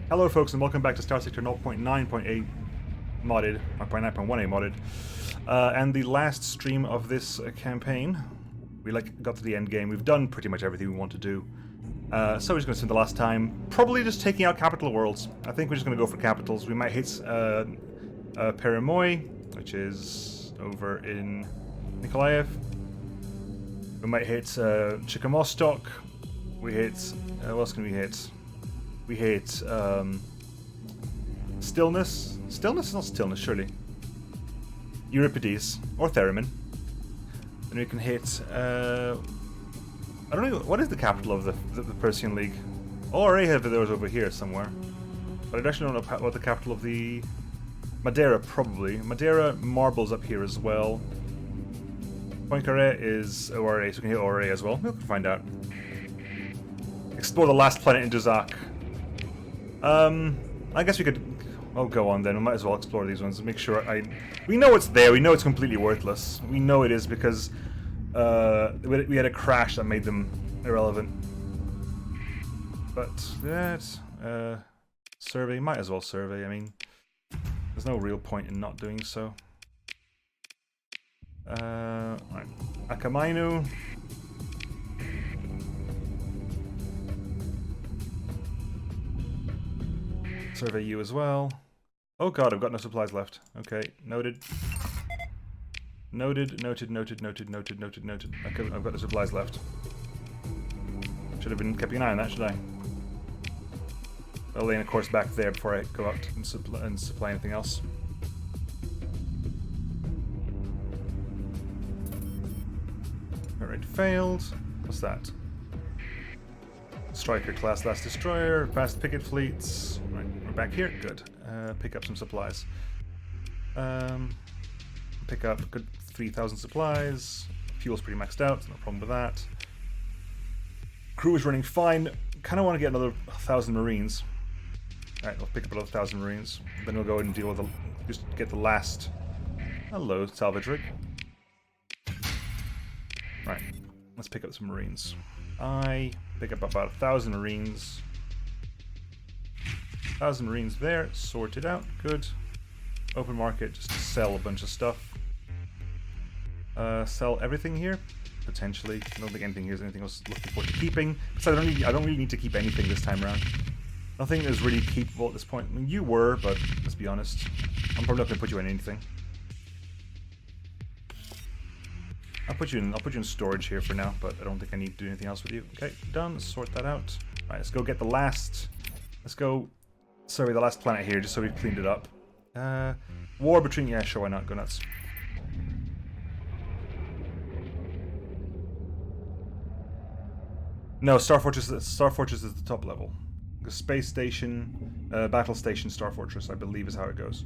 Hello folks and welcome back to Starsector 0.9.8 modded, 0.9.1a modded, and the last stream of this campaign. We got to the end game. We've done pretty much everything we want to do. So we're just going to spend the last time probably just taking out capital worlds. I think we're just going to go for capitals. We might hit Perimoy, which is over in Nikolaev. We might hit Chickamostok. We hit... what else can we hit? We hit Stillness. Stillness is not Stillness, surely. Euripides or Theremin. Then we can hit. I don't know what is the capital of the Persian League. Already have those over here somewhere, but I actually don't know what the capital of the Madeira probably. Madeira Marbles up here as well. Poincaré is ORA, so we can hit ORA as well. We'll find out. Explore the last planet in Duzak. I guess we could... Oh, go on then. We might as well explore these ones and make sure we know it's there. We know it's completely worthless. We know it is because we had a crash that made them irrelevant. But that survey, might as well survey. I mean, there's no real point in not doing so. Right. Akamainu. Survey you as well. Oh god, I've got no supplies left. Okay, noted. Noted. Okay, I've got no supplies left. Should have been keeping an eye on that, should I? I'll lay in a course back there before I go out and supply anything else. Alright, failed. What's that? Striker class last destroyer, fast picket fleets. Right, we're back here. Good. Pick up some supplies. Pick up a good 3,000 supplies. Fuel's pretty maxed out, no problem with that. Crew is running fine. Kind of want to get another 1,000 Marines. Alright, we'll pick up another 1,000 Marines. Then we'll go and deal with just get the last... Hello, salvage rig. Right, let's pick up some Marines. I pick up about 1,000 Marines. 1,000 Marines there, sorted out, good. Open market, just to sell a bunch of stuff. Sell everything here, potentially. I don't think anything here is anything else looking forward to keeping. So I don't really need to keep anything this time around. Nothing is really keepable at this point. I mean, you were, but let's be honest. I'm probably not going to put you in anything. I'll put you in storage here for now, but I don't think I need to do anything else with you. Okay, done. Let's sort that out. Right, let's go get the last... Let's go... Sorry, the last planet here, just so we've cleaned it up. War between... Yeah, sure, why not? Go nuts. No, Star Fortress is the top level. The space station, battle station, Star Fortress, I believe is how it goes.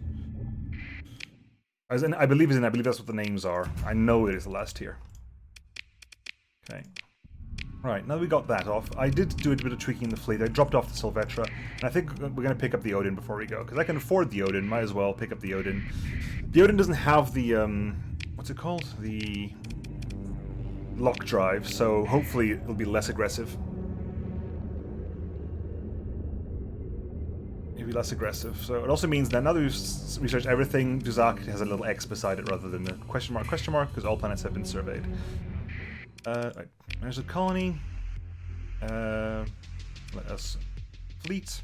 As in, I believe that's what the names are. I know it is the last tier. Okay. Right, now that we got that off, I did do a bit of tweaking in the fleet. I dropped off the Sylvetra, and I think we're going to pick up the Odin before we go, because I can afford the Odin, might as well pick up the Odin. The Odin doesn't have the, what's it called? The lock drive, so hopefully it'll be less aggressive. Less aggressive. So it also means that now that we've researched everything, Duzak has a little X beside it rather than a question mark, because all planets have been surveyed. Right. There's a colony. Let us fleet.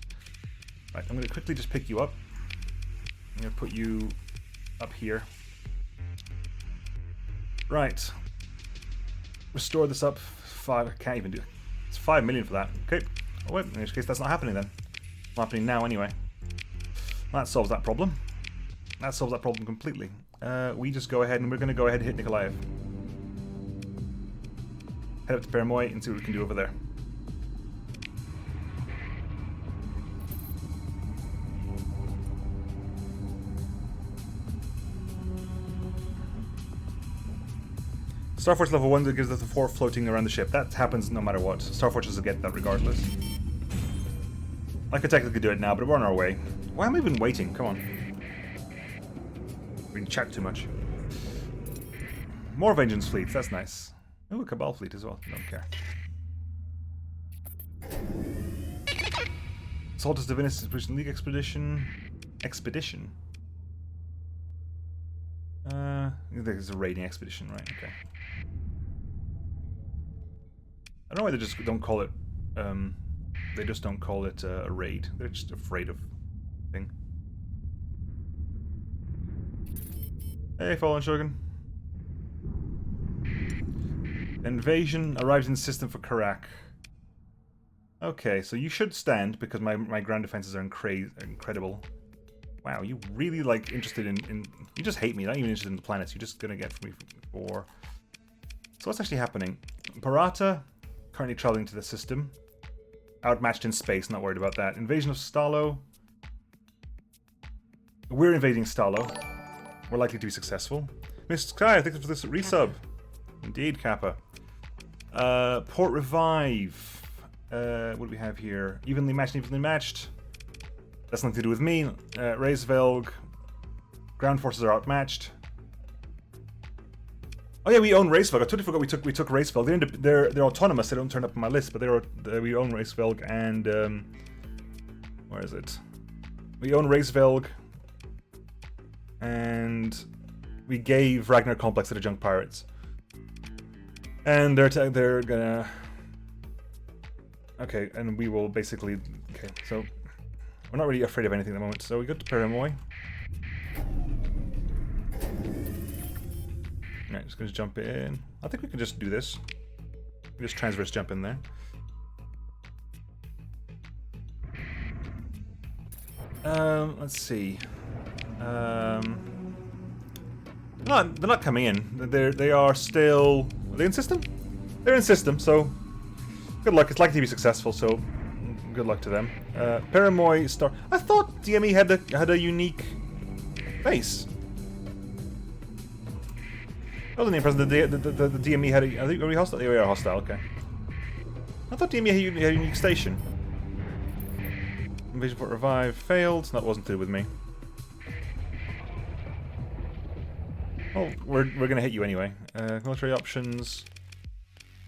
Right, I'm going to quickly just pick you up. I'm going to put you up here. Right. Restore this up. I can't even do it. It's 5 million for that. Okay. Oh wait, in which case that's not happening then. Not happening now anyway. That solves that problem. That solves that problem completely. We just go ahead and we're going to go ahead and hit Nikolaev. Head up to Perimoy and see what we can do over there. Star Fortress level 1 that gives us the 4 floating around the ship. That happens no matter what. Star Fortress will get that regardless. I could technically do it now, but we're on our way. Why am I even waiting? Come on. We can chat too much. More Vengeance fleets, that's nice. Oh, a Cabal fleet as well. Don't care. Saltus Divinus Expedition League Expedition. I think it's a raiding expedition, right? Okay. I don't know why they just don't call it. They just don't call it a raid. They're just afraid of thing. Hey, Fallen Shogun. Invasion arrives in the system for Karak. Okay, so you should stand because my ground defenses are incredible. Wow, you really like interested in you just hate me, not even interested in the planets. You're just gonna get from me for. So what's actually happening? Parata currently traveling to the system. Outmatched in space, not worried about that. Invasion of Stalo. We're invading Stalo. We're likely to be successful. Mr. Sky, thanks for this resub. Indeed, Kappa. Port Revive. What do we have here? Evenly matched. That's nothing to do with me. Reisvelg. Ground forces are outmatched. Oh yeah, we own Reisvelg. I totally forgot we took Reisvelg. They're autonomous. They don't turn up on my list, but we own Reisvelg and where is it? We own Reisvelg, and we gave Ragnar Complex to the Junk Pirates, and they're gonna. Okay, and we will basically. Okay, so we're not really afraid of anything at the moment. So we go to Paramoy. Alright, just gonna jump in. I think we can just do this. We just transverse jump in there. Let's see. No, they're not coming in. They are still. Are they in system? They're in system, so good luck. It's likely to be successful, so good luck to them. Paramoy Star. I thought DME had a unique face. That wasn't impressive. The DME had a. Are we hostile? Yeah, we are hostile. Okay. I thought DME had a unique station. Invasion Port Revive failed. That wasn't to do with me. Oh, we're gonna hit you anyway. Military options.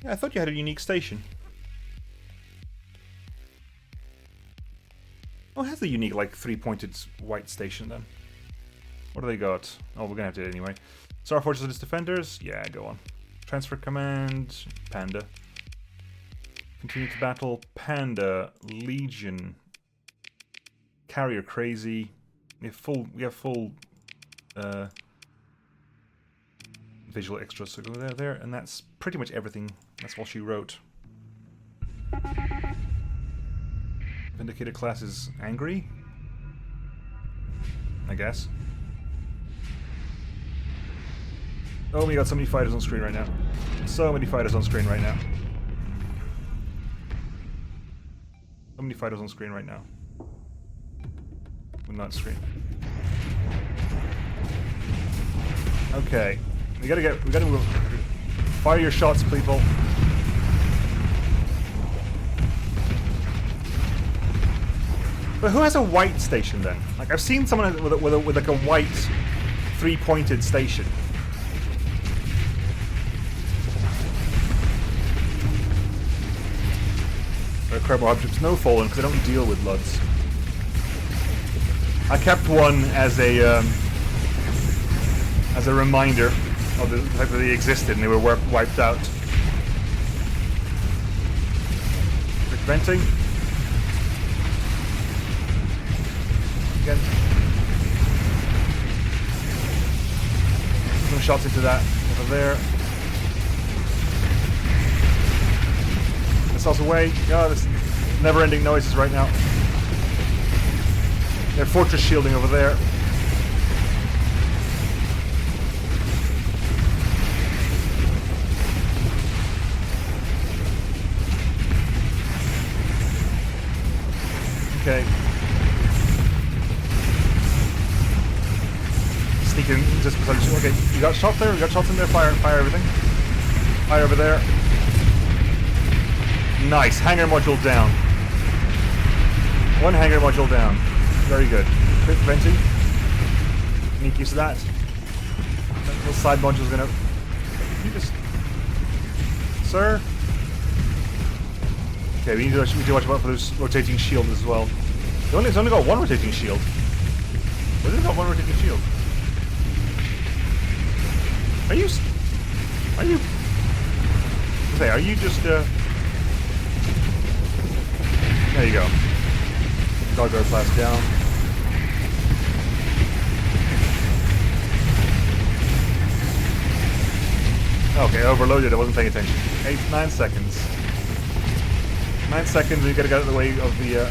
Yeah, I thought you had a unique station. Oh, it has the unique, like, three-pointed white station then. What do they got? Oh, we're gonna have to do it anyway. Star Fortress and its defenders? Yeah, go on. Transfer command, Panda. Continue to battle, Panda, Legion. Carrier crazy. We have full visual extras, so go there, and that's pretty much everything. That's all she wrote. Vindicator class is angry, I guess. Oh, we got so many fighters on screen right now. So many fighters on screen right now. So many fighters on screen right now. Well, not screen. Okay, we gotta move. Fire your shots, people. But who has a white station then? Like, I've seen someone with like a white three-pointed station. Incredible objects, no fallen, because I don't deal with Luds. I kept one as a reminder of the fact that they existed and they were wiped out. Quick venting. Again. Some shots into that over there. Missiles away. Oh, this never-ending noises right now. They're fortress shielding over there. Okay. Sneak in just because. Okay, you got shots there. You got shots in there. Fire everything. Fire over there. Nice. Hangar module down. One hangar module down. Very good. Quick venting. Make use of that. Those side module's gonna. You just. Sir? Okay, we need to watch out for those rotating shields as well. It's only got one rotating shield. Why has it got one rotating shield? Are you just, there you go. Dog guard blast down. Okay, overloaded, I wasn't paying attention. 9 seconds. 9 seconds, and you gotta get out of the way of the,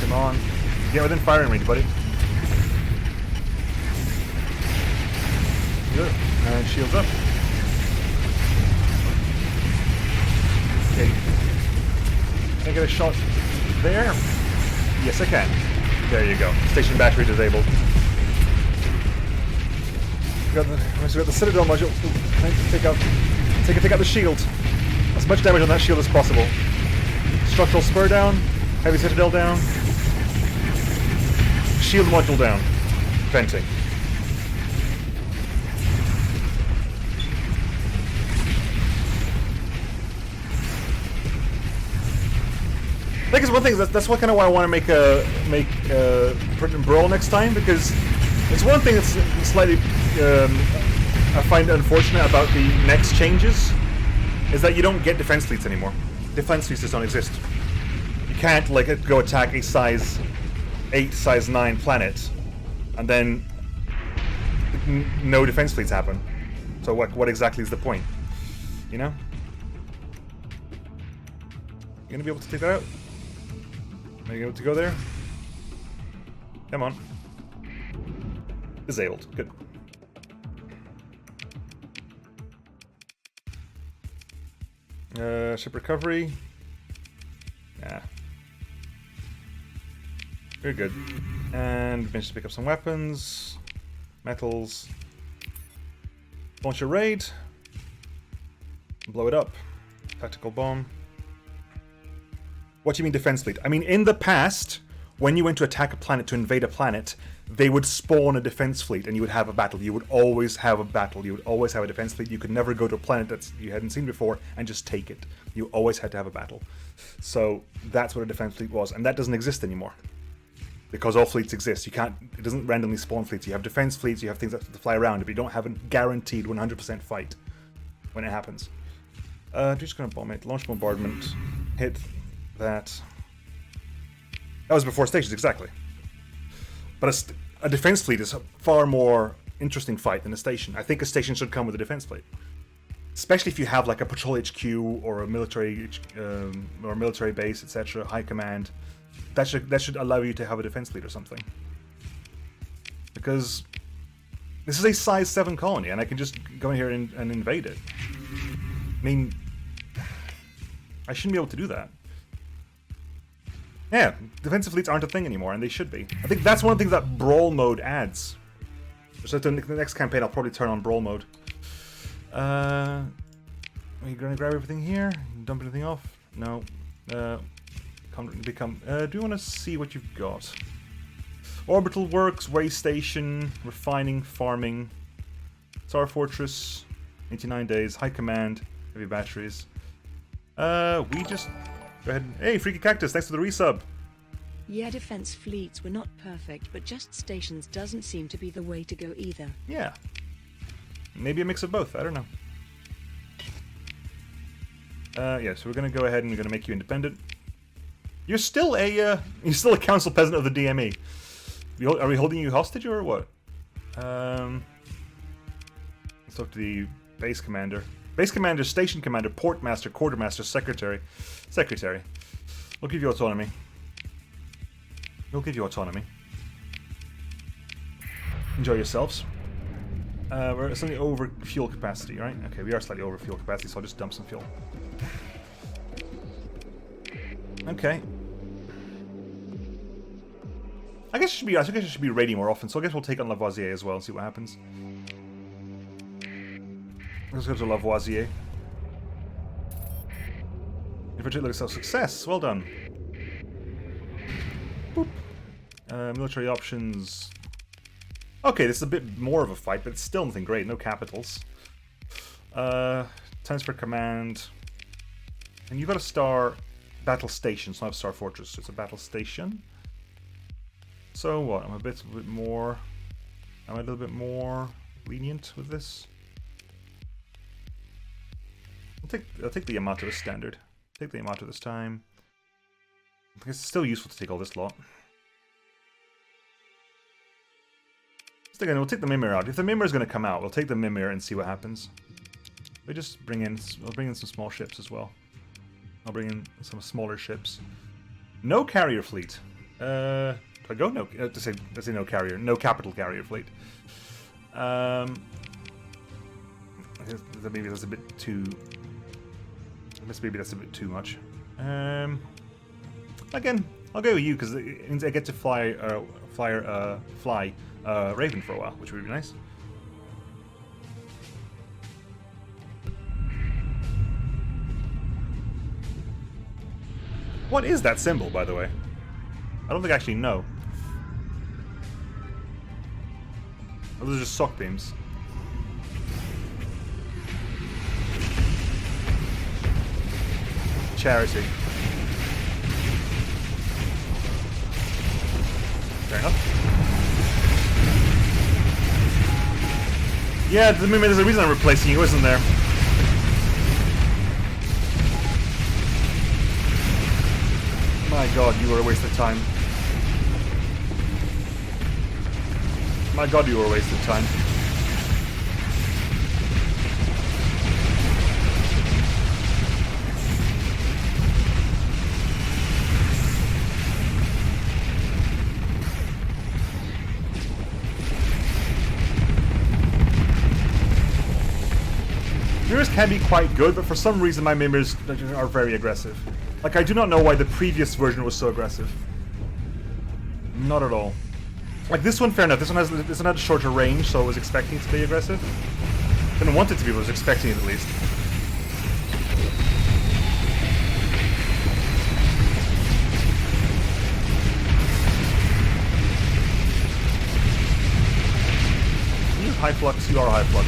Come on. Get within firing range, buddy. Good. And shields up. Okay. Can I get a shot there? Yes, I can. There you go. Station battery disabled. We got the Citadel module. Time to take out the shield. As much damage on that shield as possible. Structural spur down. Heavy Citadel down. Shield module down. Venting. I think it's one thing. That's what kind of why I want to make Print and Brawl next time, because it's one thing that's slightly I find unfortunate about the next changes is that you don't get defense fleets anymore. Defense fleets just don't exist. You can't like go attack a size 8, size 9 planet, and then no defense fleets happen. So what exactly is the point? You know? You gonna be able to take that out? Are you able to go there? Come on. Disabled. Good. Ship recovery. Yeah. Very good. And managed to pick up some weapons. Metals. Launch a raid. Blow it up. Tactical bomb. What do you mean defense fleet? I mean, in the past, when you went to attack a planet, to invade a planet, they would spawn a defense fleet and you would have a battle. You would always have a battle. You would always have a defense fleet. You could never go to a planet that you hadn't seen before and just take it. You always had to have a battle. So that's what a defense fleet was, and that doesn't exist anymore. Because all fleets exist. You can't, it doesn't randomly spawn fleets. You have defense fleets, you have things that fly around, but you don't have a guaranteed 100% fight when it happens. Just gonna bomb it. Launch bombardment. Hit that. That was before stations, exactly. But a defense fleet is a far more interesting fight than a station. I think a station should come with a defense fleet, especially if you have like a patrol HQ or a military base, etc. High command. That should allow you to have a defense fleet or something. Because this is a size 7 colony, and I can just go in here and invade it. I mean, I shouldn't be able to do that. Yeah, defensive fleets aren't a thing anymore, and they should be. I think that's one of the things that Brawl mode adds. So the next campaign, I'll probably turn on Brawl mode. Are you going to grab everything here? Dump anything off? No. Do you want to see what you've got? Orbital works, way station, refining, farming, Star Fortress, 89 days, high command, heavy batteries. We just... Go ahead. Hey, Freaky Cactus, thanks for the resub. Yeah, defense fleets were not perfect, but just stations doesn't seem to be the way to go either. Yeah. Maybe a mix of both, I don't know. Yeah, so we're going to go ahead and we're going to make you independent. You're still a council peasant of the DME. Are we holding you hostage or what? Let's talk to the base commander. Base commander, station commander, port master, quartermaster, secretary. Secretary. We'll give you autonomy. We'll give you autonomy. Enjoy yourselves. We're slightly over fuel capacity, right? Okay, we are slightly over fuel capacity, so I'll just dump some fuel. Okay. I think I should be raiding more often, so I guess we'll take on Lavoisier as well and see what happens. Let's go to Lavoisier. Infantry looks like success. Well done. Boop. Military options. Okay, this is a bit more of a fight, but it's still nothing great. No capitals. Transfer command. And you've got a star battle station. It's not a Star Fortress. It's a battle station. So what? I'm a bit more. Am I a little bit more lenient with this? I'll take the Yamato as standard. Take the Yamato this time. I guess it's still useful to take all this lot. Again, we'll take the Mimir out. If the Mimir is going to come out, we'll take the Mimir and see what happens. We just bring in. I'll bring in some small ships as well. I'll bring in some smaller ships. No carrier fleet. Do I go no? To say no carrier. No capital carrier fleet. Maybe that's a bit too. Maybe that's a bit too much. Again, I'll go with you because it means I get to fly Raven for a while, which would be nice. What is that symbol, by the way? I don't think I actually know. Oh, those are just sock beams. Charity. Fair enough. Yeah, there's a reason I'm replacing you, isn't there? My god, you were a waste of time. My god, you were a waste of time. Mimirs can be quite good, but for some reason my Mimirs are very aggressive. Like, I do not know why the previous version was so aggressive. Not at all. Like, this one, fair enough. This one had a shorter range, so I was expecting it to be aggressive. Didn't want it to be, but I was expecting it at least. Are you high flux? You are high flux.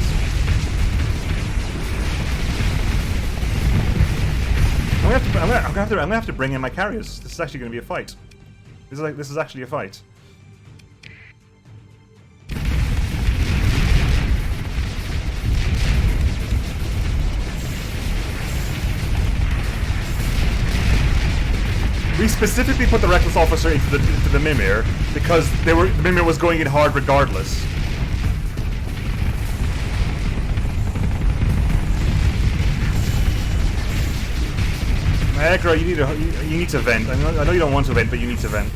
I'm gonna have to bring in my carriers. This is actually gonna be a fight. This is actually a fight. We specifically put the Reckless Officer into the Mimir because the Mimir was going in hard regardless. Aggro, you need to vent. I know you don't want to vent, but you need to vent.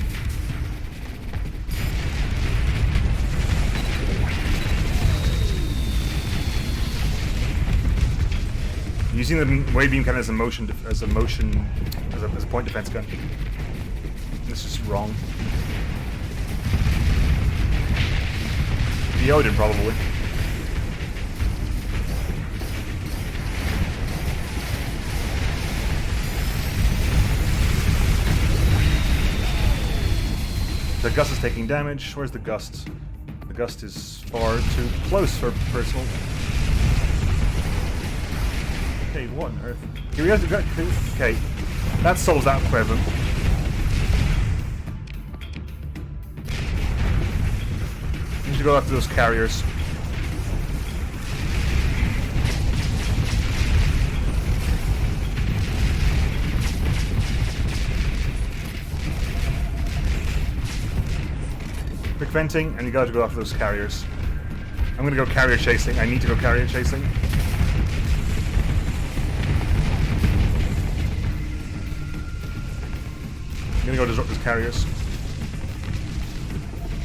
Using the wave beam kind of as a point defense gun. This is wrong. The Odin probably. The Gust is taking damage. Where's the Gust? The Gust is far too close for personal. Okay, what on earth? Here we go. Okay, that solves that problem. We need to go after those carriers. Quick venting, and you gotta go after those carriers. I'm gonna go carrier chasing. I need to go carrier chasing. I'm gonna go disrupt those carriers.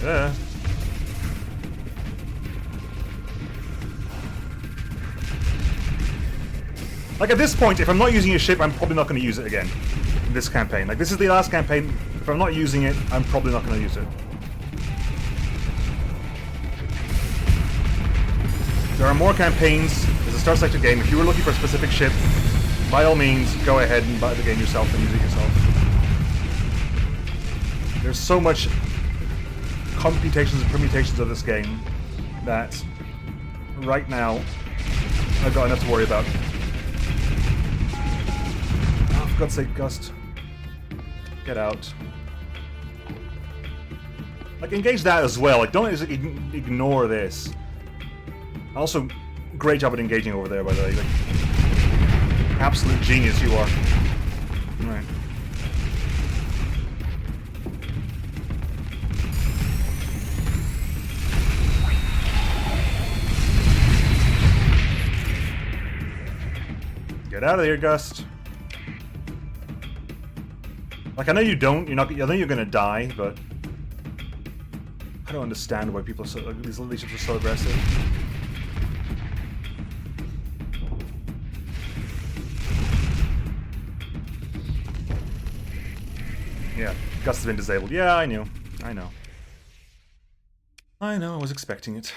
Yeah. Like, at this point, if I'm not using a ship, I'm probably not gonna use it again in this campaign. Like, this is the last campaign. If I'm not using it, I'm probably not gonna use it. There are more campaigns. It's a Starsector game. If you were looking for a specific ship, by all means, go ahead and buy the game yourself and use it yourself. There's so much computations and permutations of this game that right now I've got enough to worry about. Oh, for God's sake, Gust. Get out. Like, engage that as well. Like, don't ignore this. Also, great job at engaging over there, by the way. Like, absolute genius you are. Right. Get out of here, Gust. Like, I know you don't. You're not. I know you're gonna die, but I don't understand why people are so. Like, these leaderships are so aggressive. Yeah, Gust has been disabled. Yeah, I knew. I know. I know. I was expecting it.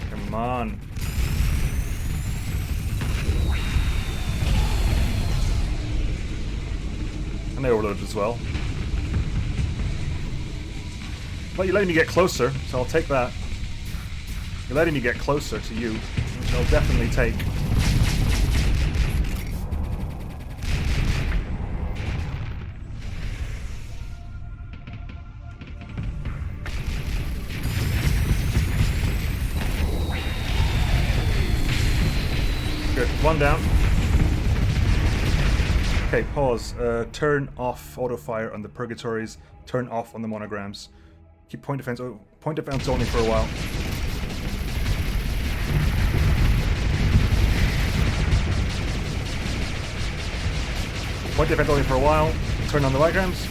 Come on. And they overloaded as well. Well, you're letting me get closer, so I'll take that. You're letting me get closer to you, which I'll definitely take. Good. One down. Okay, pause. Turn off auto fire on the purgatories. Turn off on the monograms. Keep point defense only for a while. Point defense only for a while. Turn on the diagrams.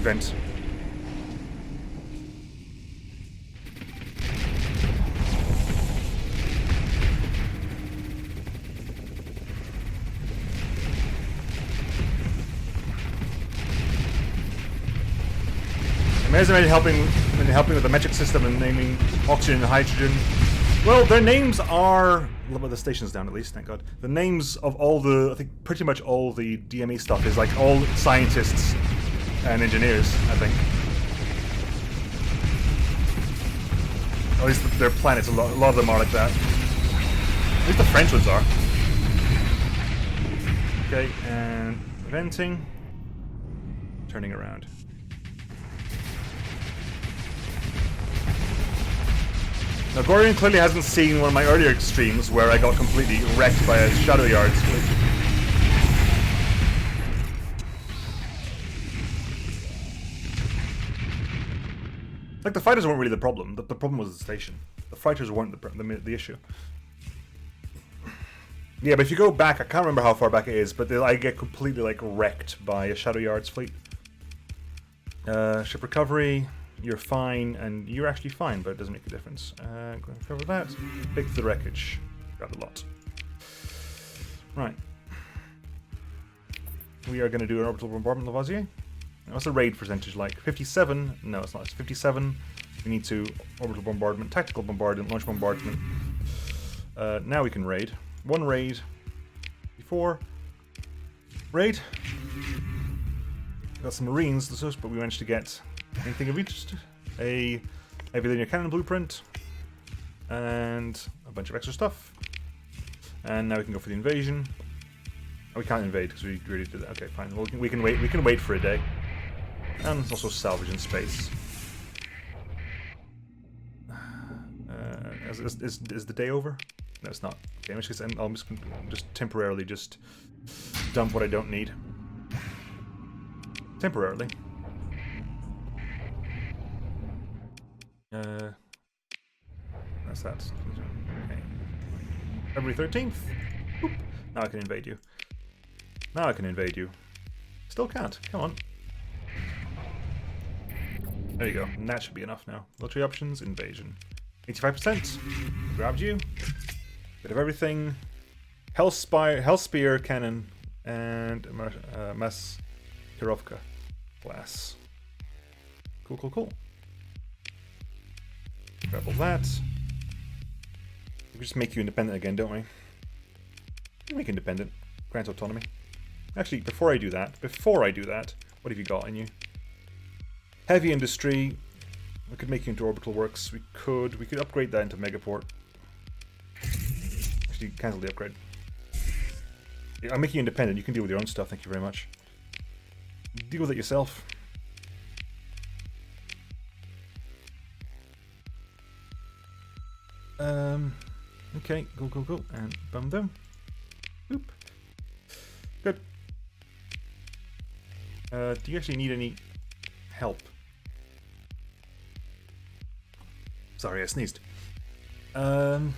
Vent. Amazing helping with the metric system and naming oxygen and hydrogen. Well, their names are... Well, the station's down at least, thank God. The names of all the... I think pretty much all the DME stuff is like all scientists and engineers, I think. At least their planets, a lot of them are like that. At least the French ones are. Okay, and venting. Turning around. Now, Gorian clearly hasn't seen one of my earlier streams where I got completely wrecked by a Shadow Yard split. Like, the fighters weren't really the problem. The problem was the station. The fighters weren't the issue. Yeah, but if you go back, I can't remember how far back it is, but I get completely, like, wrecked by a Shadow Yards fleet. Ship recovery... You're fine, and you're actually fine, but it doesn't make a difference. Going to cover that. Pick the wreckage. Got a lot. Right. We are going to do an orbital bombardment of Lavoisier. What's the raid percentage like? 57? No, it's not. It's 57. We need to orbital bombardment, tactical bombardment, launch bombardment. Now we can raid. One raid. Before. Raid. Got some Marines, but we managed to get... anything of interest? A heavy linear cannon blueprint, and a bunch of extra stuff. And now we can go for the invasion. Oh, we can't invade because we already did that. Okay, fine. Well, we can wait. We can wait for a day. And also salvage in space. Is the day over? No, it's not. Okay, I'll just temporarily just dump what I don't need. Temporarily. That's that. Okay. February 13th. Boop. Now I can invade you. Now I can invade you. Still can't. Come on. There you go. And that should be enough now. Military options, invasion. 85%. Grabbed you. Bit of everything. Hellspear cannon and mass Kirovka class. Cool, cool, cool. Grab all that. We just make you independent again, don't we? Make independent. Grant autonomy. Actually, before I do that, what have you got in you? Heavy industry. We could make you into orbital works. We could upgrade that into megaport. Actually, cancel the upgrade. Yeah, I'm making you independent. You can deal with your own stuff. Thank you very much. Deal with it yourself. Okay, go, and bum them. Boop. Good. Do you actually need any help? Sorry, I sneezed. Right.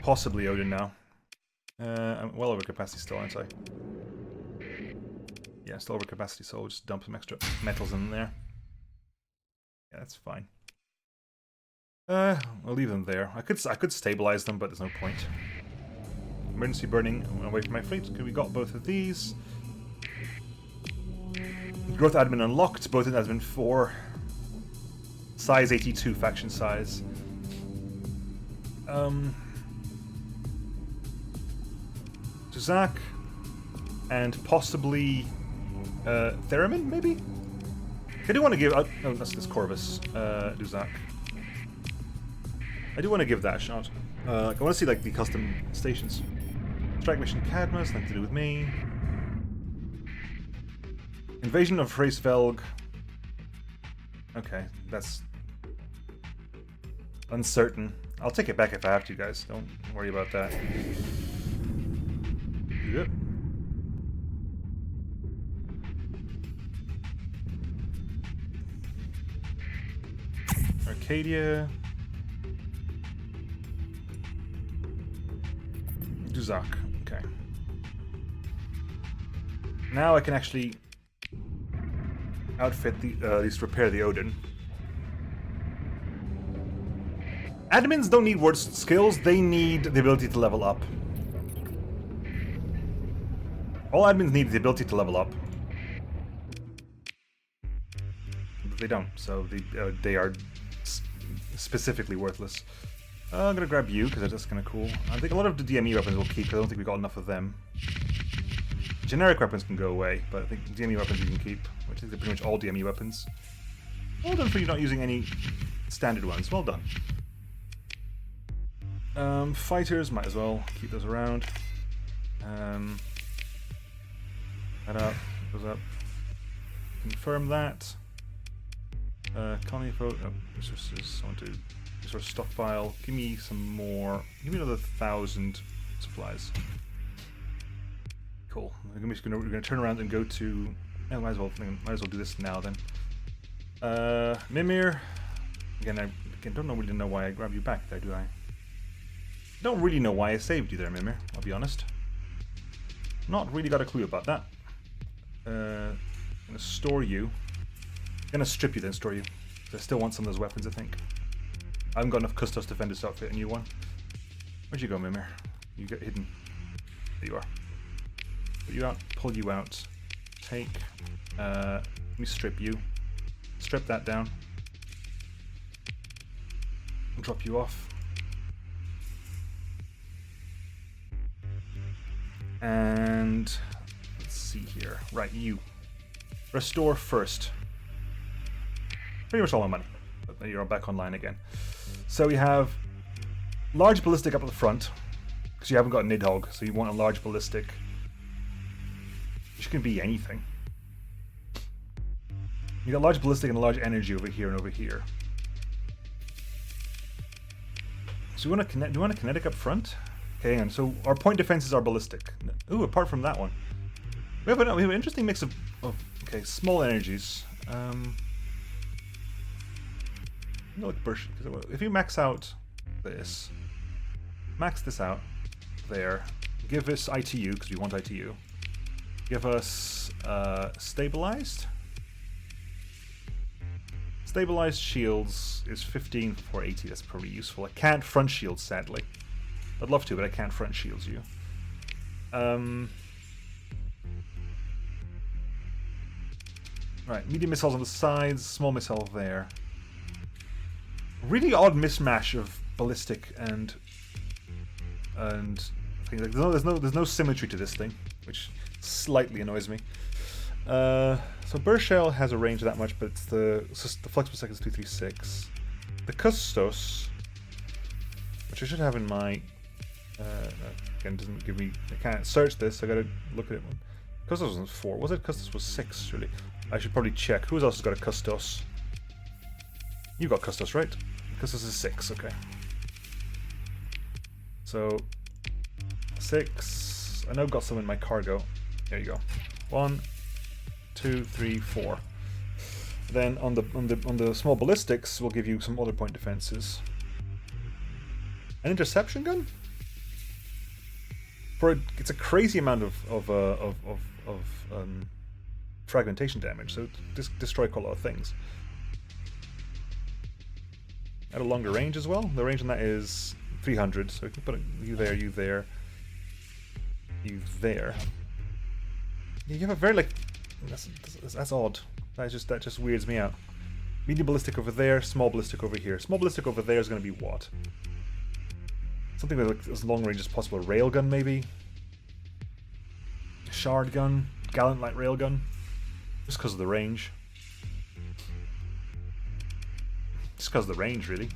Possibly Odin now. I'm well over capacity still, aren't I? Yeah, still over capacity, so I'll just dump some extra metals in there. Yeah, that's fine. I'll leave them there. I could stabilize them, but there's no point. Emergency burning away from my fleet. Okay, we got both of these. Growth admin unlocked, both in admin 4. Size 82, faction size. Duzak, and possibly Theremin, maybe? I do want to give... no, that's Corvus. Duzak. I do want to give that a shot. I want to see like the custom stations. Strike mission Cadmus, nothing to do with me. Invasion of Freysvelg. Okay, that's uncertain. I'll take it back if I have to, guys. Don't worry about that. Yep. Arcadia. Duzak. Okay. Now I can actually outfit the, at least repair the Odin. Admins don't need word skills, they need the ability to level up. All admins need is the ability to level up. But they don't, so they are specifically worthless. I'm gonna grab you, because that's kind of cool. I think a lot of the DME weapons we'll keep, because I don't think we got enough of them. Generic weapons can go away, but I think DME weapons you can keep, which is pretty much all DME weapons. Well done for you not using any standard ones, well done. Fighters, might as well keep those around. That up, goes up. Confirm that. Colony vote, resources, I want to resource stockpile. Give me some more, give me another 1,000 supplies. Cool. We're gonna turn around and go to. Oh, might as well do this now then. Mimir. Again, I don't really know why I grabbed you back there, do I? Don't really know why I saved you there, Mimir. I'll be honest. Not really got a clue about that. Gonna store you. Gonna strip you then store you. I still want some of those weapons, I think. I haven't got enough Custos defenders to outfit a new one. Where'd you go, Mimir? You get hidden. There you are. Put you out, pull you out. Take. Let me strip you. Strip that down. Drop you off. And let's see here. Right, you. Restore first. Pretty much all my money. But you're back online again. So we have large ballistic up at the front. Because you haven't got a Nidhogg, so you want a large ballistic. Which can be anything. You got large ballistic and a large energy over here and over here. So you want to do you want a kinetic up front? Okay, and so our point defenses are ballistic. Ooh, apart from that one, we have an interesting mix of okay, small energies. Look, burst. If you max out this, max this out there. Give us ITU because we want ITU. Give us stabilized. Stabilized shields is 15 for 80. That's probably useful. I can't front shield, sadly. I'd love to, but I can't front shield you. Right, medium missiles on the sides, small missile there. Really odd mismatch of ballistic and things. Like, there's no symmetry to this thing, which slightly annoys me. So burst shell has a range of that much, but it's the flux per second is 236. The Custos, which I should have in my again doesn't give me. I can't search this. So I gotta look at it. Custos wasn't 4, was it? Custos was 6, really. I should probably check. Who else has got a Custos? You got Custos, right? Custos is 6. Okay. So 6. I know I've got some in my cargo. There you go. 1, 2, 3, 4. Then on the small ballistics, we'll give you some other point defenses. An interception gun? It's a crazy amount of fragmentation damage, so destroy quite a lot of things. At a longer range as well. The range on that is 300, so we can put you there, you there, you there. Yeah, you have a very like that's odd. That just weirds me out. Medium ballistic over there, small ballistic over here. Small ballistic over there is going to be what? Something with like as long range as possible. A railgun maybe. A shard gun, gallant light railgun. Just because of the range. Just because of the range, really.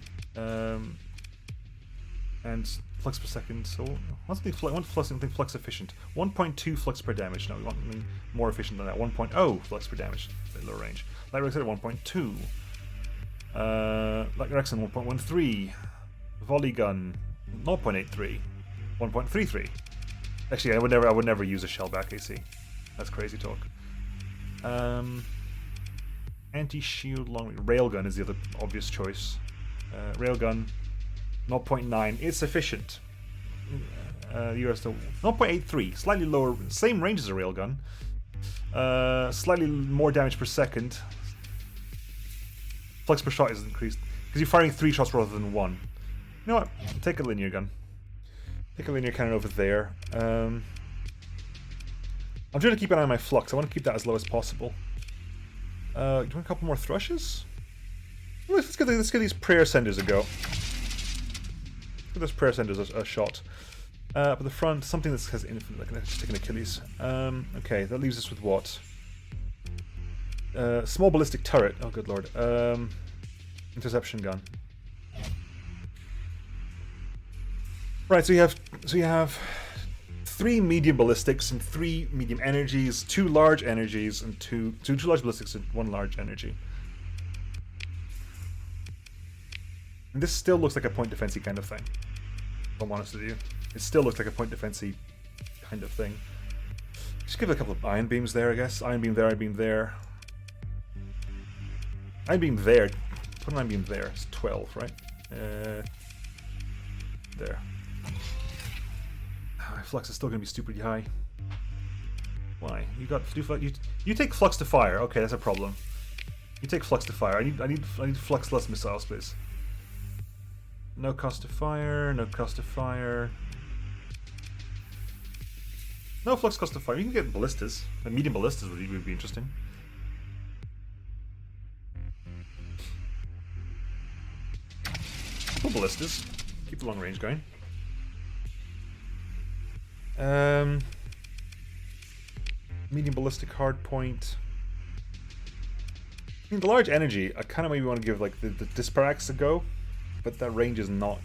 And flux per second. So what's the flux? I want something flux efficient. 1.2 flux per damage. No, we want something more efficient than that. 1.0 flux per damage. A bit lower range. Light Rex at 1.2. Light Rex at 1.13. Volley gun 0.83. 1.33. Actually, I would never use a shellback AC. That's crazy talk. Anti-shield long railgun is the other obvious choice. Railgun 0.9. It's efficient. You are still 0.83. Slightly lower, same range as a railgun. Slightly more damage per second. Flux per shot is increased because you're firing 3 shots rather than 1. You know what? Take a linear gun. Take a linear cannon over there. I'm trying to keep an eye on my flux. I want to keep that as low as possible. Do you want a couple more thrushes? Let's give these prayer senders a go. Give those prayer senders a shot. But the front, something that has infinite. Like, let's just take an Achilles. Okay, that leaves us with what? Small ballistic turret. Oh, good lord. Interception gun. Right, so you have 3 medium ballistics and 3 medium energies, 2 large energies, and two large ballistics and 1 large energy. And this still looks like a point defensey kind of thing. If I'm honest with you, it still looks like a point defensey kind of thing. Just give it a couple of iron beams there, I guess. Iron beam there, iron beam there. Iron beam there. Put an iron beam there. It's 12, right? There. My flux is still going to be stupidly high. Why? You take flux to fire. Okay, that's a problem. You take flux to fire. I need fluxless missiles, please. No cost to fire. No cost to fire. No flux cost to fire. You can get ballistas. And medium ballistas would be interesting. Couple ballistas. Keep the long range going. Medium ballistic hard point. I mean, the large energy, I kind of maybe want to give like the Disparax a go, but that range is not.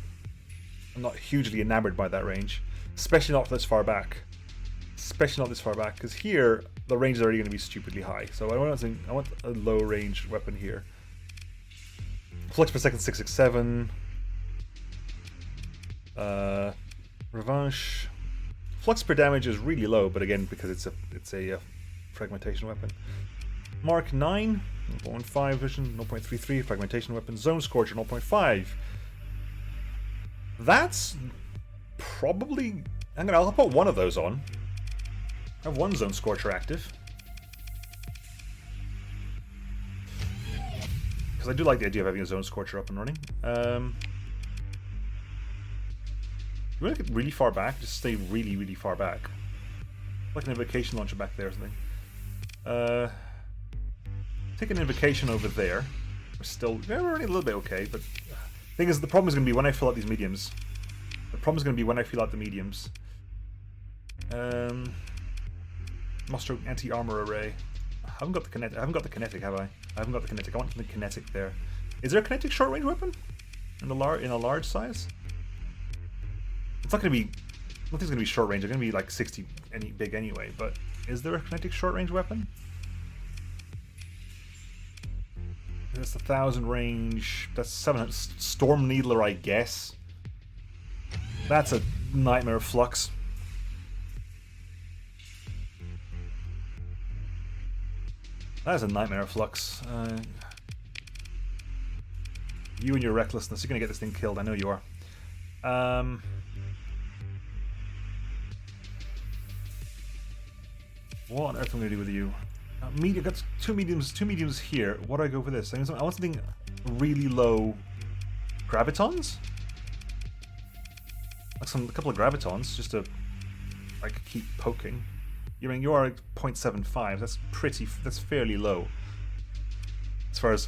I'm not hugely enamored by that range, especially not this far back. Especially not this far back, because here the range is already going to be stupidly high. So I want a low range weapon here. Flux per second 667. Revanche. Flux per damage is really low, but again because it's a fragmentation weapon. Mark 9, 0.15 vision, 0.33 fragmentation weapon. Zone Scorcher 0.5. That's probably. I'll put one of those on. I have one Zone Scorcher active. Because I do like the idea of having a Zone Scorcher up and running. You want to get really far back? Just stay really, really far back. Like an invocation launcher back there or something. Take an invocation over there. We're still... we're already a little bit okay, but... thing is, the problem is going to be when I fill out these mediums. The problem is going to be when I fill out the mediums. Muster anti-armor array. I haven't got the kinetic. Have I? I haven't got the kinetic. I want the kinetic there. Is there a kinetic short-range weapon in a large size? It's not going to be. Nothing's going to be short-range. They're going to be like 60 big anyway. But is there a kinetic short-range weapon? That's 1,000 range. That's 700. Storm Needler, I guess. That's a nightmare of flux. That is a nightmare of flux. You and your recklessness, you're going to get this thing killed. I know you are. What on earth am I going to do with you? I've got two mediums here. What do I go for this? I want something really low. Gravitons? Like a couple of gravitons, just to like keep poking. You are at 0.75. That's fairly low as far as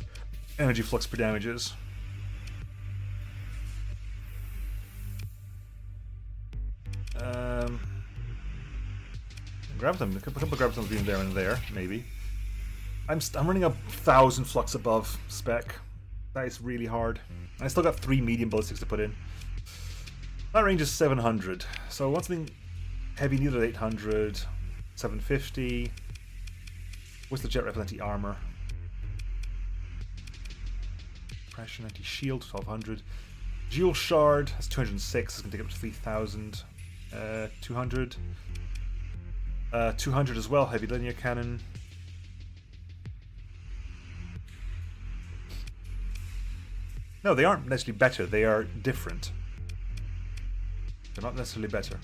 energy flux per damage is. Graviton, a couple of gravitons being there and there, maybe. I'm running up 1,000 flux above spec. That is really hard. I still got 3 medium ballistics to put in. That range is 700. So I want something heavy needle at 800. 750. What's the jet rifle anti-armor? Suppression anti-shield, 1200. Dual shard, that's 206. It's going to take up to 3000. 200. 200 as well, heavy linear cannon. No, they aren't necessarily better. They are different. They're not necessarily better.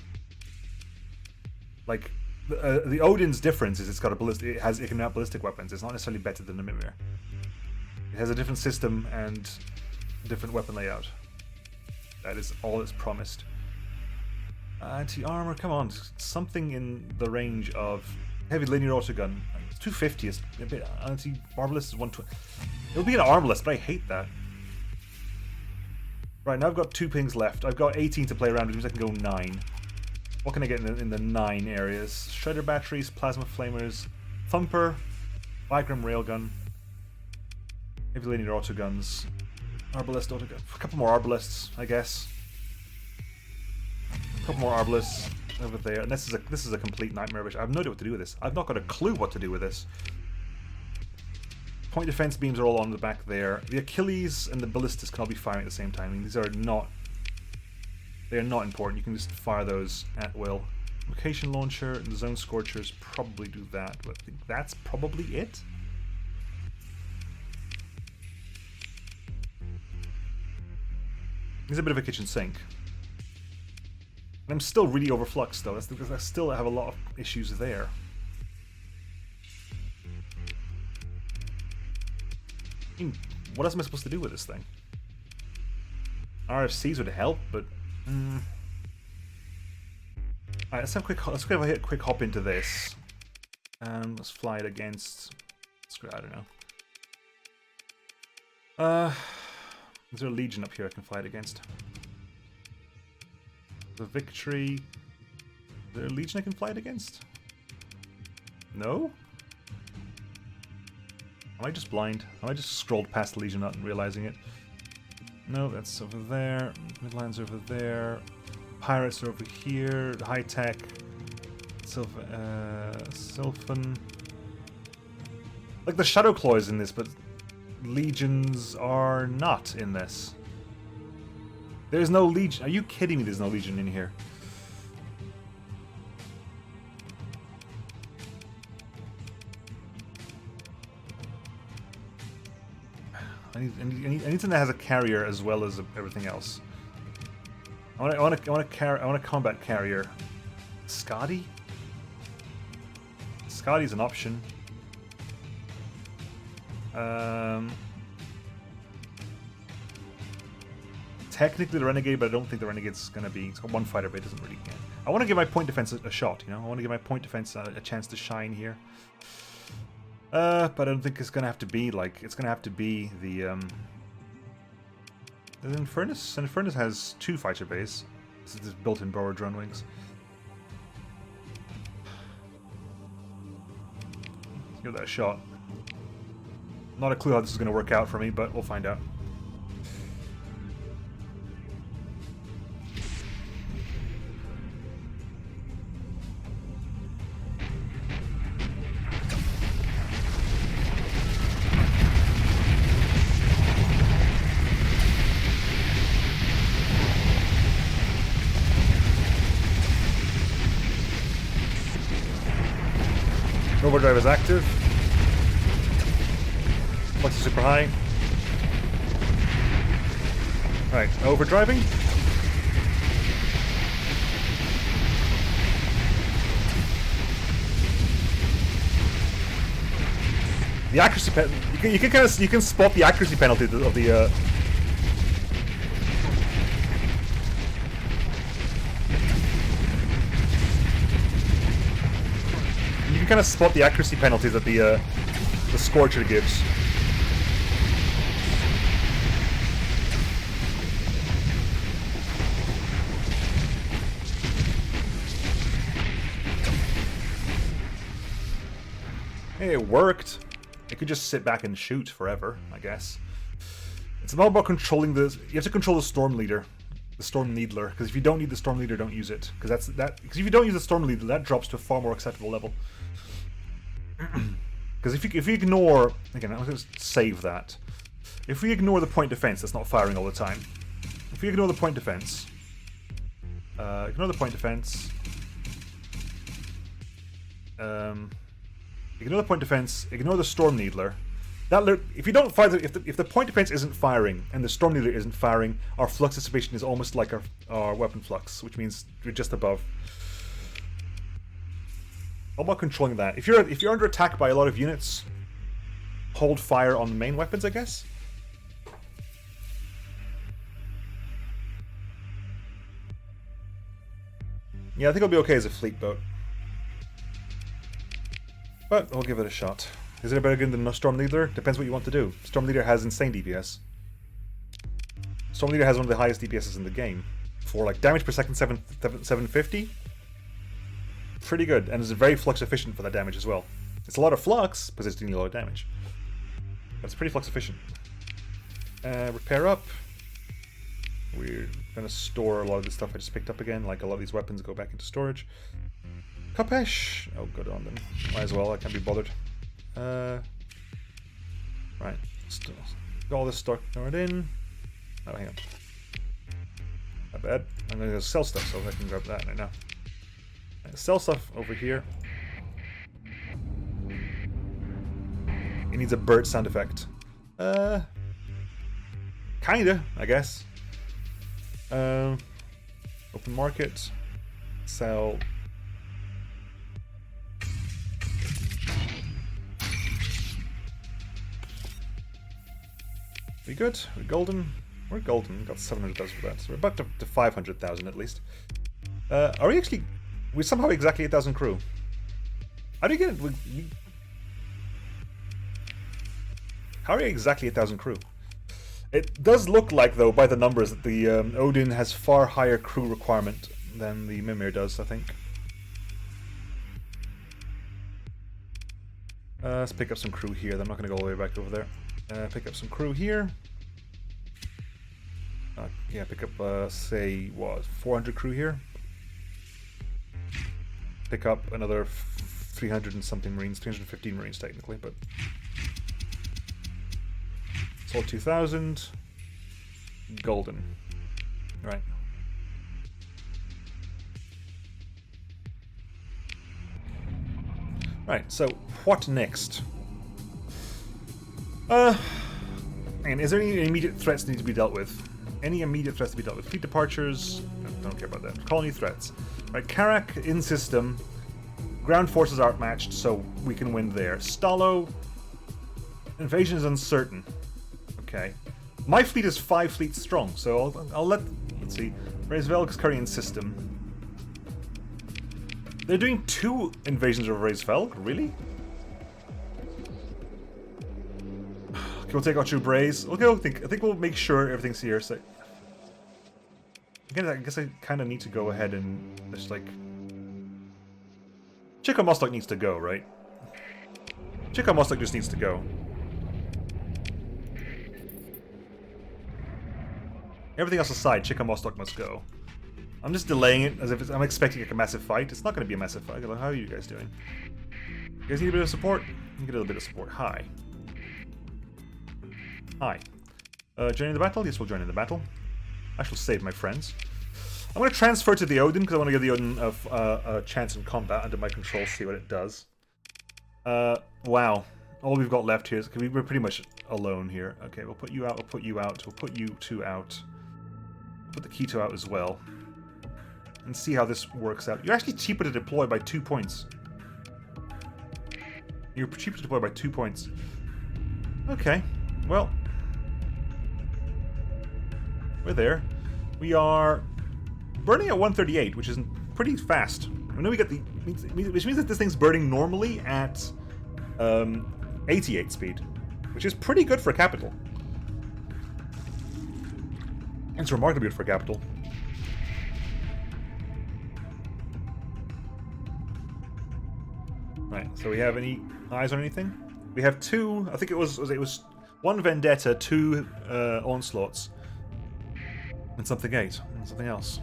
Like, the Odin's difference is it's got a ballistic. It can mount ballistic weapons. It's not necessarily better than the Mimir. It has a different system and a different weapon layout. That is all it's promised. Anti-armor, come on, something in the range of heavy linear autogun. 250 is a bit. Anti-arbalist is 120. It'll be an arbalist, but I hate that. Right, now I've got 2 pings left. I've got 18 to play around with, which means I can go 9. What can I get in the 9 areas? Shredder batteries, plasma flamers, thumper, Vigram railgun, heavy linear autoguns, arbalist autogun. A couple more arbalists, I guess. A couple more arbalists over there, and this is a complete nightmare. Which I have no idea what to do with this. I've not got a clue what to do with this. Point defense beams are all on the back there. The Achilles and the ballistas can all be firing at the same time. I mean, these are not. They are not important. You can just fire those at will. Location launcher and the zone scorchers probably do that, but I think that's probably it. It's a bit of a kitchen sink. And I'm still really overfluxed though. That's because I still have a lot of issues there. I mean, what else am I supposed to do with this thing? RFCs would help, but alright, let's have a quick hop into this. Let's fly it against. I don't know. Is there a Legion up here I can fly it against? The Victory. Is there a Legion I can fly it against? No? Am I just blind? Am I just scrolled past the Legion not realizing it? No, that's over there. Midline's over there. Pirates are over here. High tech. Sylphan. Like the Shadow Claw is in this, but Legions are not in this. There's no Legion. Are you kidding me? There's no Legion in here. I need something that has a carrier as well as everything else. I want a combat carrier. Scotty? Scotty's an option. technically the Renegade, but I don't think the Renegade's going to be... It's got one fighter, but it doesn't really... I want to give my point defense a shot, you know? I want to give my point defense a chance to shine here. But I don't think it's going to have to be, like... It's going to have to be the Infernus? Infernus has 2 fighter bays. This is just built-in borrowed drone wings. Let's give that a shot. Not a clue how this is going to work out for me, but we'll find out. Overdrive is active. Flux is super high. Right, overdriving. The accuracy you can spot the accuracy penalty of the you can kind of spot the accuracy penalties that the Scorcher gives. Hey, it worked. It could just sit back and shoot forever, I guess. It's all about controlling the... You have to control the Storm Leader. The Storm Needler. Because if you don't need the Storm Leader, don't use it. Because if you don't use the Storm Leader, that drops to a far more acceptable level. Because if you ignore... Again, I'm going to save that. If we ignore the point defense that's not firing all the time. If we ignore the point defense... ignore the point defense... ignore the point defense, ignore the Storm Needler. If you don't fire, if the point defense isn't firing and the Storm Needler isn't firing, our flux dissipation is almost like our weapon flux, which means we're just above. How about controlling that? If you're under attack by a lot of units, hold fire on the main weapons, I guess. Yeah, I think it'll be okay as a fleet boat. But we'll give it a shot. Is it a better gun than a Storm Leader? Depends what you want to do. Storm Leader has insane DPS. Storm Leader has one of the highest DPSs in the game. For like damage per second 750. Pretty good. And it's very flux efficient for that damage as well. It's a lot of flux, but it's doing a lot of damage. But it's pretty flux efficient. Repair up. We're going to store a lot of the stuff I just picked up again. Like a lot of these weapons go back into storage. Kapesh! Oh, good on them. Might as well, I can't be bothered. Right. Got all this stored in. Oh, hang on. Not bad. I'm going to go sell stuff so I can grab that right now. Right, sell stuff over here. It needs a bird sound effect. Kinda, I guess. Open market. Sell... We good? We're golden. We're golden. We got 700,000 for that. So we're about to 500,000 at least. Are we actually... We somehow exactly 8,000 crew. How do you get it? How are you exactly 8,000 crew? It does look like, though, by the numbers, that the Odin has far higher crew requirement than the Mimir does, I think. Let's pick up some crew here. I'm not going to go all the way back over there. Pick up some crew here. Yeah, pick up, say, what, 400 crew here. Pick up another 300 and something Marines, 315 Marines technically, but... It's all 2,000. Golden. Right. Right, so what next? And is there any immediate threats that need to be dealt with? Any immediate threats to be dealt with? Fleet departures? Don't care about that. Colony threats. Right, Karak in system. Ground forces are outmatched, so we can win there. Stallo. Invasion is uncertain. Okay. My fleet is 5 fleets strong, so I'll let... Let's see. Raise Velk's Korean system. They're doing 2 invasions of Raise Velk? Really? Okay, we'll take out 2 Brays. Okay, I think we'll make sure everything's here. So... Again, I guess I kind of need to go ahead and just, like... Chico Mostok needs to go, right? Chico Mostok just needs to go. Everything else aside, Chico Mostok must go. I'm just delaying it as if I'm expecting like a massive fight. It's not going to be a massive fight. How are you guys doing? You guys need a bit of support? You get a little bit of support. Hi. Hi. Joining the battle? Yes, we'll join in the battle. I shall save my friends. I'm going to transfer to the Odin because I want to give the Odin a chance in combat under my control, see what it does. Wow. All we've got left here is... We're pretty much alone here. Okay, we'll put you out, we'll put you out, we'll put you 2 out. Put the Keto out as well. And see how this works out. You're actually cheaper to deploy by 2 points. You're cheaper to deploy by 2 points. Okay, well... We're there. We are burning at 138, which is pretty fast. I know we get the... Which means that this thing's burning normally at 88 speed. Which is pretty good for a capital. It's remarkably good for a capital. Right, so we have any eyes on anything? We have 2, I think it was 1 Vendetta, 2 Onslaughts. And something 8, and something else.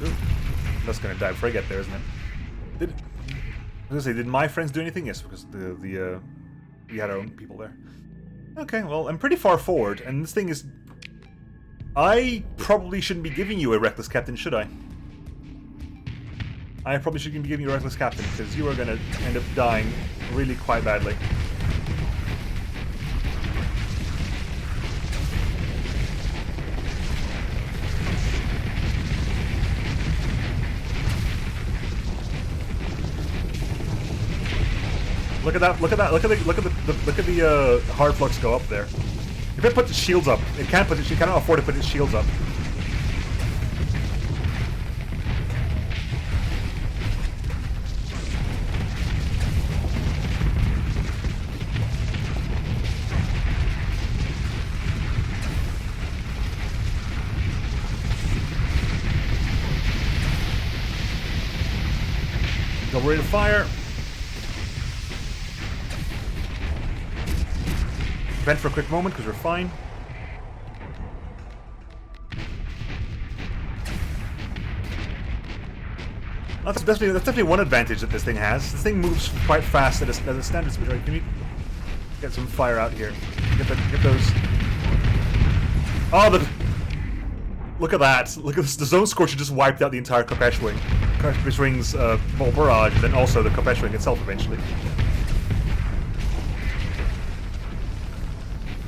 Ooh, that's gonna die before I get there, isn't it? I was gonna say, did my friends do anything? Yes, because we had our own people there. Okay, well, I'm pretty far forward, and this thing is... I probably shouldn't be giving you a Reckless Captain, should I? I probably shouldn't be giving you a Reckless Captain, because you are gonna end up dying really quite badly. Look at that! Look at that! Look at the hard flux go up there. If it puts its shields up, it can't put it. She cannot afford to put its shields up. Go ready to fire. Vent for a quick moment because we're fine. That's definitely one advantage that this thing has. This thing moves quite fast at a standard speed. Right, can we get some fire out here? Get those. Oh, look at that! Look at this. The Zone Scorcher just wiped out the entire Kopesh wing. Kopesh wing's Bolt Barrage, and then also the Kopesh wing itself eventually.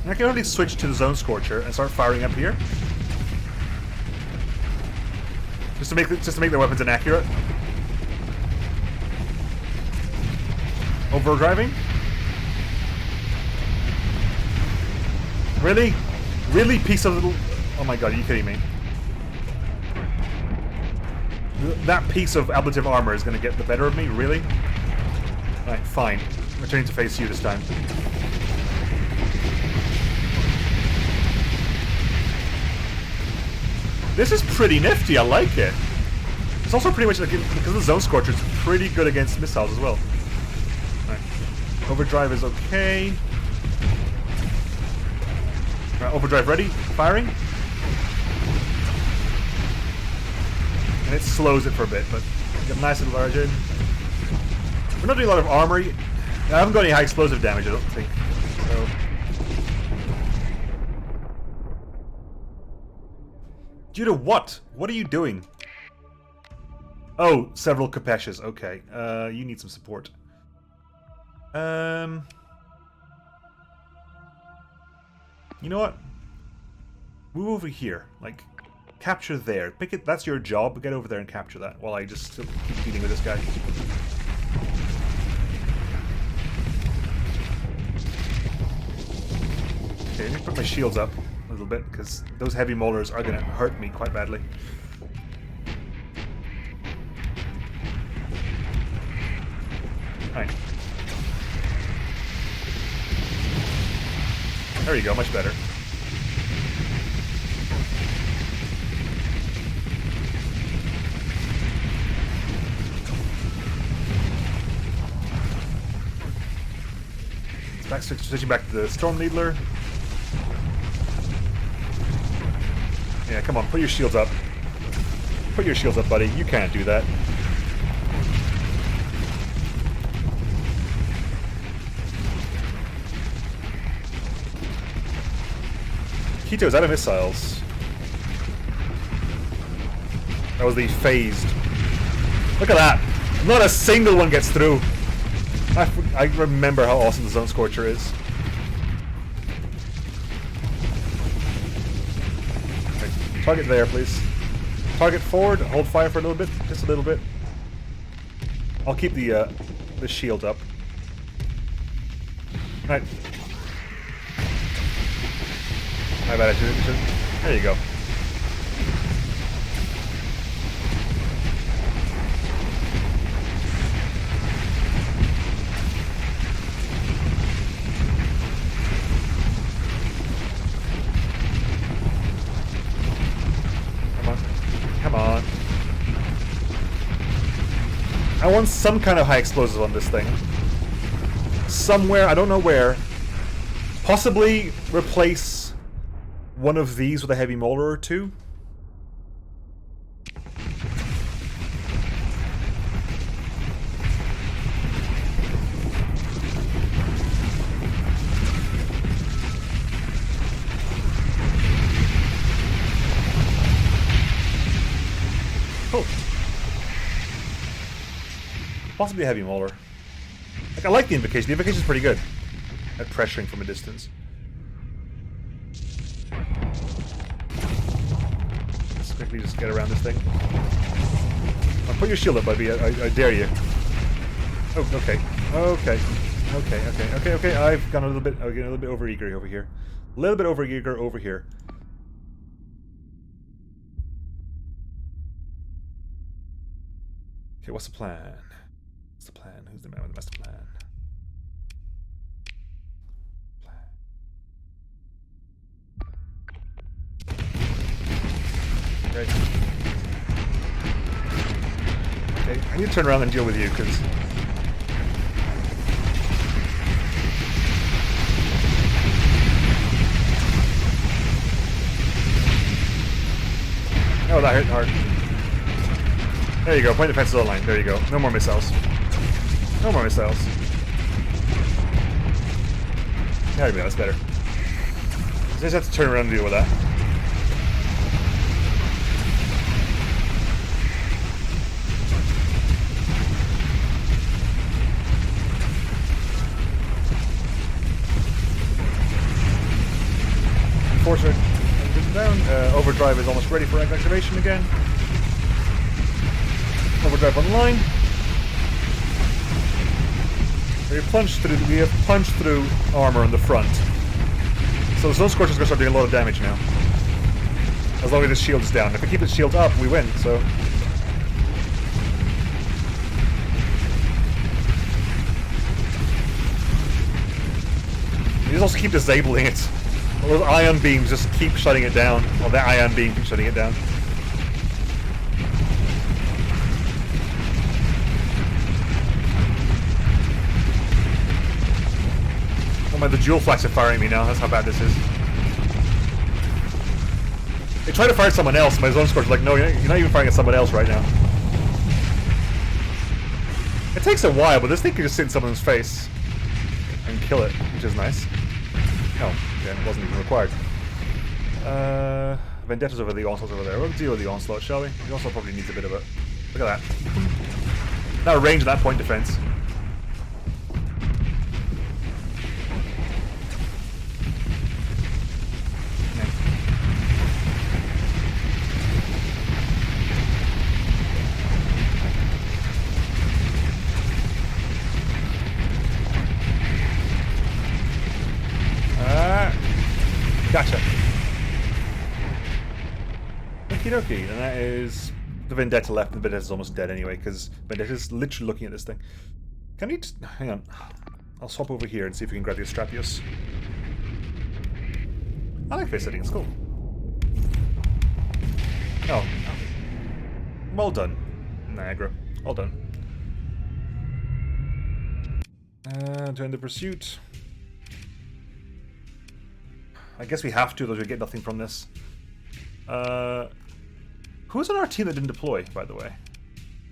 And I can only switch to the Zone Scorcher and start firing up here, just to make their weapons inaccurate. Overdriving? Really? Really, piece of little... Oh my god, are you kidding me? That piece of ablative armor is going to get the better of me? Really? Alright, fine. I'm returning to face you this time. This is pretty nifty, I like it. It's also pretty much, like, because of the Zone Scorcher, it's pretty good against missiles as well. Right. Overdrive is okay. Right, overdrive ready, firing. And it slows it for a bit, but get a nice little large in. We're not doing a lot of armor. I haven't got any high explosive damage, I don't think. So. Due to what? What are you doing? Oh, several Kopeshes. Okay. You need some support. You know what? Move over here. Like, capture there. Pick it. That's your job. Get over there and capture that while I just still keep dealing with this guy. Okay, let me put my shields up a little bit because those heavy maulers are going to hurt me quite badly. Alright. There you go, much better. Switching back to the Storm Needler. Yeah, come on, put your shields up. Put your shields up, buddy. You can't do that. Kito's out of missiles. That was the phased. Look at that! Not a single one gets through. I remember how awesome the Zone Scorcher is. Okay. Target there, please. Target forward. Hold fire for a little bit, just a little bit. I'll keep the shield up. Right. My bad. There you go. Come on. I want some kind of high explosive on this thing. Somewhere, I don't know where. Possibly replace one of these with a heavy mauler or two. Oh. Possibly a heavy mauler. Like, I like the invocation. The invocation is pretty good at pressuring from a distance. Let's quickly just get around this thing. Oh, put your shield up, baby. I dare you. Oh, okay. Okay. I've gone a little bit overeager over here. A little bit overeager over here. Okay, what's the plan? What's the plan? Who's the man with the master plan? Right. Okay, I need to turn around and deal with you, because... Oh, that hurt hard. There you go, point defense to the line. There you go. No more missiles. No more missiles. There we go, that's better. I just have to turn around and deal with that. Enforcer down. Overdrive is almost ready for activation again. Overdrive online. We have punched through armor on the front. So the Zone Scorcher is going to start doing a lot of damage now. As long as the shield is down. If we keep the shield up, we win, so... You just also keep disabling it. All those ion beams just keep shutting it down. Well, that ion beam keeps shutting it down. Oh my, the dual flags are firing me now. That's how bad this is. They tried to fire at someone else. My Zone Scorcher's like, no, you're not even firing at someone else right now. It takes a while, but this thing can just sit in someone's face and kill it, which is nice. Oh, yeah, it wasn't even required. Vendetta's over the Onslaught's over there. We'll deal with the Onslaught, shall we? The Onslaught probably needs a bit of a... Look at that. Now range of that point defense. Okay, and that is the Vendetta left, and the Vendetta's almost dead anyway, because Vendetta's literally looking at this thing. Can you just... hang on. I'll swap over here and see if we can grab the Astrapios. I like face setting, it's cool. Oh. Well done, Niagara. Well done. To end the pursuit. I guess we have to, though we get nothing from this. Who's on our team that didn't deploy, by the way?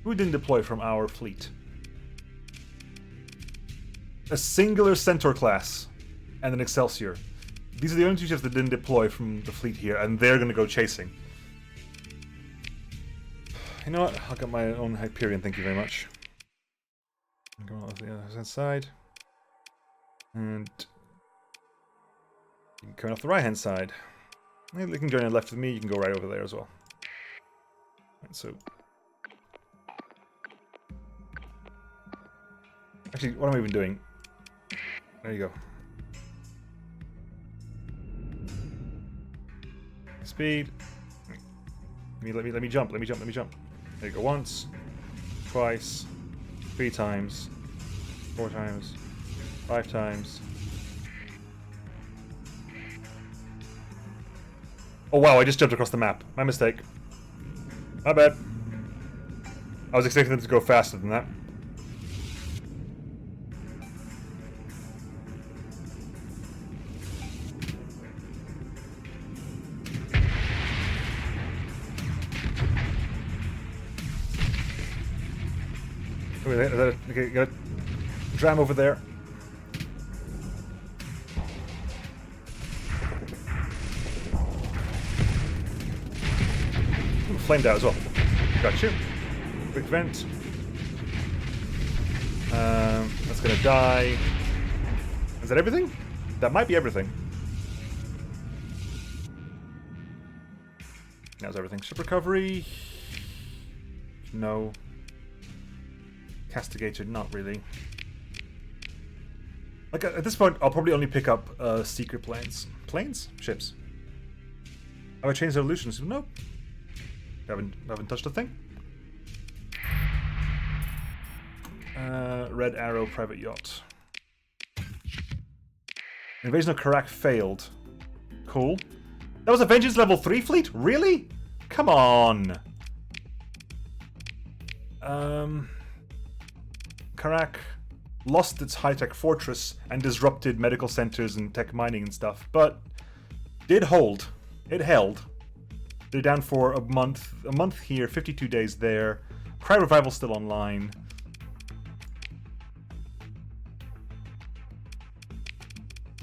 Who didn't deploy from our fleet? A singular Centaur class and an Excelsior. These are the only two ships that didn't deploy from the fleet here, and they're going to go chasing. You know what? I'll get my own Hyperion, thank you very much. Go on the other side. And... coming off the right-hand side. Maybe you can join on the left with me, you can go right over there as well. Right, so... actually, what am I even doing? There you go. Speed. Let me jump. There you go. Once, twice, 3 times, 4 times, 5 times. Oh wow, I just jumped across the map. My mistake. My bad. I was expecting them to go faster than that. Okay, got a dram over there. Ooh, flamed out as well. Got you. Quick vent. That's gonna die. Is that everything? That might be everything. That was everything. Ship recovery. No. Castigator, not really. Like at this point, I'll probably only pick up secret planes. Planes? Ships. Have I changed evolutions? Nope. Haven't touched a thing. Red Arrow private yacht. Invasion of Karak failed. Cool. That was a Vengeance level 3 fleet? Really? Come on. Karak lost its high-tech fortress and disrupted medical centers and tech mining and stuff, but did hold. It held. They're down for a month here, 52 days there. Cry Revival still online.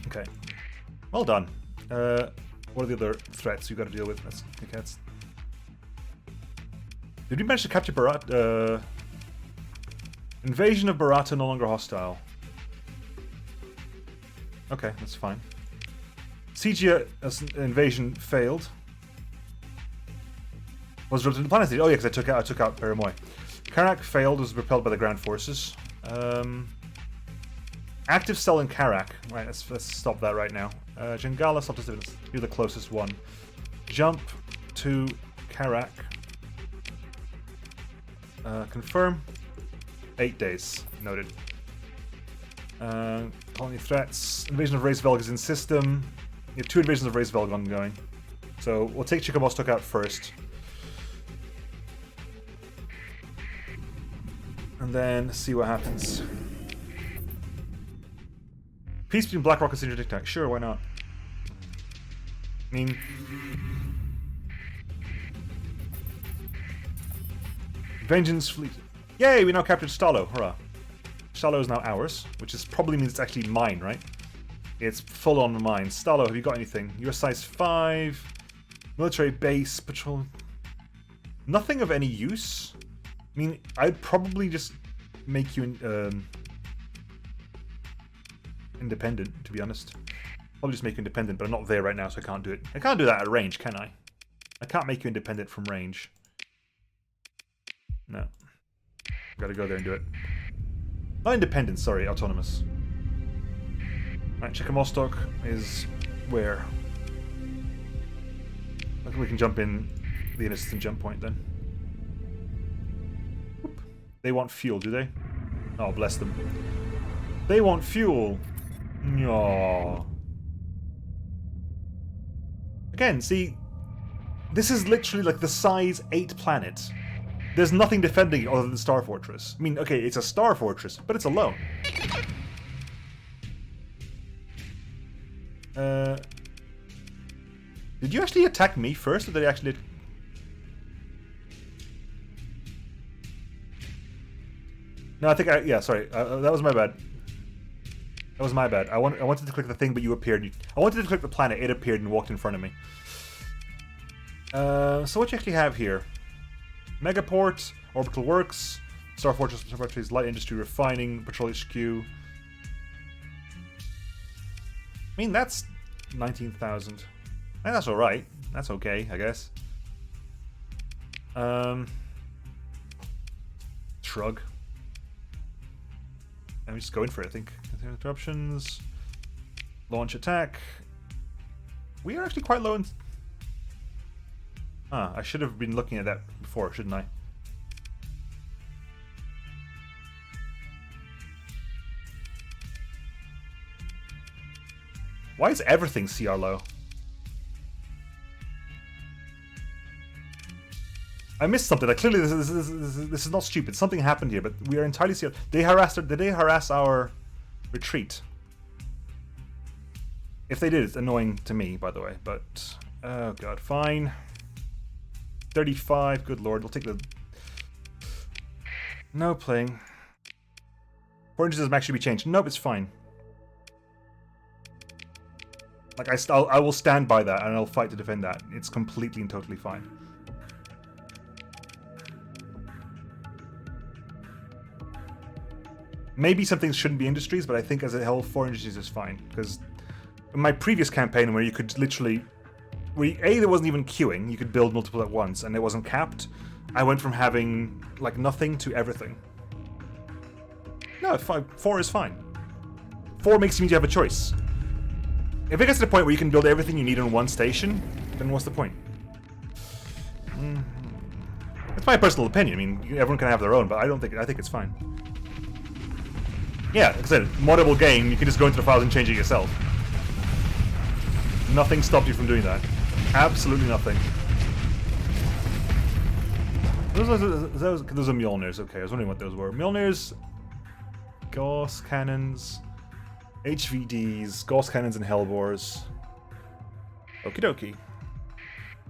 Okay. Well done. What are the other threats you got to deal with? Did we manage to capture Barat? Invasion of Barata no longer hostile. Okay, that's fine. Sigia invasion failed. Was disrupted in the planet stage. Oh yeah, because I took out Paramoy. Karak failed, was repelled by the ground forces. Active cell in Karak. Right, let's stop that right now. Jangala, stop this. You're the closest one. Jump to Karak. Confirm. 8 days. Noted. Colony threats. Invasion of Race Velg is in system. You have 2 invasions of Race Velg ongoing. So we'll take Chickamostok out first. And then see what happens. Peace between Black Rockets and Tic Tac. Sure, why not? I mean... Vengeance Fleet. Yay, we now captured Stalo. Hurrah. Stalo is now ours, which probably means it's actually mine, right? It's full on mine. Stalo, have you got anything? You're size 5. Military base, patrol... Nothing of any use? I mean, I'd probably just make you independent, to be honest. Probably just make you independent, but I'm not there right now, so I can't do it. I can't do that at range, can I? I can't make you independent from range. No. Gotta go there and do it. Not independent, sorry, autonomous. Right, Chickamostok is where? I think we can jump in the instant jump point then. Whoop. They want fuel, do they? Oh, bless them. They want fuel. No. Again, see, this is literally like the size 8 planet. There's nothing defending it other than Star Fortress. I mean, okay, it's a Star Fortress, but it's alone. Did you actually attack me first, or did they actually... No, I think yeah, sorry. That was my bad. That was my bad. I wanted to click the thing, but you appeared. I wanted to click the planet, it appeared and walked in front of me. So what you actually have here? Megaport, Orbital Works, Star Fortress, Light Industry, Refining, Patrol HQ. I mean, that's 19,000. That's alright. That's okay, I guess. Shrug. Let me just go in for it, I think. Interruptions. Launch attack. We are actually quite low in... Ah, I should have been looking at that before, shouldn't I? Why is everything CR low? I missed something. Like, clearly, this is not stupid. Something happened here, but we are entirely CR. Did they harass our retreat? If they did, it's annoying to me, by the way. But oh god, fine. 35. Good lord, we'll take the. No playing. 4 inches doesn't actually be changed. Nope, it's fine. Like I will stand by that and I'll fight to defend that. It's completely and totally fine. Maybe some things shouldn't be industries, but I think as a whole, 4 industries is fine. Because in my previous campaign, where you could literally... there wasn't even queuing, you could build multiple at once, and it wasn't capped, I went from having, like, nothing to everything. No, 4 is fine. 4 makes you have a choice. If it gets to the point where you can build everything you need on one station, then what's the point? It's my personal opinion. I mean, everyone can have their own, but I think it's fine. Yeah, like I said, moddable game, you can just go into the files and change it yourself. Nothing stopped you from doing that. Absolutely nothing. Those are Mjolnirs, okay, I was wondering what those were. Mjolnirs, Gauss cannons, HVDs, Gauss cannons and Hellbores. Okie dokie.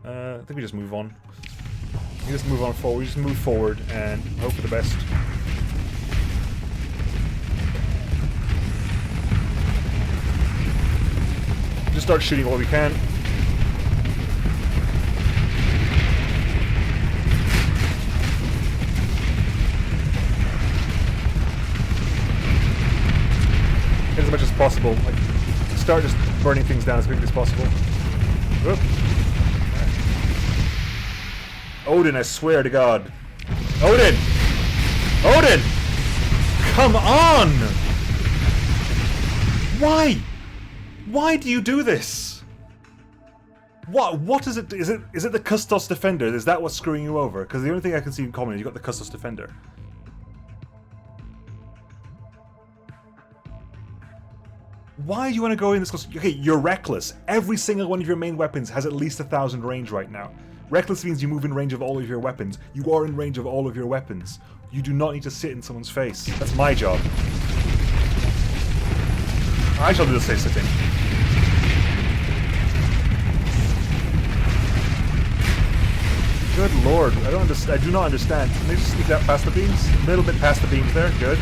I think we just move on. We just move on forward, we just move forward and hope for the best. Just start shooting what we can. Get as much as possible. Like, start just burning things down as quickly as possible. Whoop. Odin, I swear to God. Odin! Odin! Come on! Why? Why do you do this? What is it? Is it the Custos Defender? Is that what's screwing you over? Because the only thing I can see in common is you got the Custos Defender. Why do you want to go in this close? Okay, you're reckless. Every single one of your main weapons has at least 1,000 range right now. Reckless means you move in range of all of your weapons. You are in range of all of your weapons. You do not need to sit in someone's face. That's my job. I shall do the safe sitting. Good lord, I don't understand. I do not understand. Can they just sneak that past the beams? A little bit past the beams there, good.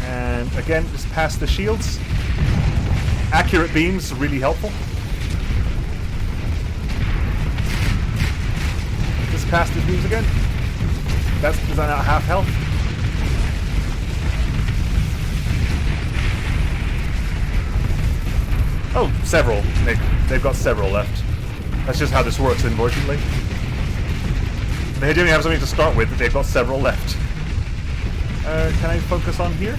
And again, just past the shields. Accurate beams, really helpful. Just past the beams again. Is that not half health? Oh, several. They've got several left. That's just how this works, unfortunately. They didn't have something to start with, but they've got several left. Can I focus on here?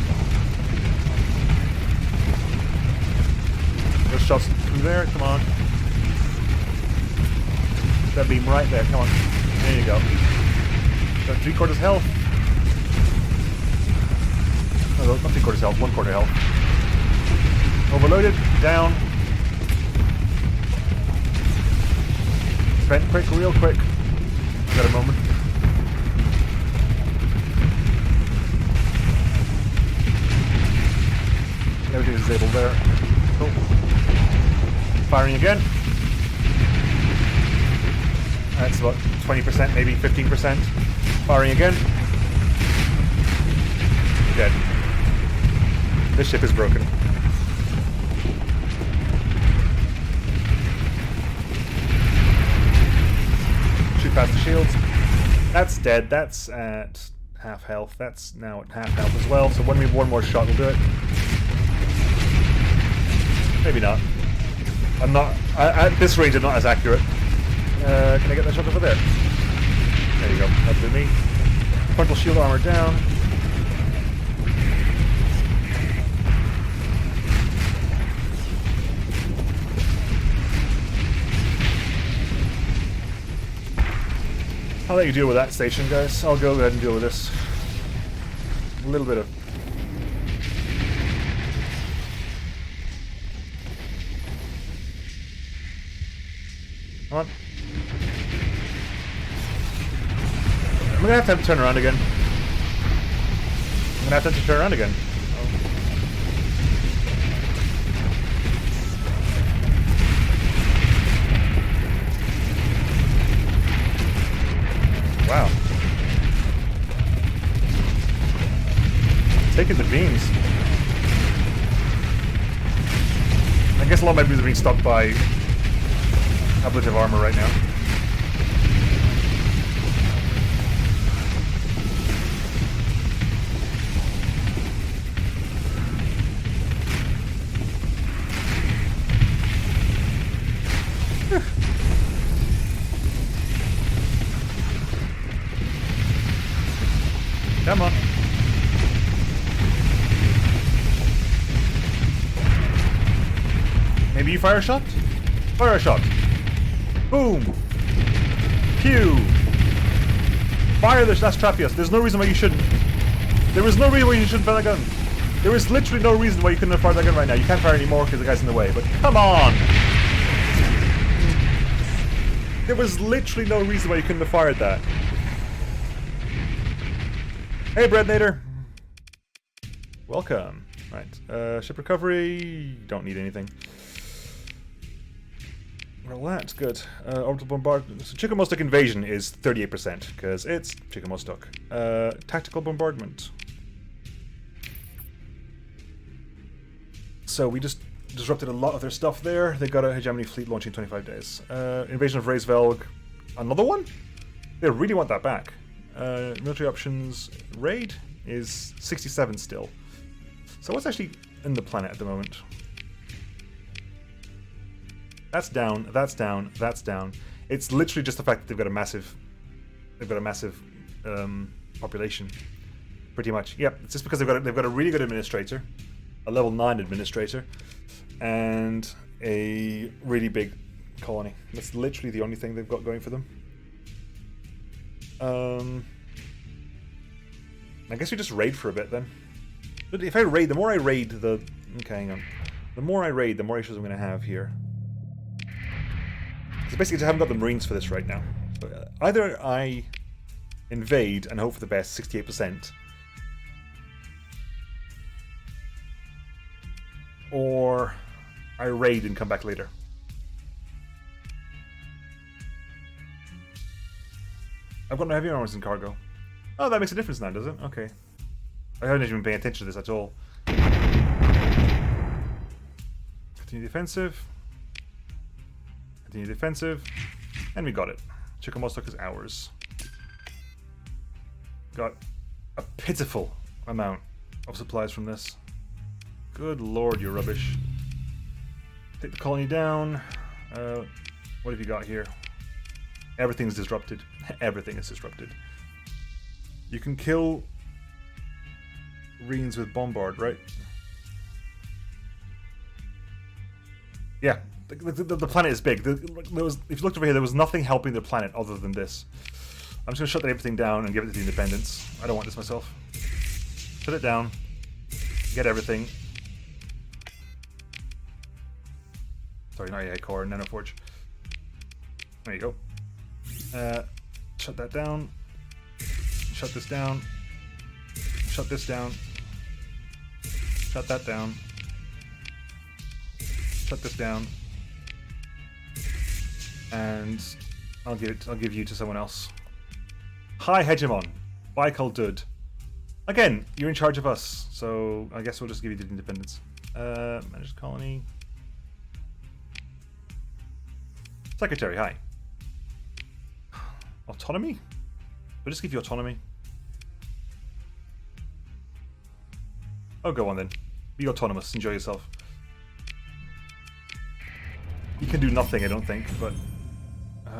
There's shots through there, come on. that beam right there. Come on. There you go. Got 3/4 health. Oh, no, not 3/4 health, 1/4 health. Overloaded. Down. Vent quick, real quick. I've got a moment. Everything is disabled there. Cool. Firing again. That's about 20%, maybe 15%. Firing again. Dead. This ship is broken. Shoot past the shields. That's dead. That's at half health. That's now at half health as well. So when we have one more shot, we'll do it. Maybe not. I'm not... at this range, I'm not as accurate. Can I get that shot over there? There you go. That'll do me. Frontal shield armor down. I'll let you deal with that station, guys. I'll go ahead and deal with this. A little bit of... Come on. I'm gonna have to turn around again. I'm gonna have to turn around again. Oh. Wow. Taking the beams. I guess a lot of my beams are being stopped by ablative armor right now. Come on. Maybe you fire a shot? Fire a shot. Boom! Pew! Fire this, that's Trapius. There's no reason why you shouldn't. There is no reason why you shouldn't fire that gun. There is literally no reason why you couldn't have fired that gun right now. You can't fire anymore because the guy's in the way, but come on! There was literally no reason why you couldn't have fired that. Hey, Breadnator! Welcome. Right, ship recovery... Don't need anything. Well, that's good. Orbital bombardment. So Chickamauga invasion is 38%, because it's Chickamauga. Tactical bombardment. So we just disrupted a lot of their stuff there. They got a hegemony fleet launching in 25 days. Invasion of Reisvelg. Another one? They really want that back. Military options. Raid is 67 still. So what's actually in the planet at the moment? That's down, that's down, that's down. It's literally just the fact that they've got a massive population. Pretty much. Yep, it's just because they've got a really good administrator, a level 9 administrator, and a really big colony. That's literally the only thing they've got going for them. I guess we just raid for a bit then. But if I raid, the more I raid, the... Okay, hang on. The more I raid, the more issues I'm going to have here. So basically, I haven't got the Marines for this right now. So either I invade and hope for the best, 68%, or I raid and come back later. I've got no heavy armors in cargo. Oh, that makes a difference now, does it? Okay. I haven't even been paying attention to this at all. Continue defensive. Continue defensive. And we got it. Chickamauga is ours. Got a pitiful amount of supplies from this. Good lord, you're rubbish. Take the colony down. What have you got here? Everything's disrupted. Everything is disrupted. You can kill Reens with Bombard, right? Yeah, The planet is big. If you looked over here, there was nothing helping the planet other than this. I'm just going to shut everything down and give it to the Independents. I don't want this myself. Shut it down. Get everything. Sorry, not AI Core, Nanoforge. There you go. Shut that down. Shut this down. Shut this down. Shut that down. Shut this down. And I'll give you to someone else. Hi, Hegemon. Baikal Dud. Again, you're in charge of us, so I guess we'll just give you the Independence. Managed colony. Secretary, hi. Autonomy? We'll just give you autonomy. Oh, go on then. Be autonomous. Enjoy yourself. You can do nothing, I don't think, but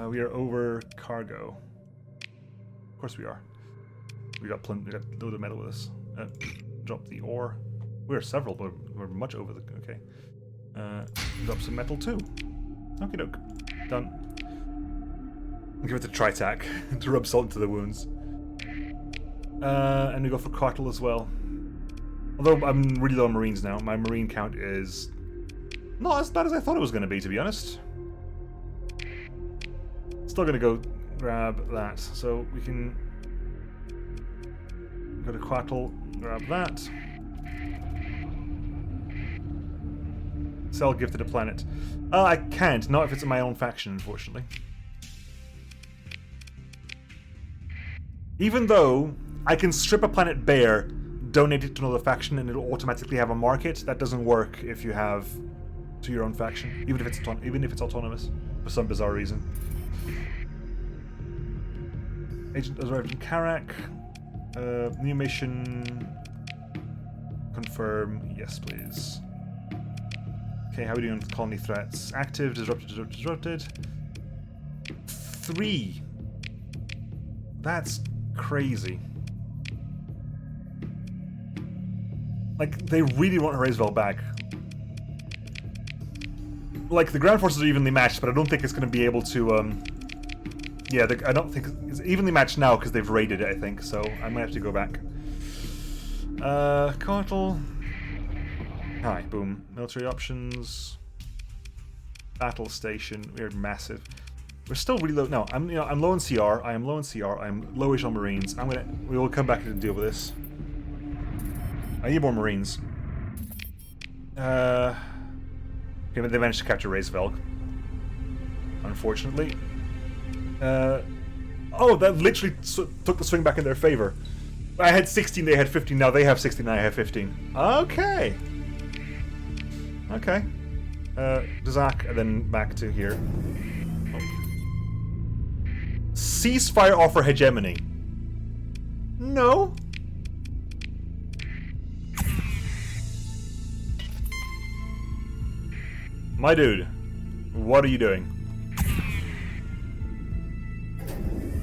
we are over cargo. Of course we are. We got a load of metal with us. Drop the ore. We're several, but we're much over the... Okay. Drop some metal too. Okie doke. Done. Give it to Tritac to rub salt into the wounds. And we go for Cartel as well. Although I'm really low on Marines now. My Marine count is not as bad as I thought it was going to be, to be honest. Still going to go grab that. So we can go to Quattle, grab that. Sell gift to the planet. I can't, not if it's in my own faction, unfortunately. Even though I can strip a planet bare, donate it to another faction, and it'll automatically have a market, that doesn't work if you have to your own faction, even if it's autonomous, for some bizarre reason. Agent has arrived in Karak. New mission. Confirm. Yes, please. Okay, how are we doing with colony threats? Active, disrupted. 3. That's crazy. Like, they really want Heraisvel back. Like, the ground forces are evenly matched, but I don't think it's going to be able to, yeah, I don't think it's evenly matched now because they've raided it, I think, so I might have to go back. Cartel. Hi, boom. Military options. Battle station. We're massive. We're still really low. No, I'm low in CR. I am low in CR. I'm lowish on Marines. We will come back and deal with this. I need more Marines. Okay, but they managed to capture Heraisvel. Unfortunately. Oh, that literally took the swing back in their favor. I had 16, they had 15. Now they have 16, I have 15. Okay. Okay. Zach, and then back to here. Oh. Ceasefire offer hegemony. No. My dude, what are you doing?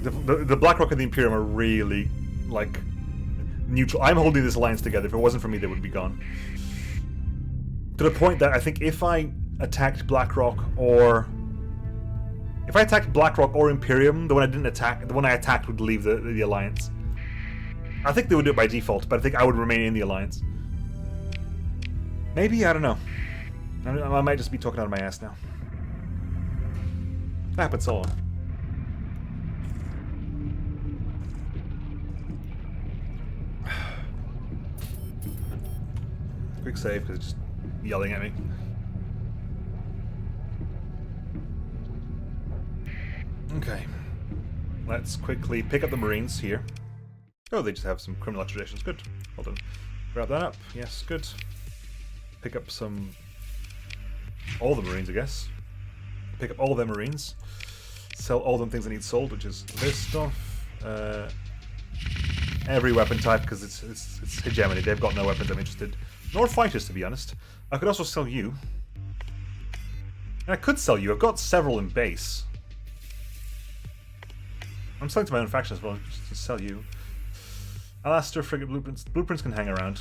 The BlackRock and the Imperium are really, like, neutral. I'm holding this alliance together. If it wasn't for me, they would be gone. To the point that I think if I attacked BlackRock or... If I attacked BlackRock or Imperium, the one I attacked would leave the alliance. I think they would do it by default, but I think I would remain in the alliance. Maybe, I don't know. I might just be talking out of my ass now. That happens so long. Quick save, because it's just yelling at me. Okay. Let's quickly pick up the Marines here. Oh, they just have some criminal extraditions. Good. Hold on. Grab that up. Yes, good. Pick up some... all the Marines, I guess. Pick up all their Marines. Sell all them things I need sold, which is this stuff. Every weapon type, because it's hegemony. They've got no weapons I'm interested. Nor fighters, to be honest. I could also sell you. And I could sell you. I've got several in base. I'm selling to my own faction as well, just to sell you. Alastair, frigate blueprints. Blueprints can hang around.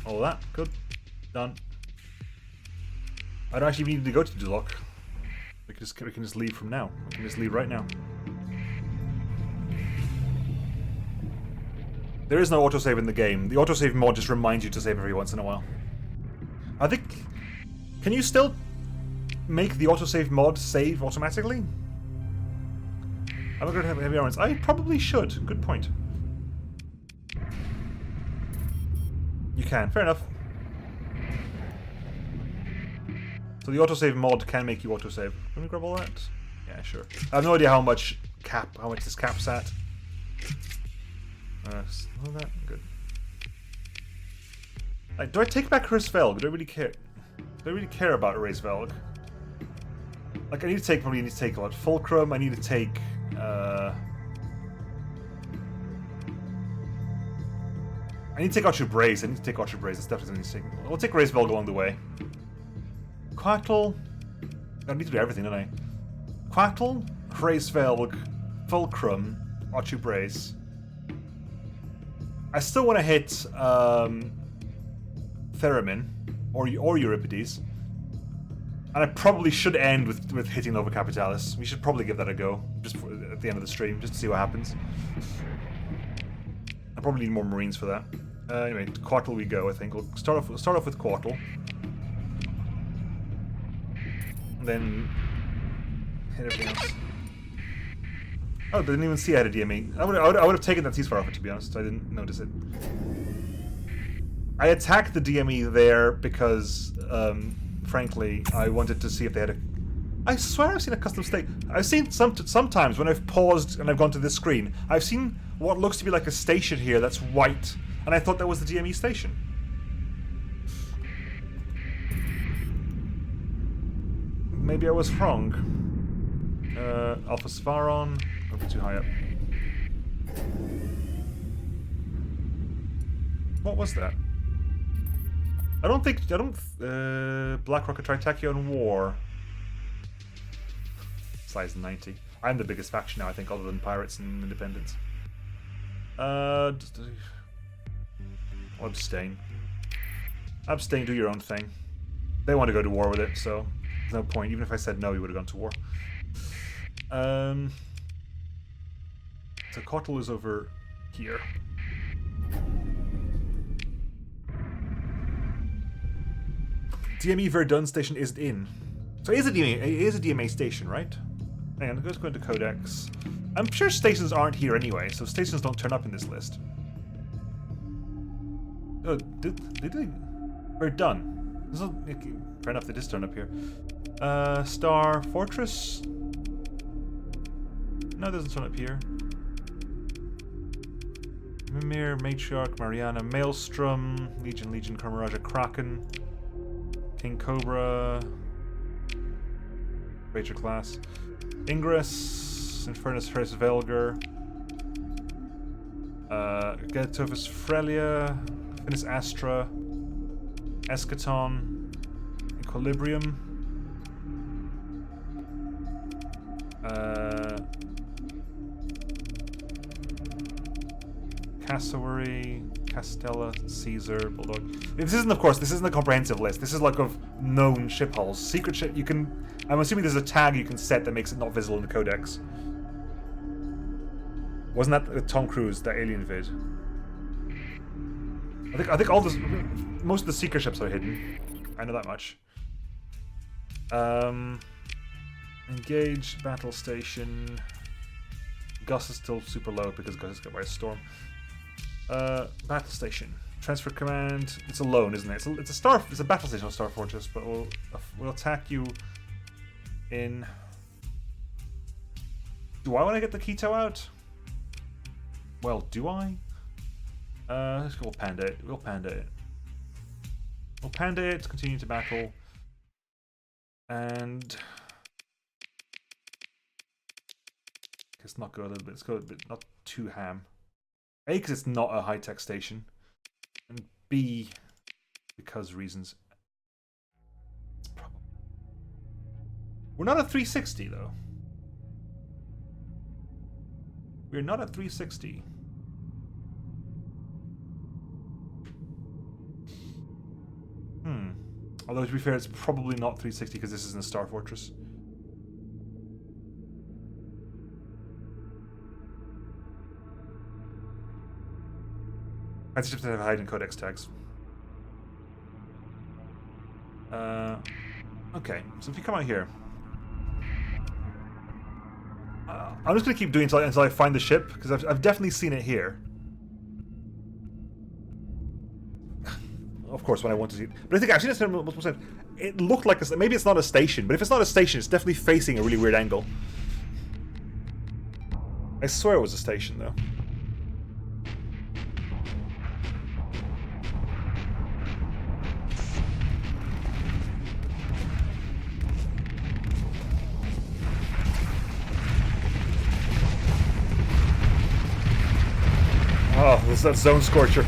All that. Good. Done. I don't actually need to go to the dock. We can just leave from now. We can just leave right now. There is no autosave in the game. The autosave mod just reminds you to save every once in a while. I think... Can you still make the autosave mod save automatically? I'm not going to have heavy armaments. I probably should. Good point. You can. Fair enough. So the autosave mod can make you autosave. Let me grab all that. Yeah, sure. I have no idea how much this cap's at. All that good. Like, do I take back Hrisvelg? Do I really care? Do I really care about Hrisvelg? Like, I need to take a lot. Fulcrum. I need to take. I need to take Archer Brace. I need to take Archer Brace. That's definitely something to take. I'll take Hrisvelg along the way. Quackle. I need to do everything, don't I? Quackle, Hrisvelg, Fulcrum, Archer Brace. I still want to hit Theremin or Euripides, and I probably should end with hitting Nova Capitalis. We should probably give that a go just at the end of the stream, just to see what happens. I probably need more Marines for that. Anyway, to Quartal we go. I think we'll start off with Quartal, and then hit everything else. Oh, didn't even see I had a DME. I would have taken that ceasefire offer, to be honest. I didn't notice it. I attacked the DME there because, frankly, I wanted to see if they had a... I swear I've seen a custom state. I've seen sometimes when I've paused and I've gone to this screen, I've seen what looks to be like a station here that's white, and I thought that was the DME station. Maybe I was wrong. Alpha Svaron. Don't be too high up. What was that? Black Rocket Tritachyon War. Size 90. I'm the biggest faction now, I think, other than Pirates and Independents. I'll abstain. Abstain, do your own thing. They want to go to war with it, so there's no point. Even if I said no, we would have gone to war. So Kotal is over here. DME Verdun station isn't in. So it is a DMA station, right? Hang on, let's go into Codex. I'm sure stations aren't here anyway, so stations don't turn up in this list. Oh, did they? Verdun. Fair enough, they just turn up here. Star Fortress? No, it doesn't turn up here. Mimir, Matriarch, Mariana, Maelstrom, Legion, Karmaraja, Kraken, King Cobra, Rachel Class, Ingress, Infernus, Hrisvelger, Getovis Frelia, Finis Astra, Eschaton, Equilibrium, Cassowary, Castella, Caesar, Bulldog. This isn't a comprehensive list. This is like of known ship hulls. Secret ship, you can... I'm assuming there's a tag you can set that makes it not visible in the Codex. Wasn't that Tom Cruise, that alien vid? I think all this... Most of the secret ships are hidden. I know that much. Engage, battle station... Gus is still super low because Gus is got by a storm. Battle station. Transfer command. It's alone, isn't it? It's a battle station on Star Fortress, but we'll attack you in... Do I want to get the Keto out? Well, do I? Let's go Panda it. We'll Panda it. We'll Panda it, continue to battle. And... Let's not go a little bit. Let's go a bit, not too ham. A, because it's not a high-tech station. And B, because reasons. It's probably... We're not at 360, though. We're not at 360. Although, to be fair, it's probably not 360 because this isn't a Star Fortress. Fancy ships that have hidden codex tags. Okay, so if you come out here... I'm just going to keep doing it until I find the ship, because I've definitely seen it here. Of course, when I want to see it. But I think I've seen it multiple times. It looked like a... Maybe it's not a station, but if it's not a station, it's definitely facing a really weird angle. I swear it was a station, though. Oh, this is that Zone Scorcher.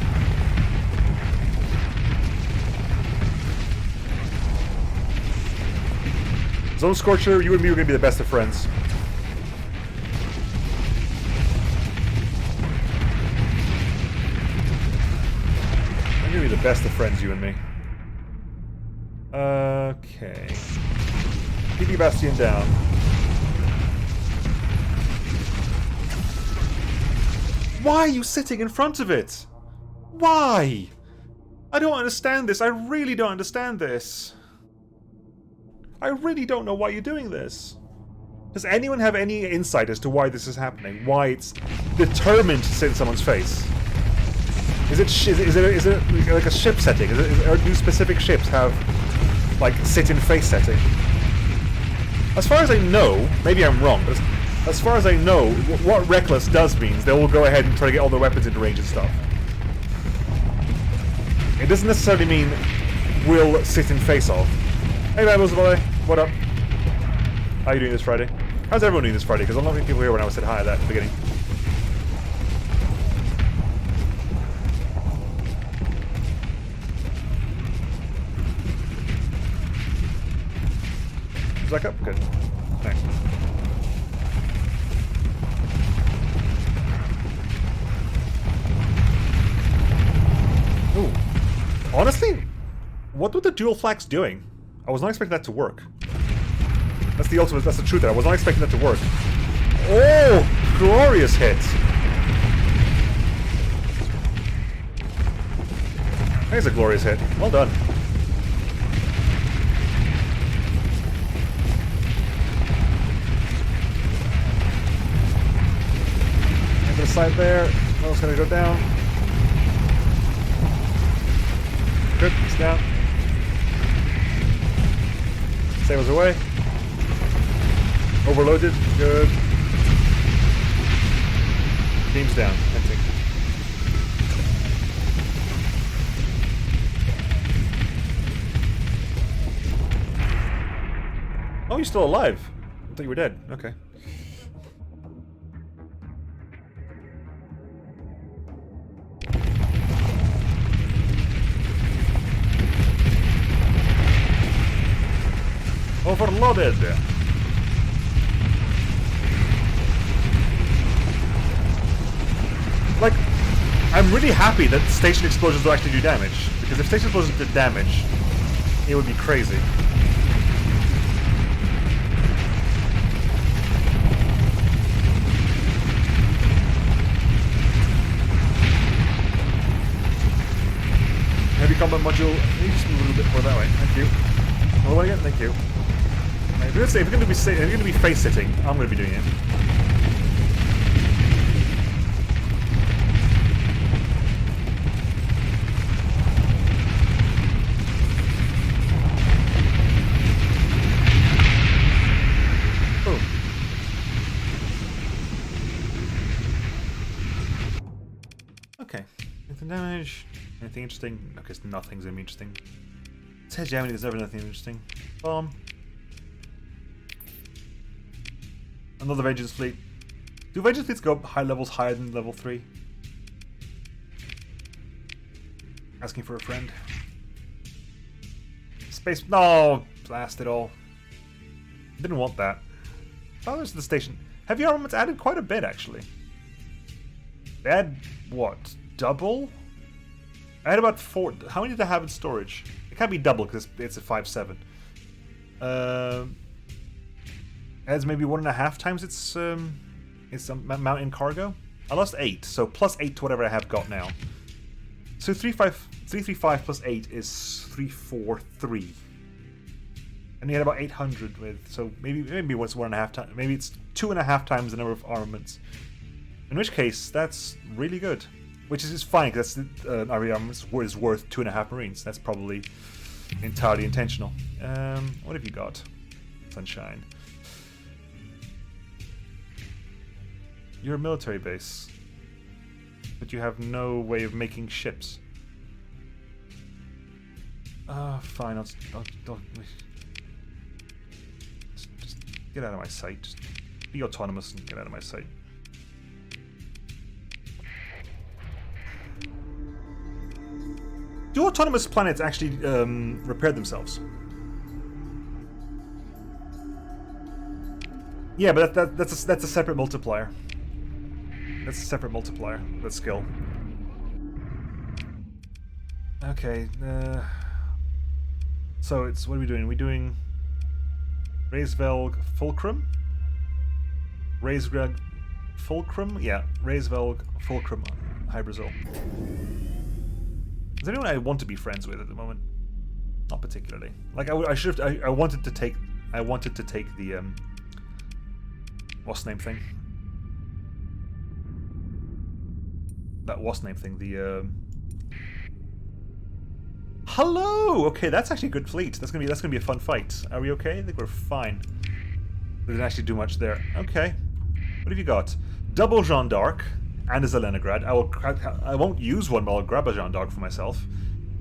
Zone Scorcher, you and me are going to be the best of friends. We're going to be the best of friends, you and me. Okay. Keeping Bastion down. Why are you sitting in front of it? Why? I don't understand this. I really don't understand this. I really don't know why you're doing this. Does anyone have any insight as to why this is happening? Why it's determined to sit in someone's face? Is it like a ship setting? Or do specific ships have like sit in face setting? As far as I know, maybe I'm wrong, but as far as I know, what reckless does means they will go ahead and try to get all their weapons into range and stuff. It doesn't necessarily mean we'll sit in face off. Hey Babbles, what up? How are you doing this Friday? How's everyone doing this Friday? Because I'm not many people here when I said hi at that beginning. Back up? Good. Thanks. Ooh. Honestly, what were the dual flags doing? I was not expecting that to work. That's the ultimate, that's the truth there. I was not expecting that to work. Oh! Glorious hit! There's a glorious hit. Well done. Into the side there. Oh, it's gonna go down. Good, it's down. Sails away. Overloaded, good. Beams down, empty. Oh, you're still alive. I thought you were dead. Okay. Overloaded. Like, I'm really happy that station explosions don't actually do damage. Because if station explosions did damage, it would be crazy. Heavy combat module. Can you just move a little bit more that way? Thank you. Another one again? Thank you. Right, if you're going to be face sitting, I'm going to be doing it. Oh. Okay. Anything damage? Anything interesting? Okay, nothing's going to be interesting. It says Germany, there's never nothing interesting. Bomb. Another Vengeance fleet. Do Vengeance fleets go up high levels higher than level 3? Asking for a friend. Space. No! Blast it all. Didn't want that. Oh, there's the station. Heavy armaments added quite a bit, actually. They add, what? Double? I had about 4. How many did I have in storage? It can't be double because it's a 5.7. Adds maybe 1.5 times its mountain cargo. I lost 8, so plus 8 to whatever I have got now. So 335 plus 8 is 343. And you had about 800 with, so maybe it's 1.5 times, maybe it's 2.5 times the number of armaments. In which case, that's really good. Which is fine, because every armament is worth 2.5 Marines. That's probably entirely intentional. What have you got? Sunshine. You're a military base. But you have no way of making ships. Fine, I'll just get out of my sight. Just be autonomous and get out of my sight. Do autonomous planets actually repair themselves? Yeah, but that's a separate multiplier. That's a separate multiplier. That skill. Okay. So it's, what are we doing? Are we doing Raisvelg Fulcrum? Raisvelg Fulcrum? Yeah, Raisvelg Fulcrum Hybrazil. Is there anyone I want to be friends with at the moment? Not particularly. Like I should have. I wanted to take. I wanted to take the what's the name thing? That what's the name thing? The hello. Okay, that's actually a good fleet. That's gonna be a fun fight. Are we okay? I think we're fine. We didn't actually do much there. Okay. What have you got? Double Jeanne d'Arc. And as a Leningrad. I won't use one, but I'll grab a Jeanne d'Arc for myself.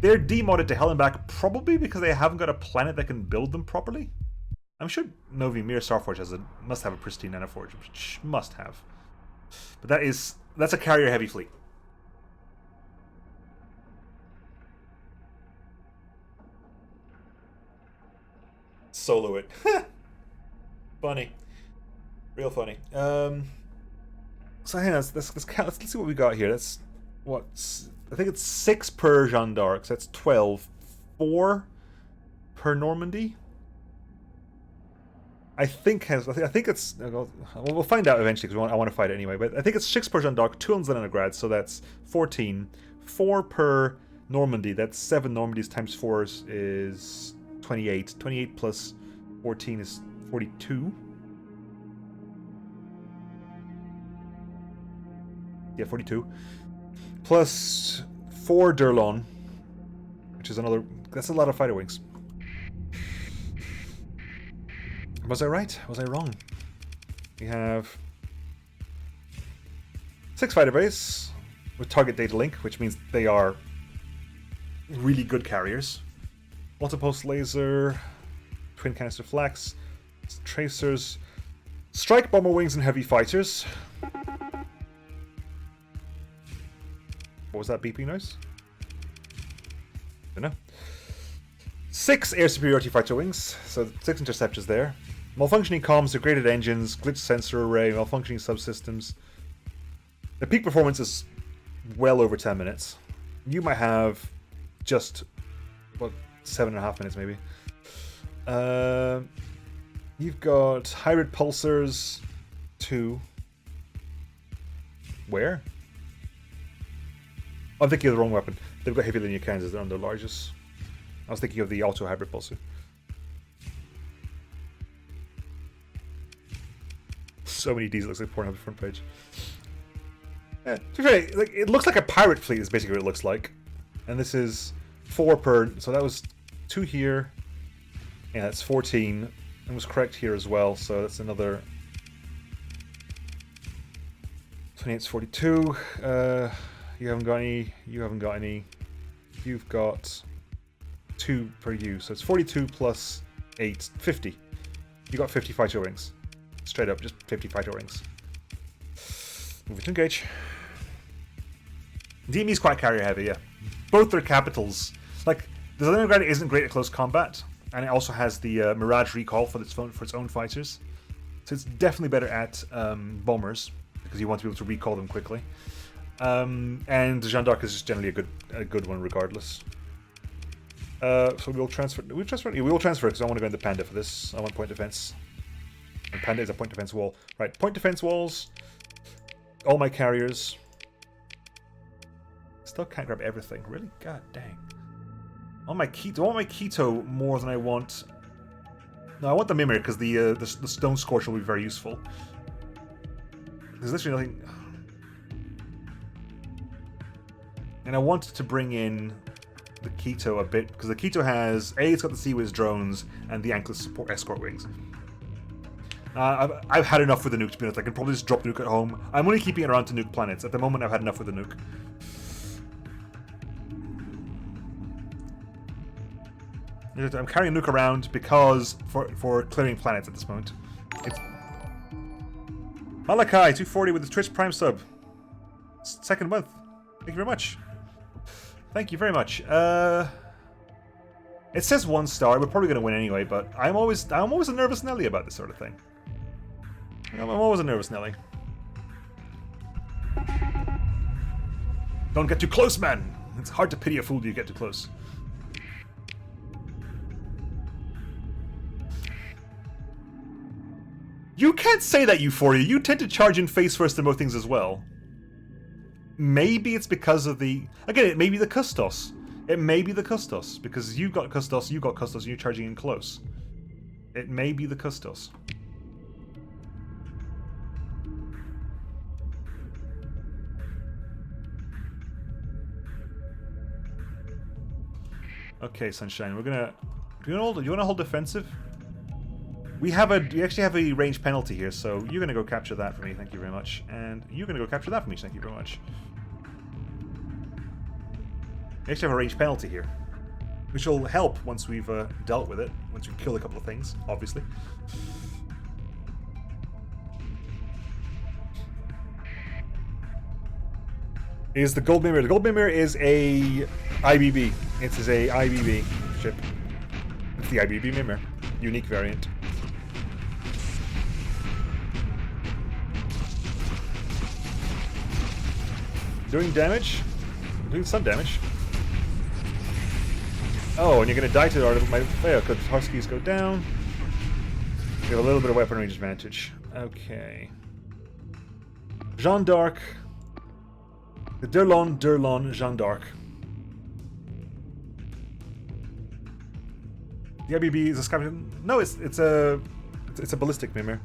They're demodded to hell and back, probably because they haven't got a planet that can build them properly. I'm sure Novi Mir Starforge must have a pristine nanoforge, which must have. But that's a carrier heavy fleet. Solo it. Funny. Real funny. So hang on, let's see what we got here. That's I think it's 6 per Jeanne d'Arc. So that's 12. 4 per Normandy. I think it's. We'll find out eventually because I want to fight it anyway. But I think it's 6 per Jeanne d'Arc, 2 on Leningrad, so that's 14. 4 per Normandy. That's 7 Normandies times 4 is 28. 28 plus 14 is 42. Yeah, 42. Plus 4 Durlon, which is another. That's a lot of fighter wings. Was I right? Was I wrong? We have 6 fighter bays with target data link, which means they are really good carriers. Multipulse laser, twin canister flax, tracers, strike bomber wings, and heavy fighters. What was that beeping noise? Don't know. 6 air superiority fighter wings, so 6 interceptors there. Malfunctioning comms, degraded engines, glitch sensor array, malfunctioning subsystems. The peak performance is well over 10 minutes. You might have just, 7.5 minutes maybe. You've got hybrid pulsars 2. Where? I'm thinking of the wrong weapon. They've got heavy linear cannons, they're on their largest. I was thinking of the auto hybrid pulsar. So many Ds, it looks like pouring up the front page. Yeah, to be fair, like, it looks like a pirate fleet is basically what it looks like. And this is 4 per, so that was 2 here. Yeah, that's 14. And was correct here as well, so that's another 28's 42. You haven't got any. You haven't got any. You've got 2 per you, so it's 42 plus 8, 50. You got 50 fighter wings. Straight up, just 50 fighter wings. Moving to engage. DME's quite carrier heavy, yeah. Both their capitals. Like, the Leningrad isn't great at close combat, and it also has the Mirage recall for its own fighters. So it's definitely better at bombers, because you want to be able to recall them quickly. And Jeanne d'Arc is just generally a good one regardless. So we'll transfer. We will transfer because I want to go into Panda for this. I want point defense. And Panda is a point defense wall. Right, point defense walls. All my carriers. Still can't grab everything. Really? God dang. I want my Keto more than I want. No, I want the Mimir because the Stone Scorch will be very useful. There's literally nothing. And I want to bring in the Keto a bit because the Keto has it's got the Sea Whiz drones and the Ankless support escort wings. I've had enough with the nuke, to be honest. I can probably just drop the nuke at home. I'm only keeping it around to nuke planets. At the moment, I've had enough with the nuke. I'm carrying a nuke around because for clearing planets at this moment. It's Malachi 240 with the Twitch Prime sub. Second month. Thank you very much. Thank you very much. It says 1 star. We're probably going to win anyway, but I'm always a nervous Nelly about this sort of thing. I'm always a nervous Nelly. Don't get too close, man. It's hard to pity a fool you get too close. You can't say that, Euphoria. You tend to charge in face first to most things as well. Maybe it's because of the... Again, it may be the Custos. It may be the Custos. Because you got Custos, and you're charging in close. It may be the Custos. Okay, Sunshine, we're gonna... Do you want to hold defensive? We actually have a range penalty here, so you're gonna go capture that for me, thank you very much. And you're gonna go capture that for me, thank you very much. We actually have a range penalty here, which will help once we've dealt with it, once we kill a couple of things, obviously. Is the Gold Mimir. The Gold Mimir is a IBB. It is a IBB ship. It's the IBB Mimir. Unique variant. Doing damage? Doing some damage. Oh, and you're gonna die to my fail because Huskies go down. We have a little bit of weapon range advantage. Okay. Jeanne d'Arc. The Durlon, Jeanne d'Arc. The IBB is a scavenger. No, it's a ballistic Mimir.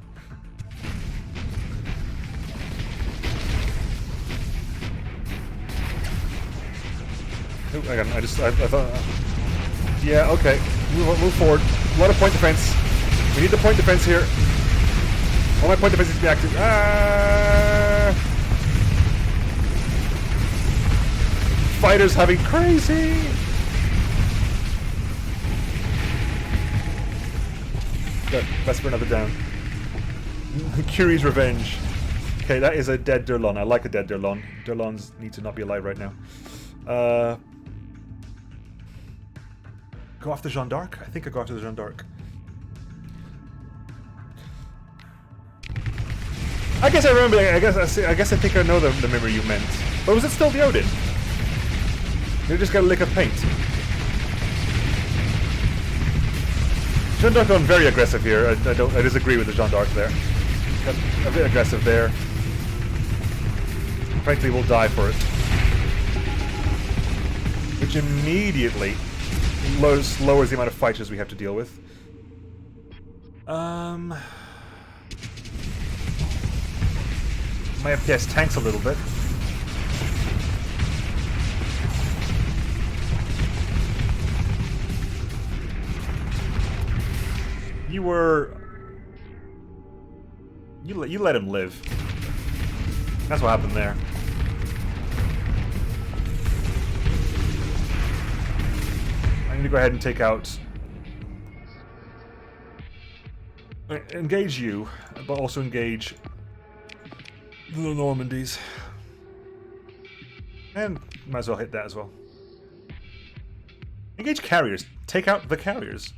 Oh, hang on, I thought... yeah, okay. Move forward. A lot of point defense. We need the point defense here. All my point defense needs to be active. Ah! Fighters having crazy! Good. Vesper another down. Curie's Revenge. Okay, that is a dead Durlon. I like a dead Durlon. Durlons need to not be alive right now. Go after Jeanne d'Arc? I think I go after the Jeanne d'Arc. I guess I remember. I guess I think I know the memory you meant. But was it still the Odin? They just got a lick of paint. Jeanne d'Arc going very aggressive here. I disagree with the Jeanne d'Arc there. Got a bit aggressive there. Frankly, we'll die for it. Which immediately lowers the amount of fighters we have to deal with. My FPS tanks a little bit. You let him live. That's what happened there. I need to go ahead and take out... engage you, but also engage the Normandies. And might as well hit that as well. Engage carriers. Take out the carriers.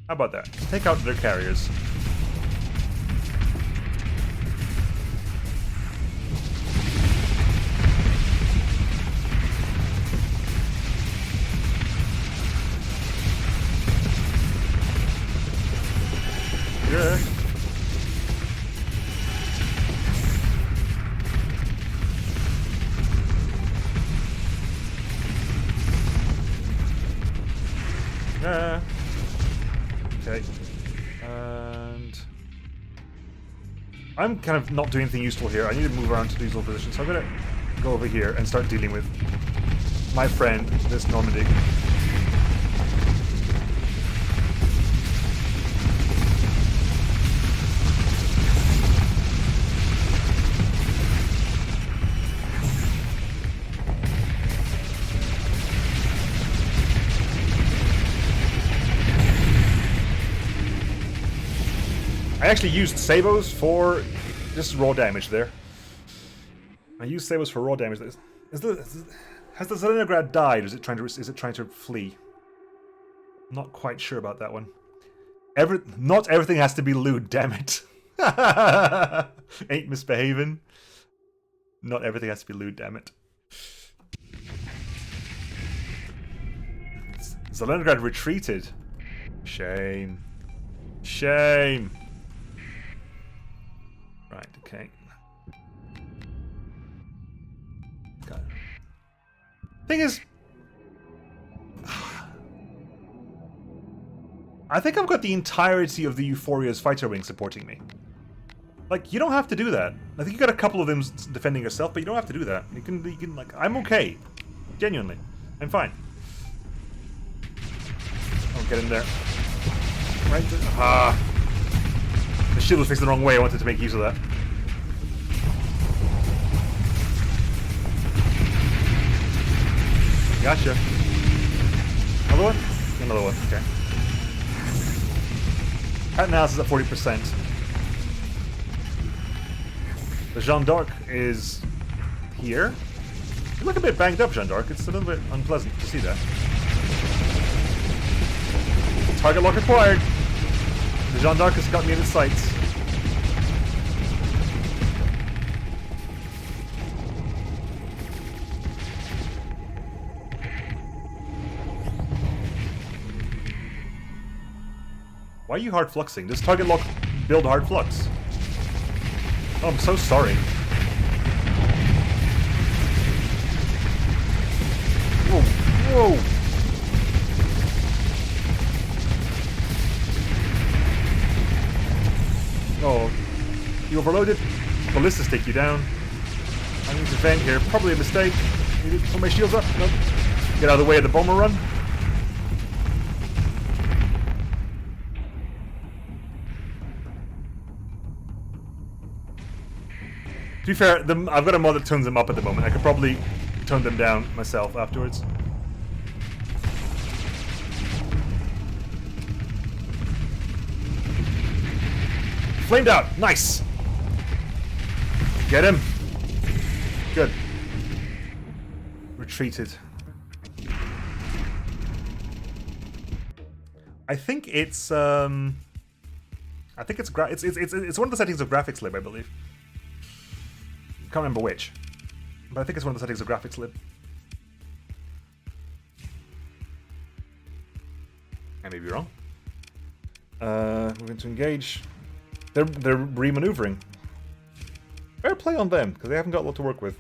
How about that? Take out their carriers. Yeah. Okay. And I'm kind of not doing anything useful here. I need to move around to useful positions, so I'm gonna go over here and start dealing with my friend, this Normandy. I actually used sabos for just raw damage there. I used sabos for raw damage. Has the Stalingrad died? Or is it trying to flee? I'm not quite sure about that one. Not everything has to be lewd. Damn it! Ain't misbehaving. Not everything has to be lewd. Damn it. Stalingrad retreated. Shame. Shame. Right, okay. Got it. Thing is, I think I've got the entirety of the Euphoria's fighter wing supporting me. Like, you don't have to do that. I think you got a couple of them defending yourself, but you don't have to do that. You can like, I'm okay. Genuinely. I'm fine. Oh, get in there. Right there. The shield was facing the wrong way. I wanted to make use of that. Gotcha. Another one? Another one. Okay. That analysis at 40%. The Jeanne d'Arc is here. You look a bit banged up, Jeanne d'Arc. It's a little bit unpleasant to see that. Target lock acquired. The Jeanne d'Arc has got me in its sights. Why are you hard fluxing? Does target lock build hard flux? Oh, I'm so sorry. Whoa, whoa. Oh, you overloaded. Ballistas take you down. I need to vent here. Probably a mistake. Need to put my shields up. Nope. Get out of the way of the bomber run. To be fair, I've got a mod that turns them up at the moment. I could probably tone them down myself afterwards. Flamed out. Nice. Get him. Good. Retreated. I think it's I think it's one of the settings of graphics lib, I believe. Can't remember which, but I think it's one of the settings of graphics lib. I may be wrong. We're going to engage. They're re-maneuvering. Fair play on them, because they haven't got a lot to work with.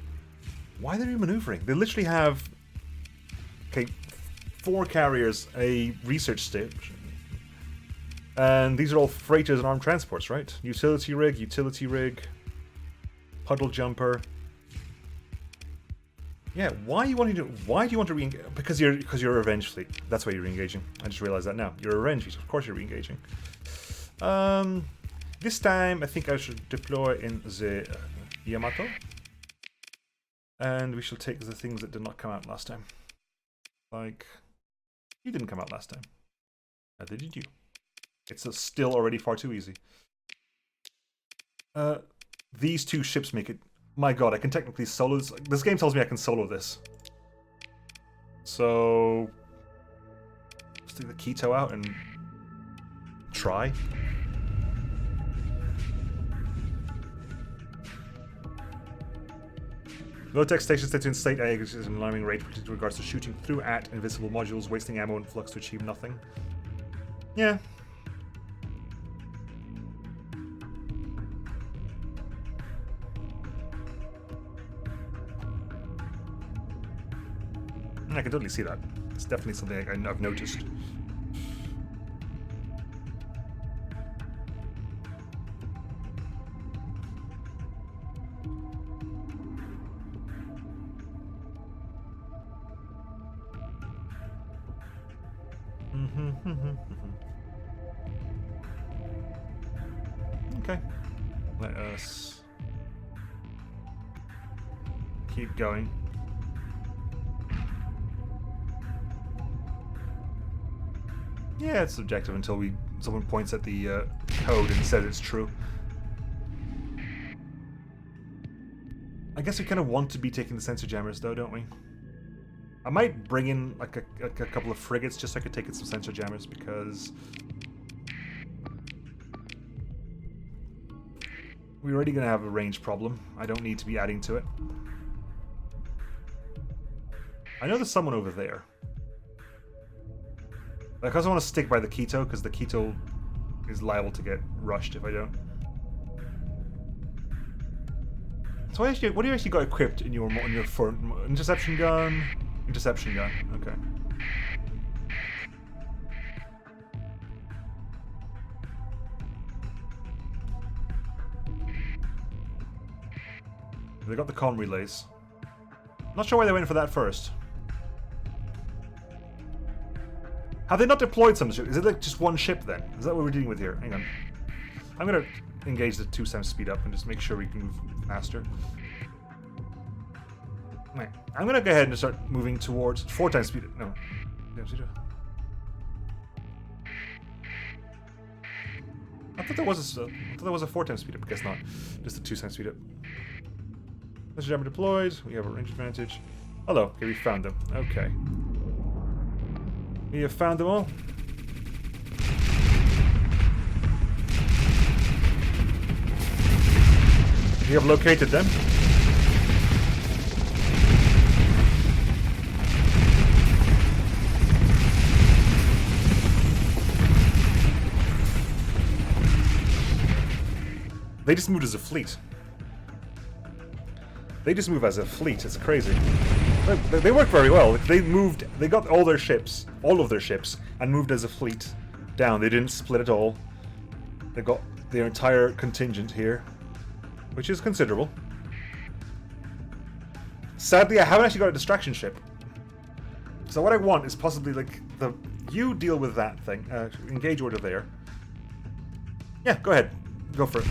Why are they re-maneuvering? They literally have 4 carriers, a research station, and these are all freighters and armed transports, right? Utility rig, puddle jumper. Yeah, why do you want to re-engage? Because you're a revenge fleet. That's why you're re-engaging. I just realized that now. You're a revenge fleet, of course you're re-engaging. This time I think I should deploy in the Yamato. And we shall take the things that did not come out last time. Like, you didn't come out last time. Neither did you. It's still already far too easy. These 2 ships make it... My god, I can technically solo this. This game tells me I can solo this. So... let's take the Keto out and... try. Low-tech stations set to instate at an alarming rate with regards to shooting through at invisible modules, wasting ammo and flux to achieve nothing. Yeah. I can totally see that. It's definitely something I've noticed. Okay. Let us keep going. Yeah, it's subjective until someone points at the code and says it's true. I guess we kind of want to be taking the sensor jammers, though, don't we? I might bring in like a couple of frigates just so I could take in some sensor jammers, because we're already going to have a range problem. I don't need to be adding to it. I know there's someone over there. Like, I also want to stick by the Keto, because the Keto is liable to get rushed if I don't. So what do you actually got equipped in your interception gun? Interception gun, okay. They got the comm relays. Not sure why they went for that first. Have they not deployed some ship? Is it like just one ship then? Is that what we're dealing with here? Hang on. I'm gonna engage the 2 times speed up and just make sure we can move faster. Right. I'm gonna go ahead and start moving towards 4 times speed up. No. I thought there was a 4 times speed up. I guess not. Just a 2 times speed up. Message jammer deployed. We have a range advantage. Hello. Okay, we found them. Okay. We have found them all. We have located them. They just moved as a fleet. They just move as a fleet. It's crazy. They work very well. They got all of their ships, and moved as a fleet down. They didn't split at all. They got their entire contingent here, which is considerable. Sadly, I haven't actually got a distraction ship. So what I want is possibly like you deal with that thing. Engage order there. Yeah, go ahead. Go for it.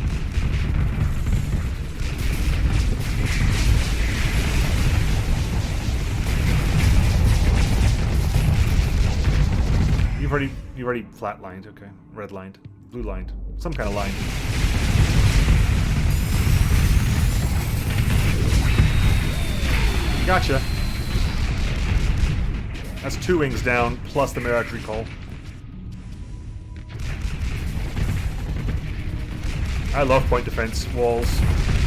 You've already flatlined, okay. Redlined. Blue lined. Some kind of line. Gotcha. That's 2 wings down, plus the Mirage Recall. I love point defense walls.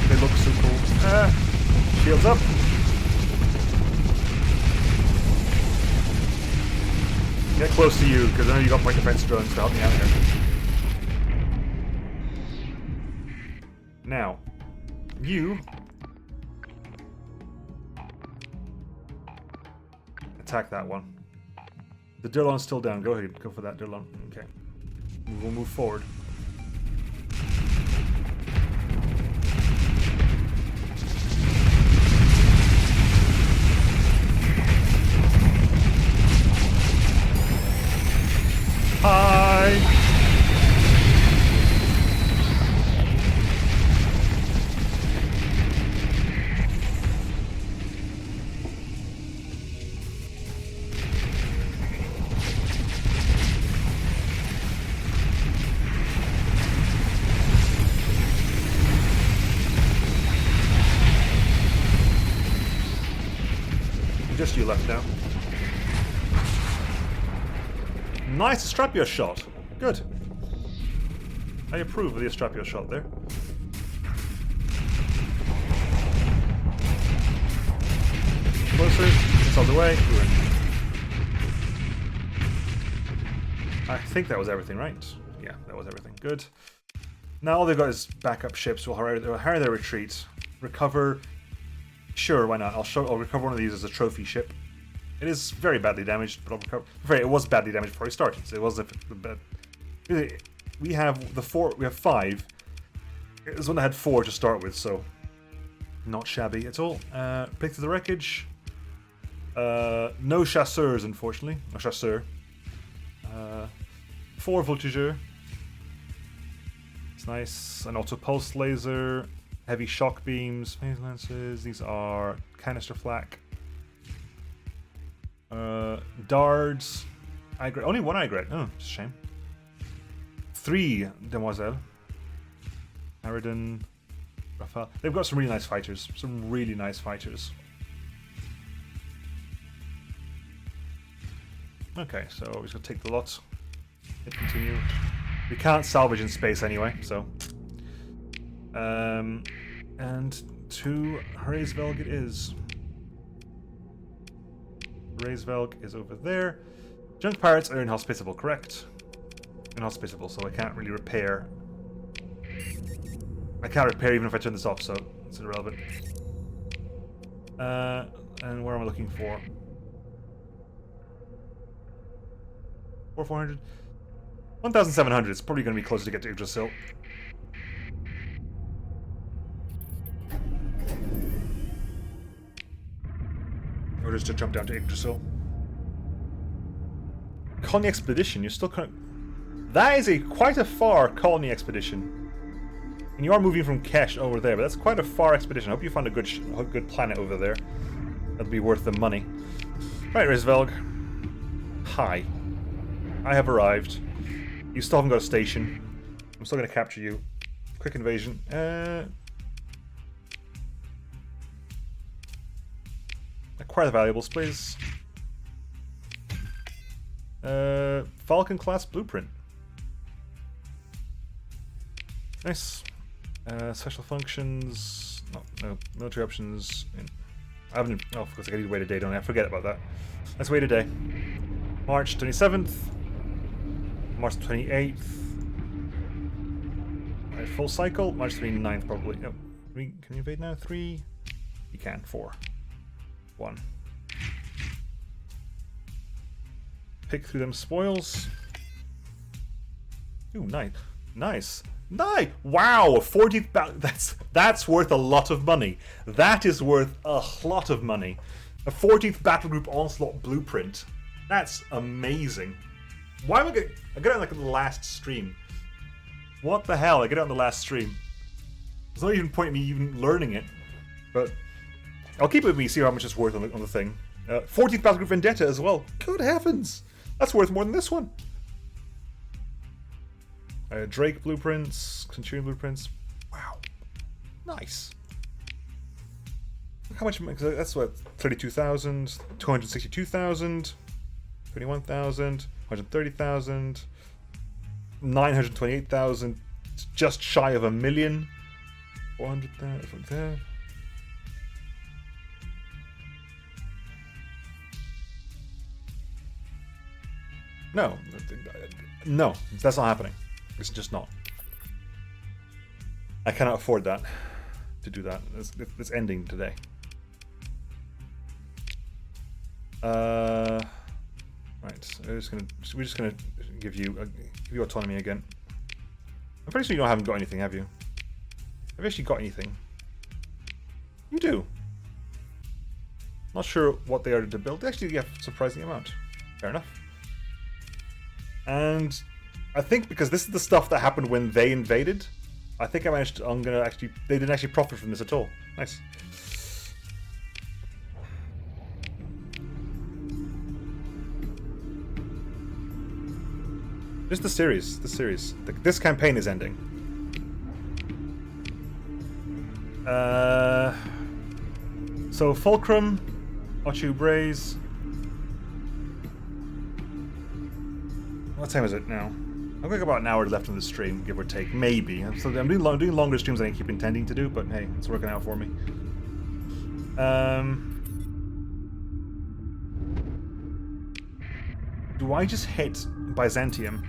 They look so cool. Shields up. Get close to you, because I know you got point defense drones to help me out here. Now, you attack that one. The Dirlon's still down. Go ahead, go for that Dirlon. Okay. We'll move forward. Hi! Just you left now. Nice Astrapio shot. Good. I approve of the Astrapio shot there. Closer. It's on the way. I think that was everything, right? Yeah, that was everything. Good. Now all they've got is backup ships. We'll hurry their retreat. Recover. Sure, why not? I'll recover one of these as a trophy ship. It is very badly damaged, but I'll recover. It was badly damaged before we started, so it was bad. We have 5. This one that had 4 to start with, so not shabby at all. Pick to the wreckage. No chasseurs, unfortunately. No chasseur. 4 Voltigeur. It's nice. An auto pulse laser, heavy shock beams, phase lances. These are canister flak. Dards. Only 1 Aigret. Oh, it's a shame. 3 Demoiselle. Aridon. Raphael. They've got some really nice fighters. Some really nice fighters. Okay, so we're just gonna take the lot. Hit continue. We can't salvage in space anyway, so. And to Hraesvelg it is. Hraesvelg is over there. Junk pirates are inhospitable, correct? Inhospitable, so I can't really repair. I can't repair even if I turn this off, so it's irrelevant. And where am I looking for? 400? 1,700. It's probably going to be closer to get to Yggdrasil. Or just to jump down to Yggdrasil. Colony expedition. You're still kind of... That is quite a far colony expedition. And you are moving from Kesh over there, but that's quite a far expedition. I hope you found a good planet over there. That'll be worth the money. Right, Hraesvelg. Hi. I have arrived. You still haven't got a station. I'm still going to capture you. Quick invasion. Acquire the valuables, please. Falcon class blueprint. Nice. Special functions. No military options. I haven't. Oh, of course, I gotta wait a day, don't I? I forget about that. Let's wait a day. March 27th. March 28th. Alright, full cycle. March 29th, probably. No. Can you invade now? 3? You can. 4. 1. Pick through them spoils. Ooh, nice. Nice. Nice! Wow! 40th battle. That's worth a lot of money. That is worth a lot of money. A 14th battle group onslaught blueprint. That's amazing. Why am I getting... I got it on like the last stream. What the hell? I got it on the last stream. There's not even point in me even learning it. But I'll keep it with me, see how much it's worth on the thing. 14th battle group Vendetta as well. Good heavens! That's worth more than this one. Drake blueprints, Centurion blueprints. Wow. Nice. How much? That's what? 32,000, 262,000, 21,000, 130,000, 928,000. Just shy of 1 million. 400,000 there. No, that's not happening. It's just not. I cannot afford that. To do that. It's ending today. Right. We're just gonna give you autonomy again. I'm pretty sure you haven't got anything, have you? Have you actually got anything? You do. Not sure what they are to build. They actually have a surprising amount. Fair enough. And I think because this is the stuff that happened when they invaded, I think they didn't actually profit from this at all. Nice. Just the series. This campaign is ending. So Fulcrum, Ochu Braze. What time is it now? I've got about an hour left on the stream, give or take, maybe. I'm doing longer streams than I keep intending to do, but hey, it's working out for me. Do I just hit Byzantium?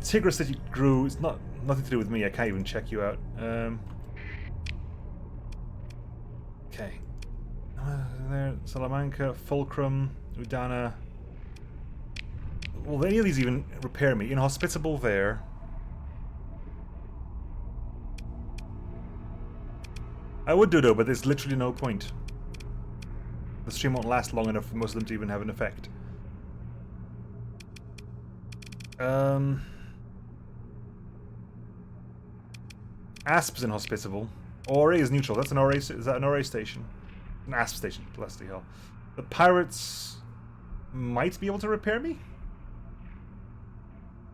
Tigris City grew. It's nothing to do with me. I can't even check you out. Okay. There, Salamanca, Fulcrum, Udana. Will any of these even repair me? Inhospitable there. I would do though, but there's literally no point. The stream won't last long enough for most of them to even have an effect. Asp's inhospitable. ORA is neutral. That's an ORA. Is that an ORA station? An Asp station. Bless the hell. The pirates might be able to repair me?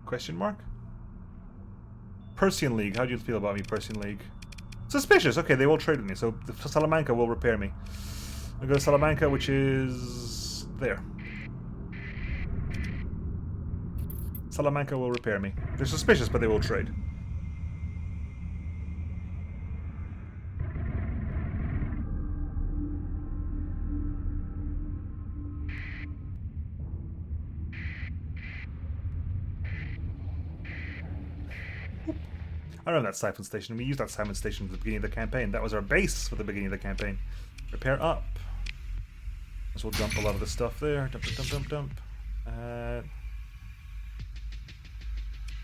Question mark? Persian League. How do you feel about me, Persian League? Suspicious. Okay, they will trade with me. So the Salamanca will repair me. I'll go to Salamanca, which is there. Salamanca will repair me. They're suspicious, but they will trade. I remember that siphon station. We used that siphon station at the beginning of the campaign. That was our base for the beginning of the campaign. Repair up. So we'll dump a lot of the stuff there. Dump, dump, dump, dump, dump.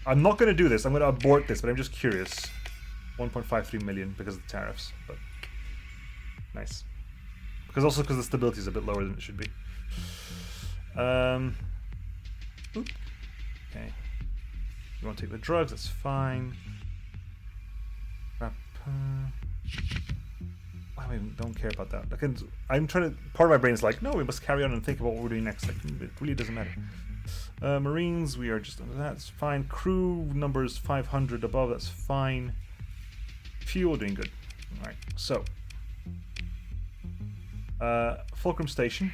I'm not going to do this. I'm going to abort this, but I'm just curious. 1.53 million because of the tariffs. But nice. Because the stability is a bit lower than it should be. Oop. Okay. You want to take the drugs? That's fine. I don't care about that. I'm trying to. Part of my brain is like, no, we must carry on and think about what we're doing next. Like, it really doesn't matter. Marines, we are just under that. That's fine. Crew numbers 500 above. That's fine. Fuel doing good. All right. So, Fulcrum Station.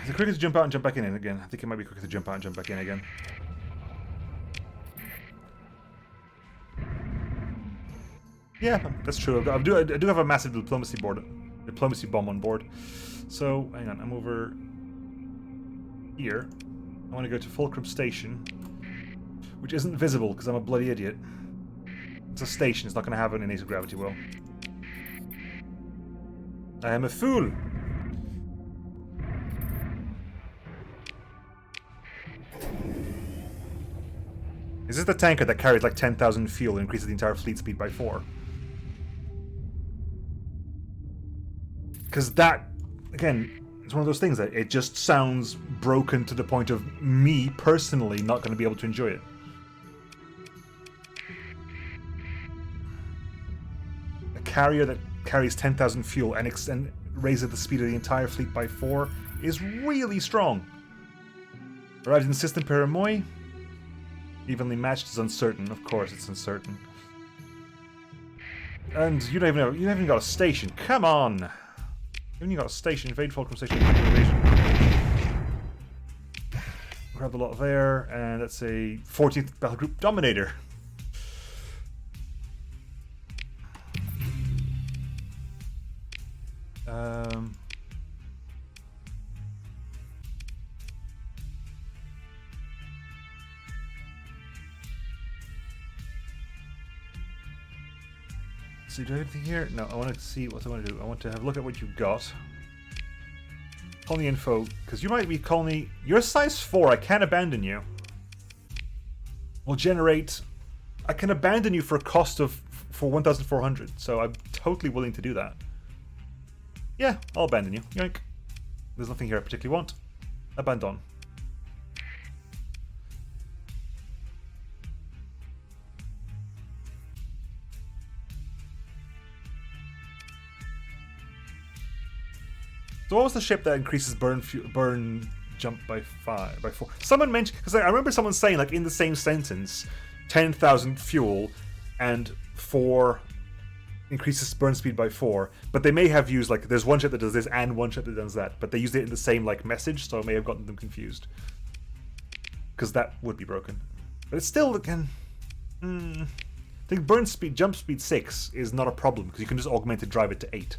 Is it quicker to jump out and jump back in again? I think it might be quicker to jump out and jump back in again. Yeah, that's true. I do have a massive diplomacy bomb on board. So, hang on, I'm over here. I want to go to Fulcrum Station, which isn't visible because I'm a bloody idiot. It's a station. It's not going to have an innate gravity well. I am a fool. Is this the tanker that carries like 10,000 fuel and increases the entire fleet speed by 4? Because that, again, it's one of those things that it just sounds broken to the point of me, personally, not going to be able to enjoy it. A carrier that carries 10,000 fuel and raises the speed of the entire fleet by 4 is really strong. Arrived in System Paramoy. Evenly matched is uncertain. Of course, it's uncertain. And you haven't even got a station. Come on! You haven't even got a station. Invade Fulcrum Station. Invasion. Grab a lot there, and that's a 14th Battle Group Dominator. So do I have anything here? No, I want to see what I want to do. I want to have a look at what you've got. Colony info, because you might be colony. You're size 4. I can't abandon you. Will generate. I can abandon you for a cost of 1,400. So I'm totally willing to do that. Yeah, I'll abandon you. Yoink. There's nothing here I particularly want. Abandon. So what was the ship that increases burn jump by 4? Someone mentioned, because I remember someone saying, like, in the same sentence, 10,000 fuel and 4 increases burn speed by 4. But they may have used, like, there's one ship that does this and one ship that does that. But they used it in the same, like, message, so I may have gotten them confused. Because that would be broken. But it's still, again, I think jump speed 6 is not a problem, because you can just augment it, drive it to 8.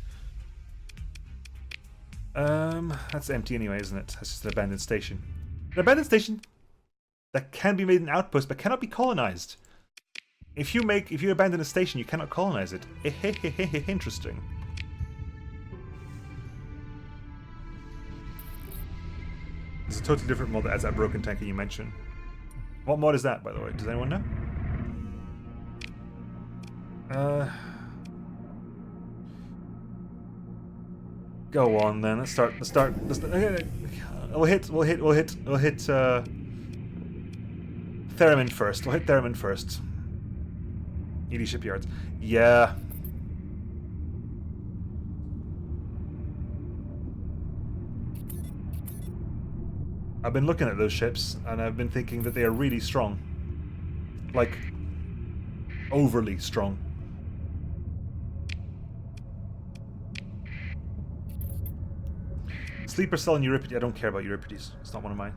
That's empty anyway, isn't it? That's just an abandoned station. An abandoned station that can be made an outpost but cannot be colonized. If you abandon a station, you cannot colonize it. Interesting. There's a totally different mod that adds that broken tanker you mentioned. What mod is that, by the way? Does anyone know? Go on then. Let's start. We'll hit. Theremin first. We'll hit Theremin first. ED shipyards. Yeah. I've been looking at those ships, and I've been thinking that they are really strong. Like, overly strong. Sleeper Cell and Euripides. I don't care about Euripides. It's not one of mine.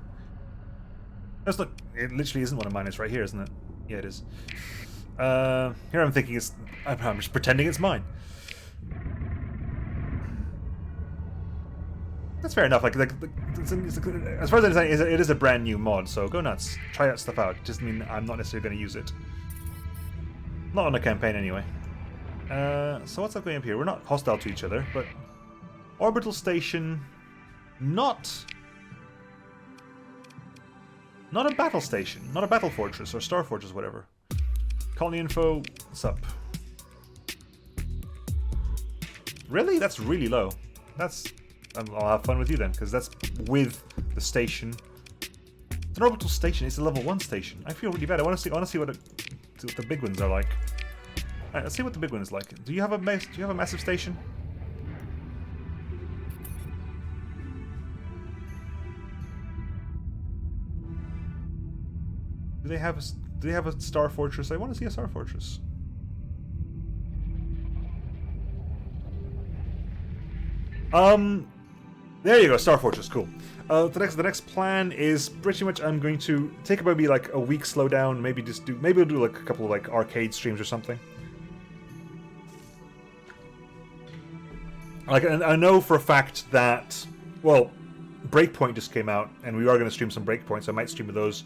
Let's look. It literally isn't one of mine. It's right here, isn't it? Yeah, it is. Here I'm thinking it's... I'm just pretending it's mine. That's fair enough. Like as far as I understand, it is a brand new mod, so go nuts. Try that stuff out. Just mean I'm not necessarily going to use it. Not on a campaign, anyway. So what's up going up here? We're not hostile to each other, but... Orbital station... Not a battle station. Not a battle fortress or star fortress, whatever. Colony info. What's up? Really? That's really low. That's... I'll have fun with you then, because that's with the station. It's an orbital station. It's a level 1 station. I feel really bad. I want to see what the big ones are like. All right, let's see what the big one is like. Do you have a massive station? Do they have a star fortress? I want to see a star fortress. There you go, Star Fortress, cool. The next plan is pretty much I'm going to take about maybe like a week slowdown, maybe we'll do like a couple of like arcade streams or something. Like, and I know for a fact that, well, Breakpoint just came out, and we are going to stream some Breakpoints. I might stream those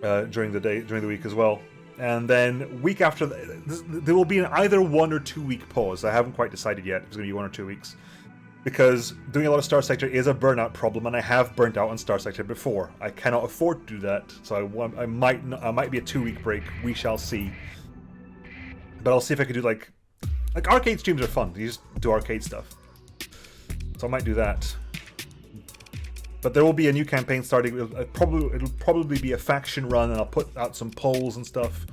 during the week as well. And then week after, there will be an either 1 or 2 week pause. I haven't quite decided yet if it's going to be 1 or 2 weeks. Because doing a lot of Starsector is a burnout problem, and I have burnt out on Starsector before. I cannot afford to do that, so I might be a 2 week break. We shall see. But I'll see if I can do like arcade streams are fun. You just do arcade stuff, so I might do that. But there will be a new campaign starting. It'll probably be a faction run, and I'll put out some polls and stuff,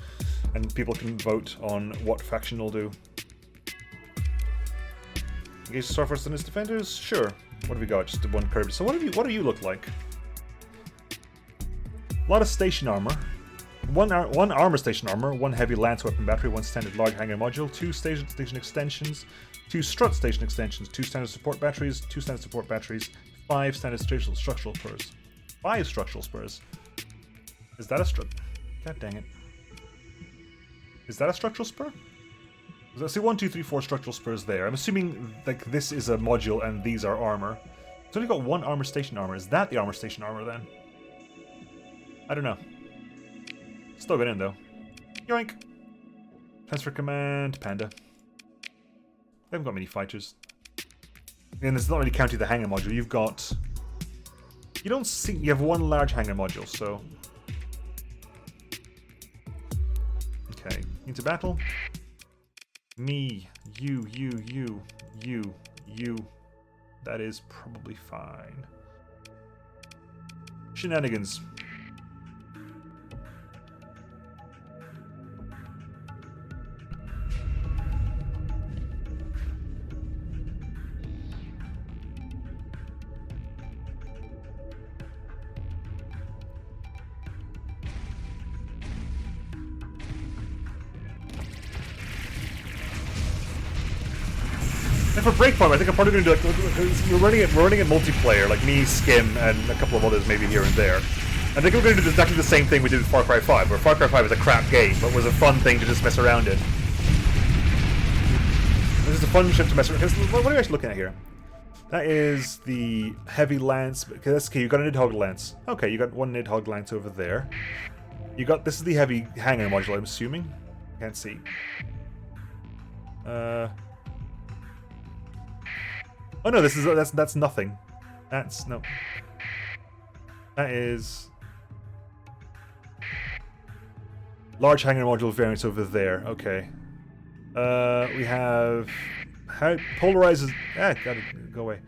and people can vote on what faction they'll do. Engage the Star Force and its defenders? Sure. What have we got? Just one curve. So what do you look like? A lot of station armor. One armor station armor, 1 heavy lance weapon battery, 1 standard large hangar module, 2 station extensions, 2 strut station extensions, 2 standard support batteries, 2 standard support batteries, 5 standard structural spurs. 5 structural spurs. Is that a strut? God dang it. Is that a structural spur? I see 1, 2, 3, 4 structural spurs there. I'm assuming like this is a module and these are armor. It's only got 1 armor station armor. Is that the armor station armor then? I don't know. Still got in though. Yoink! Transfer command, Panda. They haven't got many fighters. And it's not really counting the hangar module. You've got... You don't see... You have 1 large hangar module, so... Okay. Into battle. Me, you. That is probably fine. Shenanigans. And for Breakpoint, I think I'm probably going to do like, we're running it multiplayer, like me, Skim, and a couple of others maybe here and there. I think we're going to do exactly the same thing we did with Far Cry 5, where Far Cry 5 is a crap game, but was a fun thing to just mess around in. This is a fun ship to mess around. What are we actually looking at here? That is the heavy lance. Okay, you got a Nidhogg lance. Okay, you got 1 Nidhogg lance over there. You got, this is the heavy hangar module, I'm assuming. Can't see. Oh no, that's nothing. That's no. That is... Large hangar module variants over there. Okay. We have... How polarizes... gotta go away.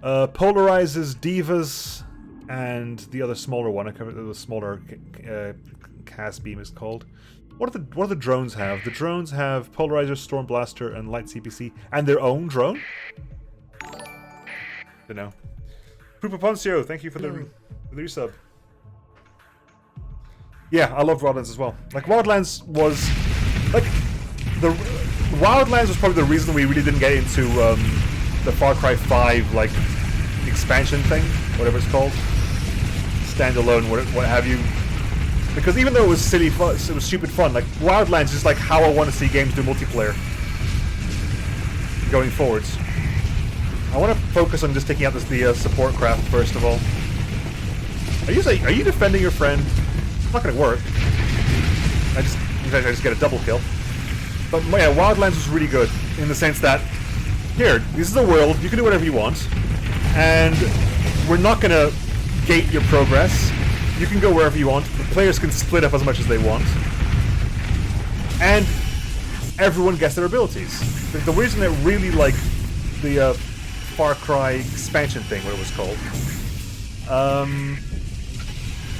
Polarizes, divas, and the other smaller one. I covered the smaller cast beam is called. What do the drones have? The drones have polarizer, storm blaster, and light CPC, and their own drone. Don't know. Poopa Poncio, thank you for the resub. Yeah, I love Wildlands as well. Like Wildlands was like Wildlands was probably the reason we really didn't get into the Far Cry 5 like expansion thing, whatever it's called, standalone, what have you. Because even though it was silly fun, it was stupid fun. Like Wildlands is like how I want to see games do multiplayer going forwards. I want to focus on just taking out the support craft first of all. Are you defending your friend? It's not going to work. I just get a double kill. But yeah, Wildlands was really good in the sense that here, this is a world, you can do whatever you want, and we're not going to gate your progress. You can go wherever you want. The players can split up as much as they want, and everyone gets their abilities. The reason I really like the Far Cry expansion thing, what it was called,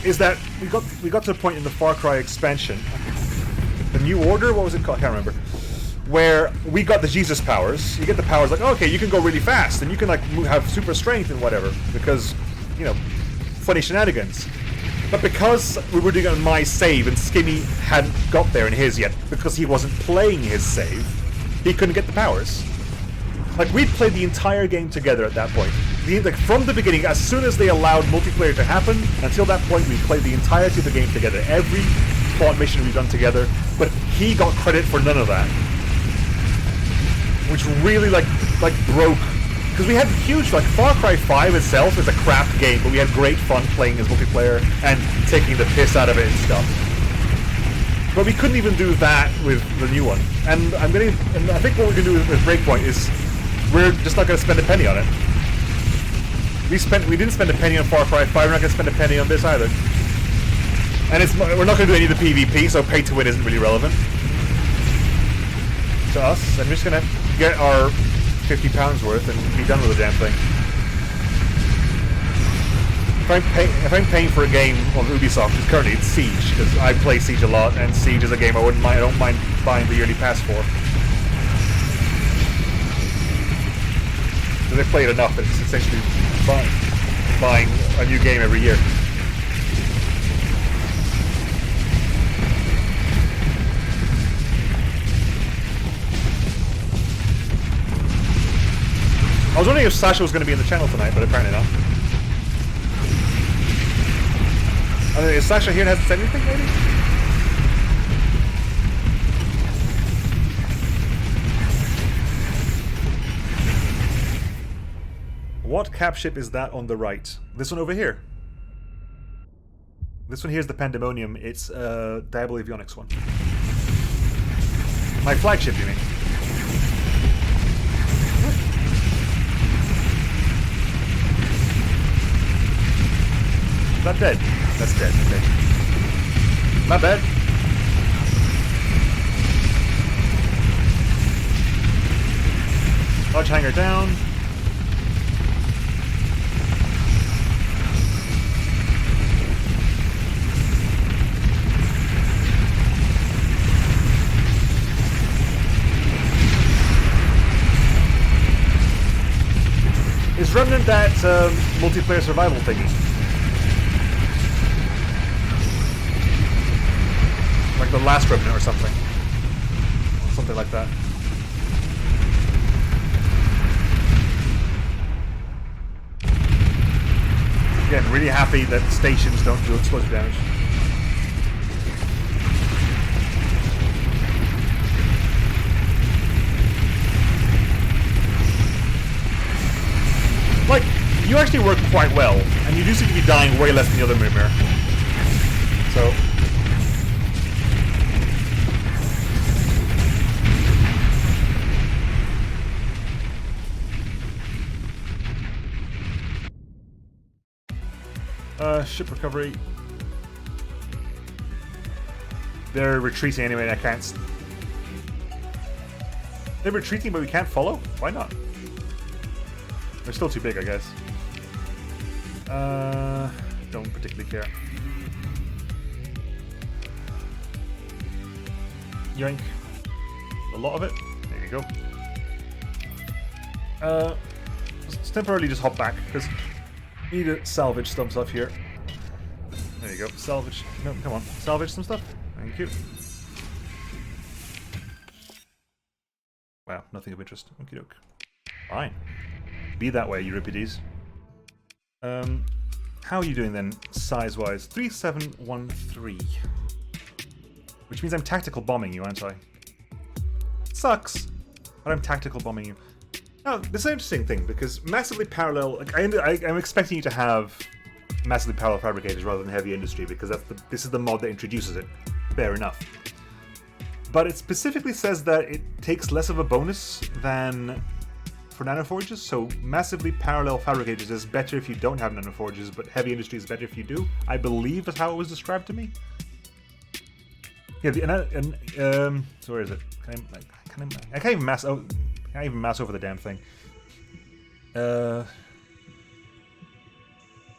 is that we got to the point in the Far Cry expansion, the New Order, what was it called? I can't remember. Where we got the Jesus powers. You get the powers like, okay, you can go really fast and you can like have super strength and whatever because, you know, funny shenanigans. But because we were doing it on my save and Skinny hadn't got there in his yet because he wasn't playing his save, he couldn't get the powers. Like we'd played the entire game together at that point. Like from the beginning, as soon as they allowed multiplayer to happen, until that point we played the entirety of the game together. Every plot mission we've done together, but he got credit for none of that. Which really like broke, because we had huge, like Far Cry 5 itself is a crap game, but we had great fun playing as multiplayer and taking the piss out of it and stuff. But we couldn't even do that with the new one. And I think what we're gonna do with Breakpoint is we're just not gonna spend a penny on it. We didn't spend a penny on Far Cry 5. We're not gonna spend a penny on this either. And we're not gonna do any of the PvP, so pay to win isn't really relevant to us. I'm just gonna get our £50 worth and be done with the damn thing. If I'm paying for a game on Ubisoft, because currently it's Siege, because I play Siege a lot, and Siege is a game I don't mind buying the yearly pass for. Because I play it enough that it's essentially buying a new game every year. I was wondering if Sasha was going to be in the channel tonight, but apparently not. Is Sasha here and hasn't said anything, maybe? What cap ship is that on the right? This one over here. This one here is the Pandemonium. It's Diablo Avionics one. My flagship, you mean? Is that dead? That's dead, okay. Not bad. Large hangar down. Is Remnant that multiplayer survival thingy? Like the last Remnant or something. Something like that. Again, really happy that stations don't do explosive damage. Like, you actually work quite well, and you do seem to be dying way less than the other Mirror. So... Ship recovery. They're retreating anyway, and I can't... They're retreating, but we can't follow? Why not? They're still too big, I guess. Don't particularly care. Yoink. A lot of it. There you go. Let's temporarily just hop back, because we need to salvage some stuff here. There you go. Salvage. No, come on. Salvage some stuff. Thank you. Wow, nothing of interest. Okie doke. Fine. Be that way, Euripides. How are you doing then, size-wise? 3713. Which means I'm tactical bombing you, aren't I? Sucks, but I'm tactical bombing you. Now, this is an interesting thing, because massively parallel... Like, I'm expecting you to have massively parallel fabricators rather than heavy industry, because this is the mod that introduces it. Fair enough. But it specifically says that it takes less of a bonus than for nanoforges, so massively parallel fabricators is better if you don't have nanoforges, but heavy industry is better if you do. I believe that's how it was described to me. Yeah, so where is it? I can't even mass. Oh, I can't even mass over the damn thing.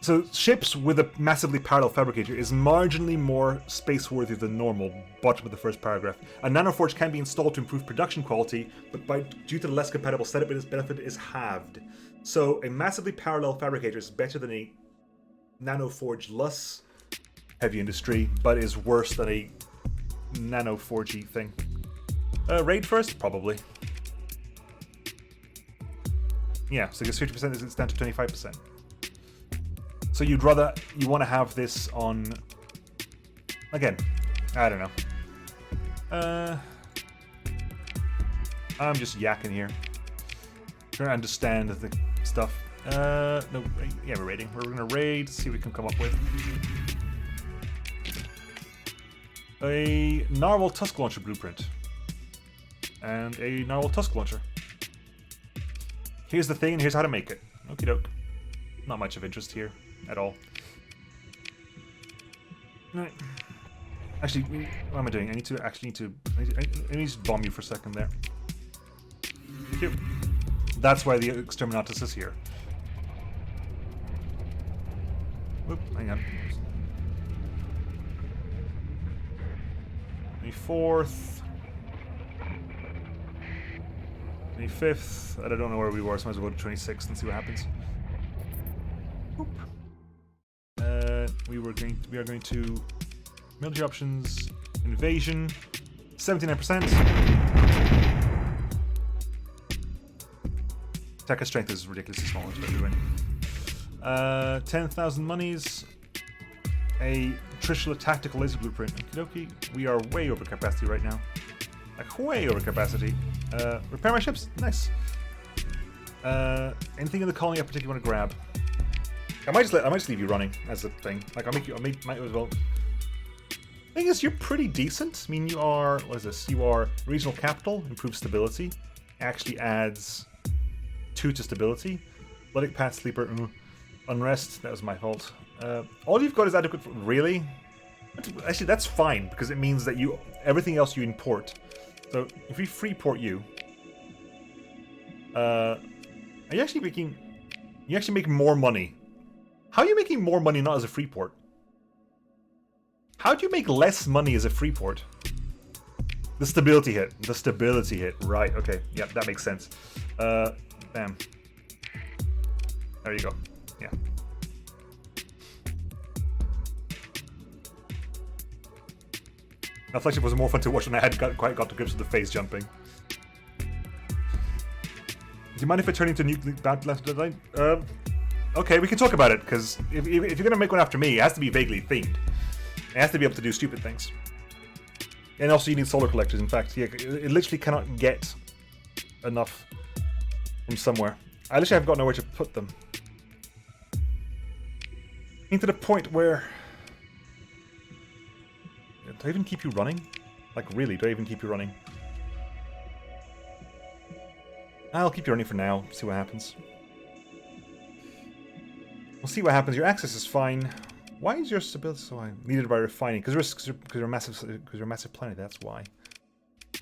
So ships with a massively parallel fabricator is marginally more space-worthy than normal, bottom of the first paragraph. A nanoforge can be installed to improve production quality, but due to the less compatible setup, its benefit is halved. So a massively parallel fabricator is better than a nanoforge-less heavy industry, but is worse than a nanoforgy thing. Raid first? Probably. Yeah, so I guess 50% is down to 25%. So you want to have this on... Again, I don't know. I'm just yakking here. Trying to understand the stuff. No, yeah, we're raiding. We're going to raid, see what we can come up with. A Narwhal Tusk Launcher blueprint. And a Narwhal Tusk Launcher. Here's the thing, and here's how to make it. Okie doke. Not much of interest here at all. Right. Actually, what am I doing? I need to bomb you for a second there. Thank you. That's why the Exterminatus is here. Whoop, hang on. 24th. 25th. I don't know where we were, so I might as well go to 26th and see what happens. Whoop. We are going to military options, invasion, 79%. Attacker strength is ridiculously small, it's better win. 10,000 monies, a Trishula tactical laser blueprint. Okie dokie. We are way over capacity right now. Like way over capacity. Repair my ships, nice. Anything in the colony I particularly want to grab? I might just leave you running as a thing. Like might as well. Thing is, you're pretty decent. I mean, you are. What is this? You are regional capital, improved stability. Actually adds 2 to stability. Athletic path sleeper, unrest. That was my fault. All you've got is adequate. Really? Actually, that's fine because it means that everything else you import. So if we freeport you, are you actually making? You actually make more money. How are you making more money not as a freeport? How do you make less money as a freeport? The stability hit. The stability hit. Right, okay. Yeah, that makes sense. Bam. There you go. Yeah. That flagship was more fun to watch when I had quite got to grips with the phase jumping. Do you mind if I turn into nuclear bad left deadline? Okay, we can talk about it, because if you're going to make one after me, it has to be vaguely themed. It has to be able to do stupid things. And also you need solar collectors, in fact. Yeah, it literally cannot get enough from somewhere. I literally haven't got nowhere to put them. To the point where... Do I even keep you running? Like, really, do I even keep you running? I'll keep you running for now, see what happens. We'll see what happens. Your access is fine. Why is your stability so high? Needed by refining. Because you're a massive planet, that's why.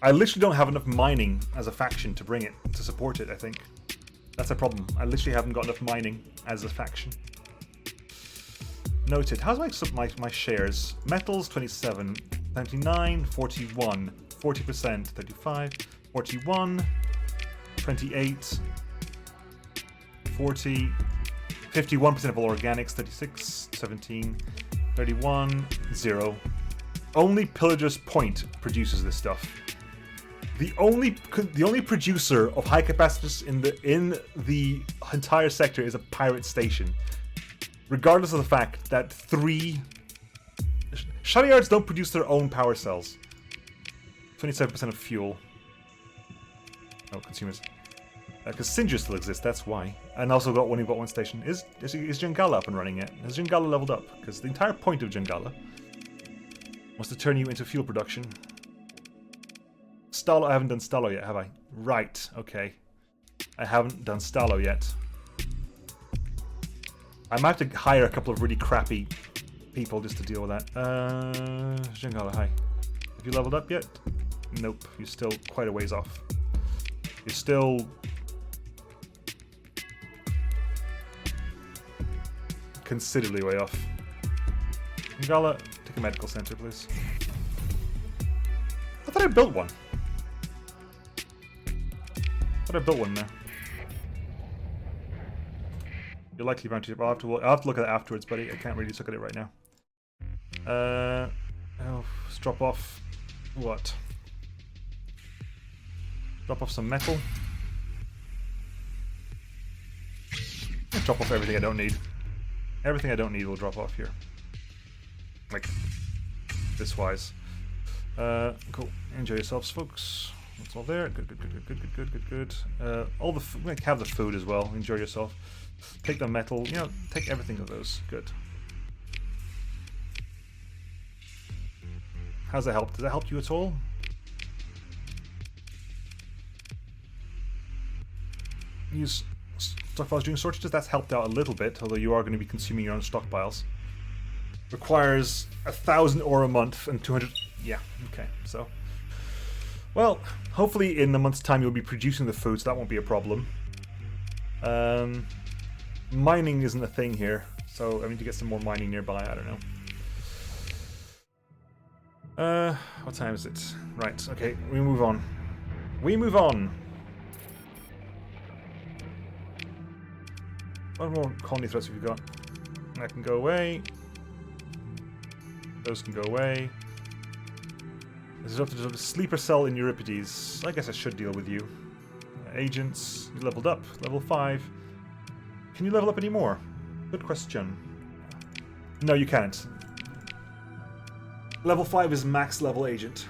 I literally don't have enough mining as a faction to bring it, to support it, I think. That's a problem. I literally haven't got enough mining as a faction. Noted. How's my shares? Metals, 27. 29, 41. 40%, 35. 41. 28. 40. 51% of all organics, 36, 17, 31, 0. Only Pillager's Point produces this stuff. The only producer of high capacitors in the entire sector is a pirate station. Regardless of the fact that 3 Shottyards don't produce their own power cells. 27% of fuel. Oh, consumers. Because Sinjar still exists, that's why. And also got one station. Is Jungala up and running yet? Has Jungala leveled up? Because the entire point of Jungala was to turn you into fuel production. Stalo, I haven't done Stalo yet, have I? Right, okay. I haven't done Stalo yet. I might have to hire a couple of really crappy people just to deal with that. Jungala, hi. Have you leveled up yet? Nope, you're still quite a ways off. You're still... considerably way off. Jungala, take a medical center, please. I thought I built one. I built one there. You're likely bound to. I'll have to look at it afterwards, buddy. I can't really look at it right now. Oh, let's drop off. What? Drop off some metal. Drop off everything I don't need. Everything I don't need will drop off here. Like this wise. Cool. Enjoy yourselves, folks. That's all there. Good. All the have the food as well. Enjoy yourself. Take the metal. You know, take everything of those. Good. How's that help? Does that help you at all? Use stockpiles during shortages. That's helped out a little bit, although you are going to be consuming your own stockpiles. Requires 1,000 ore a month and 200. Yeah. Okay. So. Well, hopefully in a month's time you'll be producing the food, so that won't be a problem. Mining isn't a thing here, so I need to get some more mining nearby, I don't know. What time is it? Right, okay, we move on. What more colony threats have you got? That can go away. Those can go away. There's a sleeper cell in Euripides. I guess I should deal with you. Agents, you leveled up. Level 5. Can you level up any more? Good question. No, you can't. Level 5 is max level agent.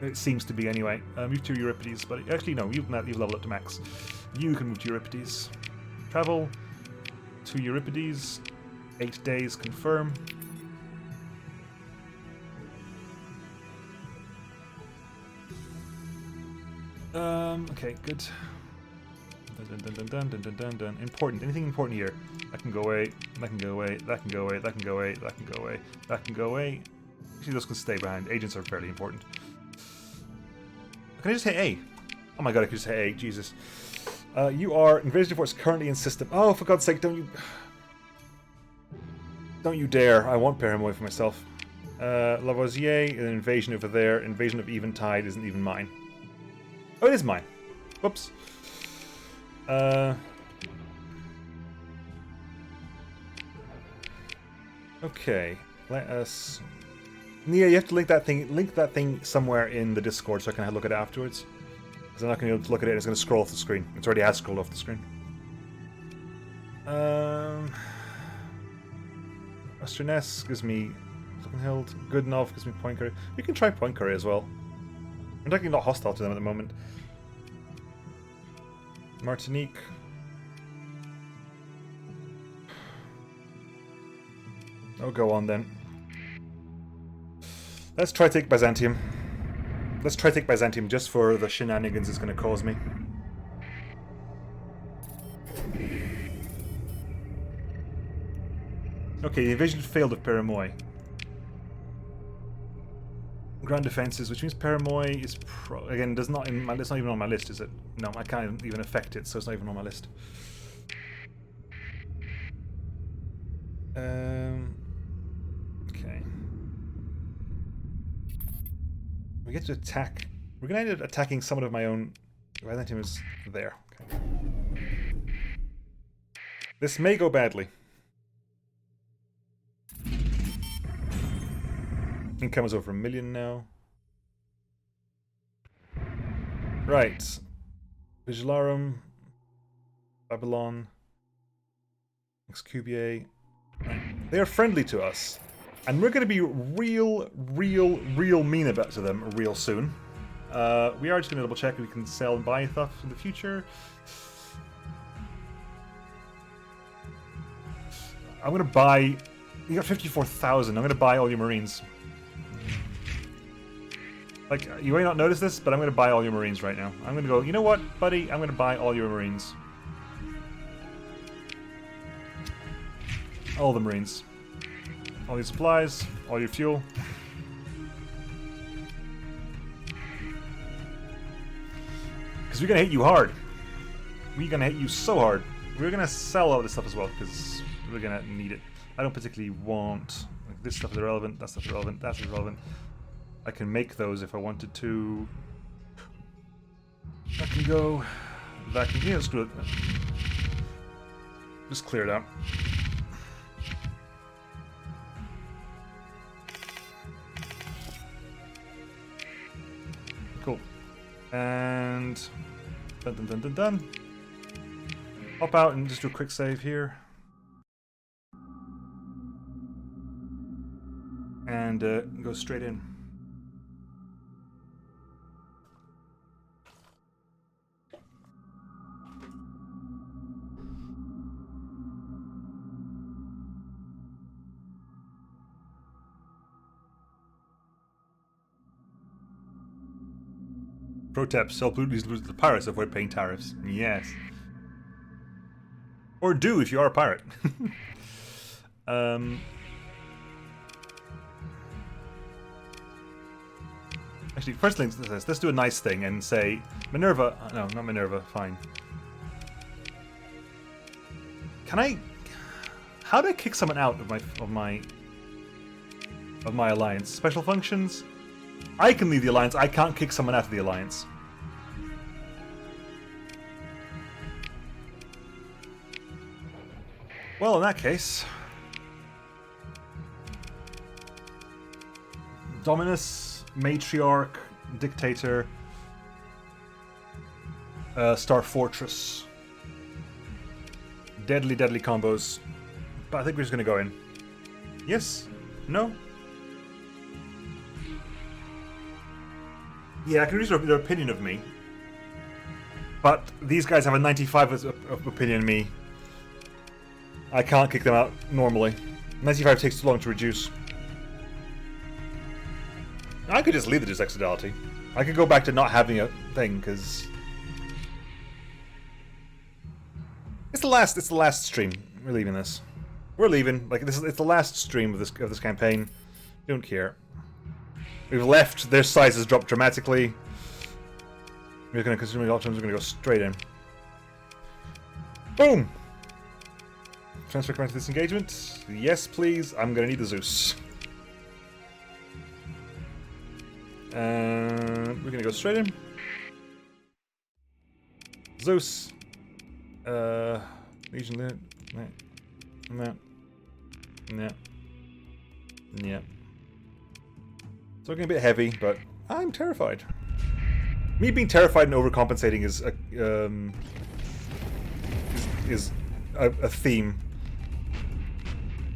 It seems to be anyway. Move to Euripides, but actually no, you've leveled up to max. You can move to Euripides. Travel to Euripides. 8 days, confirm. Okay, good. Dun. Important. Anything important here? That can go away. That can go away. That can go away. That can go away. That can go away. That can go away. Actually, those can stay behind. Agents are fairly important. Can I just hit A? Oh my god, I can just hit A. Jesus. You are invasion force currently in system. Oh, for God's sake, don't you dare. I won't pair him away for myself. Lavoisier, an invasion over there. Invasion of Eventide isn't even mine. Oh, it is mine. Whoops. Okay. Let us... Nia, you have to link that thing somewhere in the Discord so I can look at it afterwards. Because I'm not going to be able to look at it, it's going to scroll off the screen. It's already has scrolled off the screen. Western-esque gives me Hild. Goodenough gives me Point Curry. We can try Point Curry as well. I'm technically not hostile to them at the moment. Martinique. Oh, go on then. Let's try take Byzantium. Let's try take Byzantium just for the shenanigans it's going to cause me. Okay. Okay, the invasion failed of Paramoy. Ground defenses, which means Paramoy is again does not in my, it's not even on my list, is it? No, I can't even affect it, so it's not even on my list. Okay. We get to attack. We're gonna end up attacking someone of my own. Byzantium is there. Okay. This may go badly. Income is over 1 million now. Right. Vigilarum. Babylon. Excubier. They are friendly to us. And we're going to be real mean about to them real soon. We are just going to double check if we can sell and buy stuff in the future. I'm going to buy... You got 54,000. I'm going to buy all your Marines. Like, you may not notice this, but I'm going to buy all your Marines right now. I'm going to go, you know what, buddy? I'm going to buy all your Marines. All the Marines. All your supplies, all your fuel. Because we're going to hit you hard. We're going to hit you so hard. We're going to sell all this stuff as well, because we're going to need it. I don't particularly want... Like, this stuff is irrelevant, that stuff is irrelevant, that's irrelevant. I can make those if I wanted to. That can go. That can... Yeah, screw it. Just clear it out. Cool. And... Dun dun dun dun dun. Hop out and just do a quick save here. And go straight in. Pro tip, sell booties lose the pirates, avoid paying tariffs. Yes. Or do if you are a pirate. Actually, first things, let's do a nice thing and say Minerva. No, not Minerva. Fine. Can I? How do I kick someone out of my alliance? Special functions. I can leave the alliance. I can't kick someone out of the alliance. Well, in that case, Dominus, Matriarch, Dictator, Star Fortress. Deadly combos. But I think we're just gonna go in. Yes? No? Yeah, I can read their opinion of me. But these guys have a 95 of opinion of me. I can't kick them out normally. 95 takes too long to reduce. I could just leave the Exodality. I could go back to not having a thing, because... It's the last stream. We're leaving this. We're leaving. Like, it's the last stream of this campaign. Don't care. We've left. Their size has dropped dramatically. We're going to consume the options. We're going to go straight in. Boom! Transfer command to disengagement. Yes, please. I'm going to need the Zeus. We're going to go straight in. Zeus. Legion lit. No. Yeah. It's looking a bit heavy, but I'm terrified. Me being terrified and overcompensating is a theme.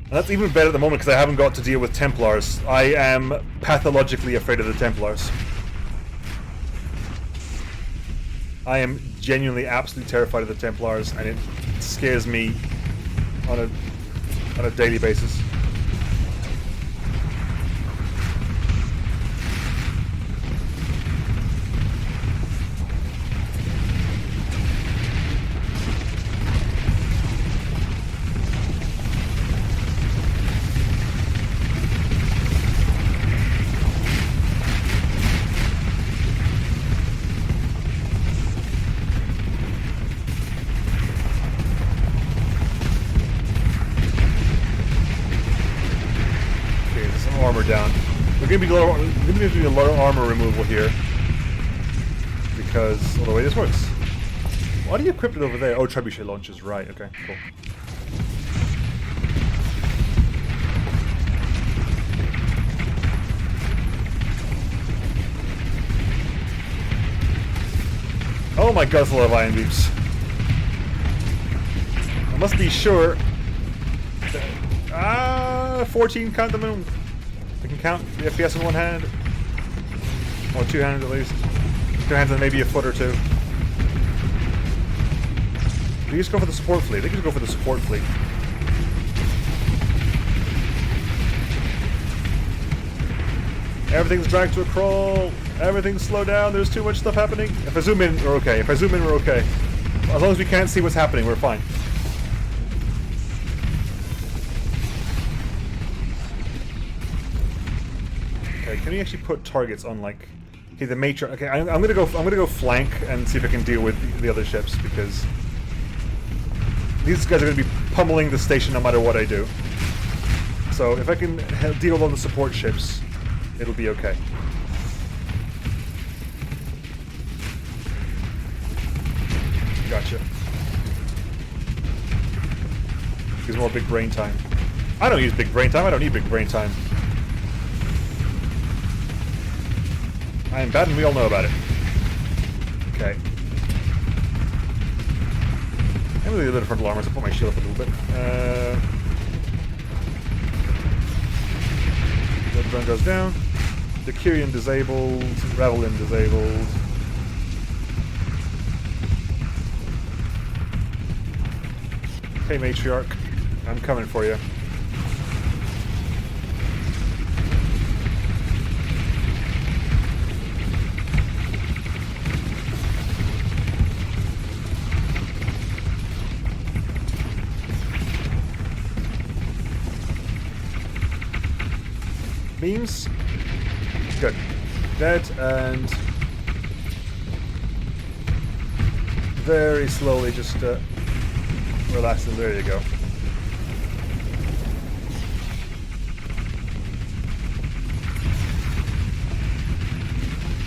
And that's even better at the moment because I haven't got to deal with Templars. I am pathologically afraid of the Templars. I am genuinely absolutely terrified of the Templars, and it scares me on a daily basis. down. We're going to be doing a lot of armor removal here. Because of the way this works. Why do you equip it over there? Oh, trebuchet launchers. Right, okay, cool. Oh my god, that's a lot of ion beams. I must be sure. 14, count them in. I can count the FPS in one hand. Or two hands at least. Two hands and maybe a foot or two. Do you just go for the support fleet? I think you just go for the support fleet. Everything's dragged to a crawl. Everything's slowed down. There's too much stuff happening. If I zoom in, we're okay. If I zoom in, we're okay. As long as we can't see what's happening, we're fine. Okay, can we actually put targets on like? Okay, the matrix. Okay, I'm gonna go flank and see if I can deal with the other ships because these guys are gonna be pummeling the station no matter what I do. So if I can deal with all the support ships, it'll be okay. Gotcha. Gives more big brain time. I don't use big brain time. I don't need big brain time. I am bad and we all know about it. Okay. I'm gonna do a little frontal armor, so I'll put my shield up a little bit. The drone goes down. The Kyrian disabled. Revelin disabled. Hey Matriarch, I'm coming for you. Beams. Good. Dead and very slowly just relax them. There you go.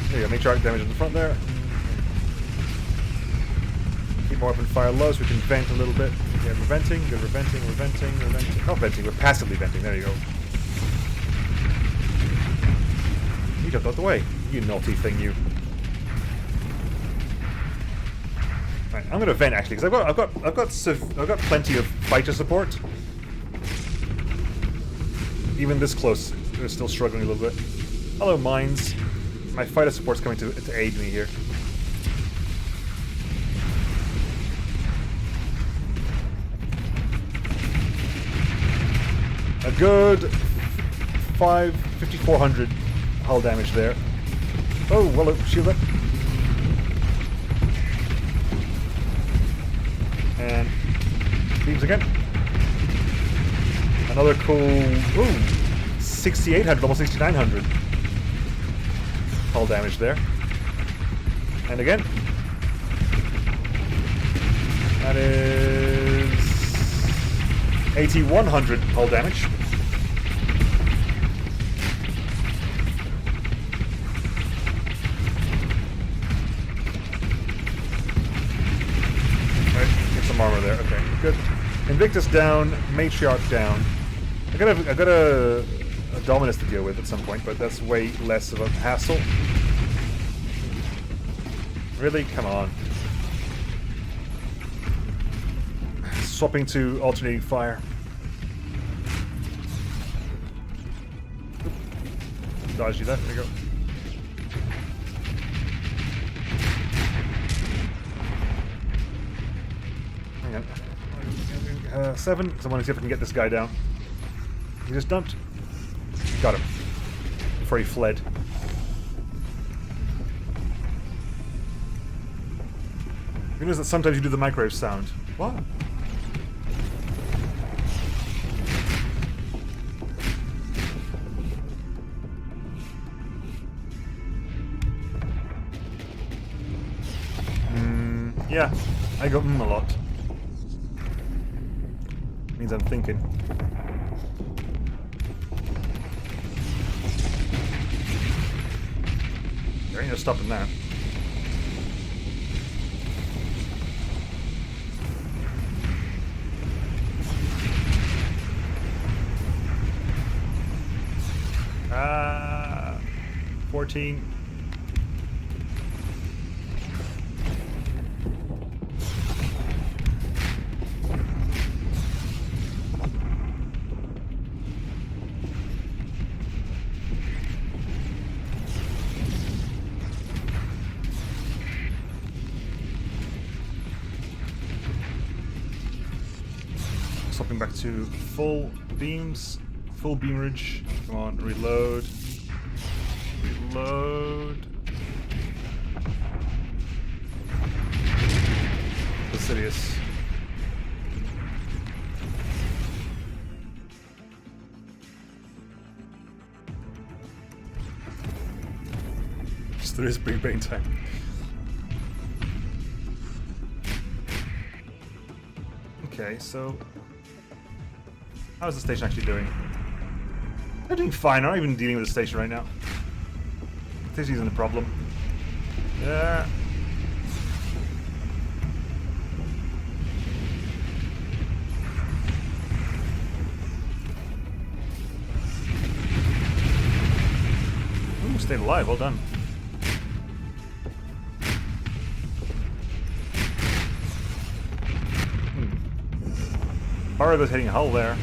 There you go. Matriarch damage in the front there. Keep more weapon fire low so we can vent a little bit. Yeah, we're venting. Good. We're venting. We're venting. We're venting. Not venting. We're passively venting. There you go. You jumped out the way. You naughty thing, you. Right, I'm gonna vent actually because I've got plenty of fighter support. Even this close, they're still struggling a little bit. Hello, mines. My fighter support's coming to aid me here. A good 5,400 hull damage there. Oh, well, shield up. And beams again. Another cool, ooh, 6,800, almost 6,900 hull damage there. And again. That is 8,100 hull damage. Armor there. Okay, good. Invictus down, Matriarch down. I got a Dominus to deal with at some point, but that's way less of a hassle. Really? Come on. Swapping to alternating fire. Dodge you that. There you go. Hang on. 7. So I want to see if I can get this guy down. He just dumped. Got him. Before he fled. You notice that sometimes you do the microwave sound. What? Yeah, I go a lot. Means I'm thinking. stopping that. Ah, 14. Swapping back to full beams, full beamage. Come on, reload. Reload. Fastidious. Just there is brain time. Okay, so how's the station actually doing? They're doing fine. I'm not even dealing with the station right now. The station isn't a problem. Yeah. Ooh, stayed alive. Well done. Farrago's hitting a hull there.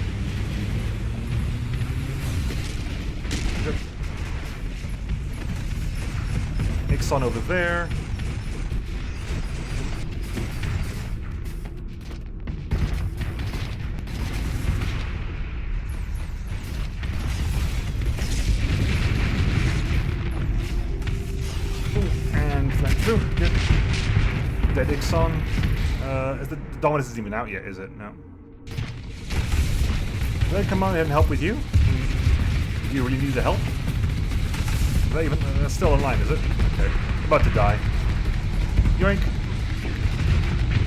Good. Ixon over there. Ooh, and flank through. Good. Dead Ixon. Is the Dominus isn't even out yet, is it? No. Did I come on and help with you? Do you really need the help? Is that even that's still online, is it? Okay. I'm about to die. Yoink.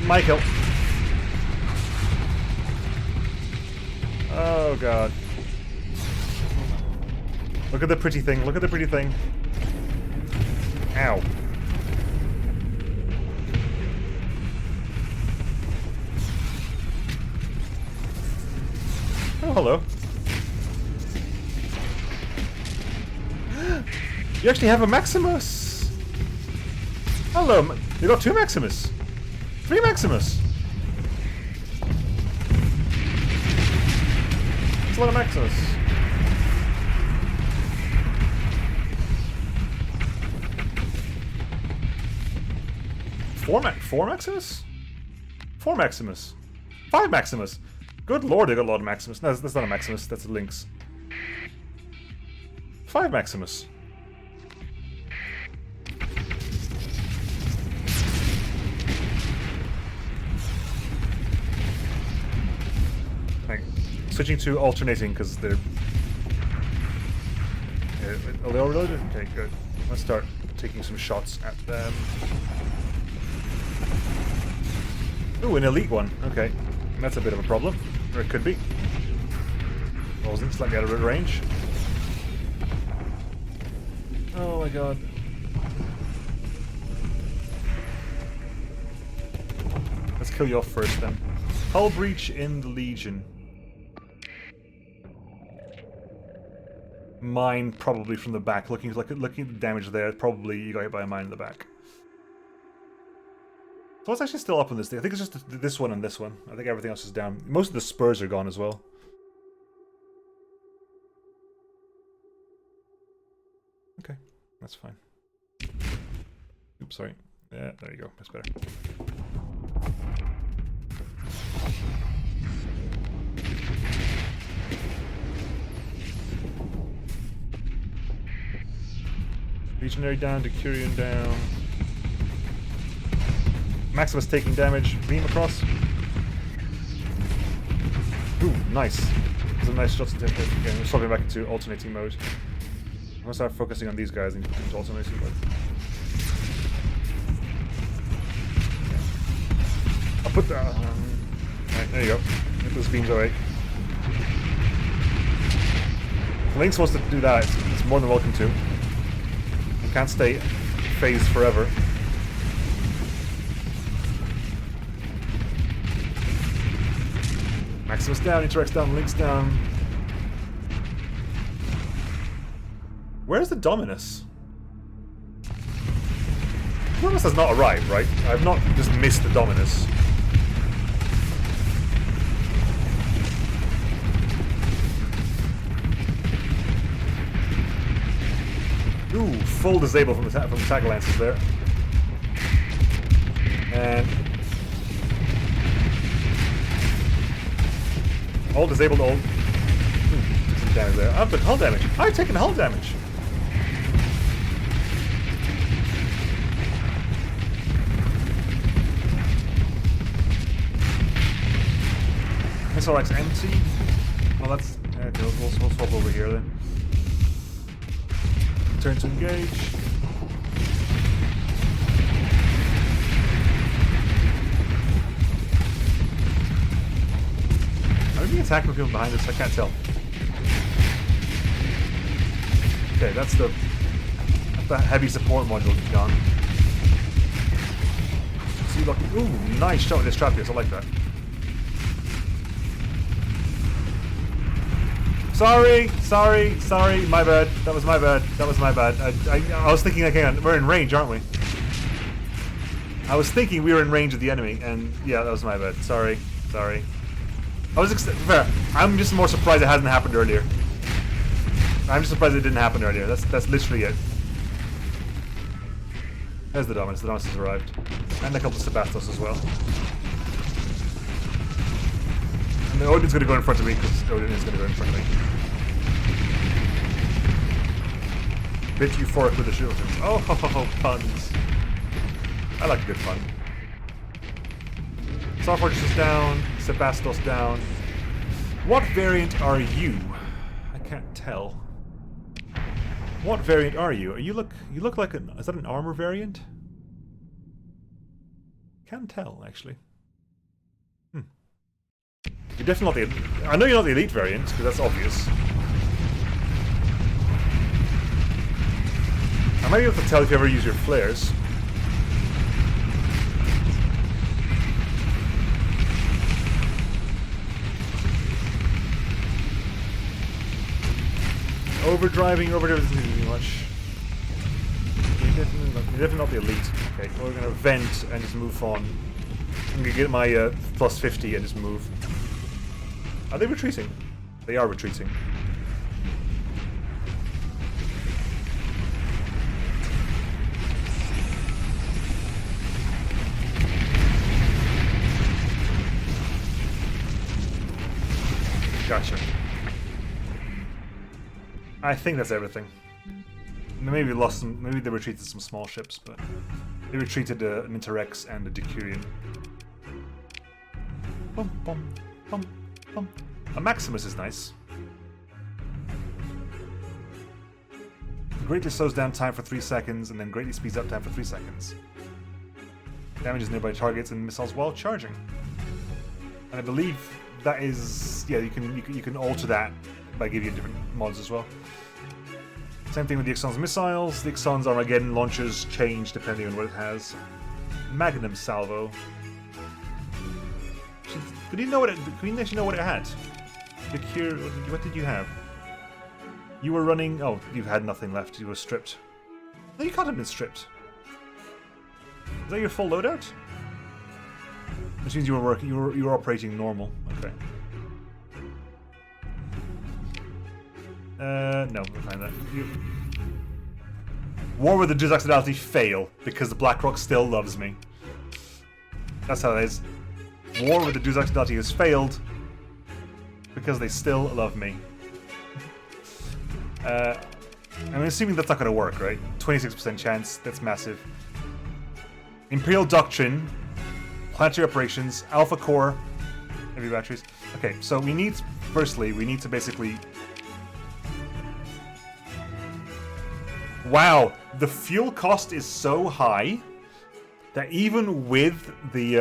Michael. Oh god. Look at the pretty thing. Look at the pretty thing. Ow. Oh, hello. You actually have a Maximus! Hello, you got 2 Maximus! 3 Maximus! That's a lot of Maximus. Four Maximus? 4 Maximus. 5 Maximus! Good lord, they got a lot of Maximus. No, that's not a Maximus, that's a Lynx. 5 Maximus. Like, switching to alternating because they're... Are they all reloaded? Okay, good. Let's start taking some shots at them. Ooh, an elite one. Okay. That's a bit of a problem. Or it could be. Wasn't slightly out of range. Oh my god. Let's kill you off first then. Hull breach in the Legion. Mine probably from the back. Looking at the damage there, probably you got hit by a mine in the back. So what's actually still up on this thing? I think it's just this one and this one. I think everything else is down. Most of the spurs are gone as well. Okay, that's fine. Oops, sorry. Yeah, there you go. That's better. Legionary down, Decurion down. Maximus taking damage. Beam across. Ooh, nice. Some nice shots to take. Okay, we're swapping back into alternating mode. I'm gonna start focusing on these guys into alternating mode. I'll put that. Right, there you go. Get those beams away. If Lynx wants to do that, it's more than welcome to. You can't stay phase forever. Maximus down, Interrex down, Lynx down. Where's the Dominus? Dominus has not arrived, right? I've not just missed the Dominus. Ooh, full disable from the Tackle Lances there. And all disabled, all. Ooh, some damage there. I've took hull damage. I've taken hull damage. Missile Rack's empty. Well, that's. Okay, we'll swap over here then. Turn to engage. Are we being attacked with people behind us? I can't tell. Okay, that's the heavy support module gone. See, look. Ooh, nice shot with this trap here. I like that. Sorry, my bad. That was my bad. I was thinking, like, hang on, we're in range, aren't we? I was thinking we were in range of the enemy, and yeah, that was my bad. Sorry. I was fair. I'm just more surprised it hasn't happened earlier. I'm just surprised it didn't happen earlier. That's literally it. There's the Dominus. The Dominus has arrived. And a couple of Sebastos as well. And the Odin's going to go in front of me, because Odin is going to go in front of me. Bit euphoric with the shield. Oh, ho, ho, ho, puns. I like a good pun. Star Fortress is down. Sebastos down. What variant are you? I can't tell. What variant are you? You look like an... Is that an armor variant? Can't tell, actually. You're definitely not the... I know you're not the elite variant, because that's obvious. I might be able to tell if you ever use your flares. Overdriving doesn't do much. You're definitely not the elite. Okay, we're gonna vent and just move on. I'm gonna get my plus 50 and just move. Are they retreating? They are retreating. Gotcha. I think that's everything. Maybe we lost some. Maybe they retreated some small ships, but they retreated an Interrex and a Decurion. Bum, bum, bum, bum. A Maximus is nice. Greatly slows down time for 3 seconds, and then greatly speeds up time for 3 seconds. Damages nearby targets and missiles while charging. And I believe that is, yeah, you can alter that by giving you different mods as well. Same thing with the Ixon's missiles. The Ixon's Armageddon launchers change depending on what it has. Magnum salvo. Could you know what it? Could you actually know what it had? The cure. What did you have? You were running. Oh, you had nothing left. You were stripped. No, you can't have been stripped. Is that your full loadout? Which means you were working. You were operating normal. Okay. No, we'll find that. War with the Deus Accidentally fail because the Blackrock still loves me. That's how it is. War with the Deus Accidentally has failed because they still love me. I'm assuming that's not going to work, right? 26% chance. That's massive. Imperial Doctrine, Planetary Operations, Alpha Core, heavy batteries. Okay, so we need, firstly, we need to basically... Wow, the fuel cost is so high that even with the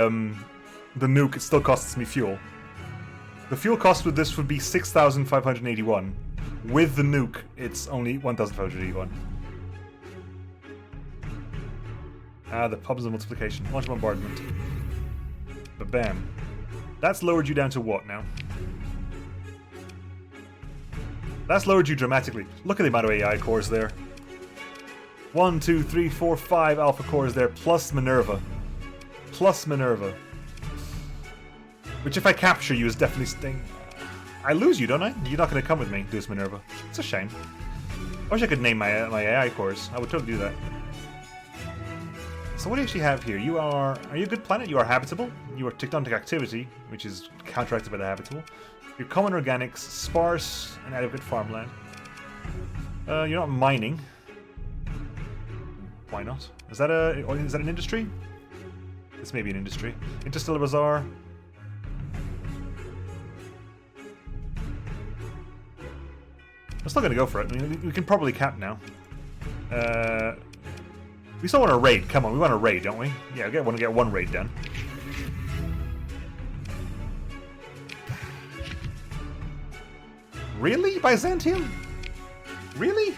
nuke, it still costs me fuel. The fuel cost with this would be 6,581. With the nuke, it's only 1,581. Ah, the problems of multiplication. Launch bombardment. But bam. That's lowered you down to what now? That's lowered you dramatically. Look at the amount of AI cores there. 1, 2, 3, 4, 5 alpha cores there, plus Minerva. Plus Minerva. Which if I capture you is definitely sting. I lose you, don't I? You're not going to come with me, Deus Minerva. It's a shame. I wish I could name my AI cores. I would totally do that. So what do you actually have here? You are you a good planet? You are habitable. You are tectonic activity, which is counteracted by the habitable. You're common organics, sparse, and adequate farmland. You're not mining. Why not? Is that an industry? This may be an industry. Interstellar Bazaar. I'm still gonna go for it. I mean, we can probably cap now. We still want a raid. Come on, we want a raid, don't we? Yeah, we want to get one raid done. Really? Byzantium? Really?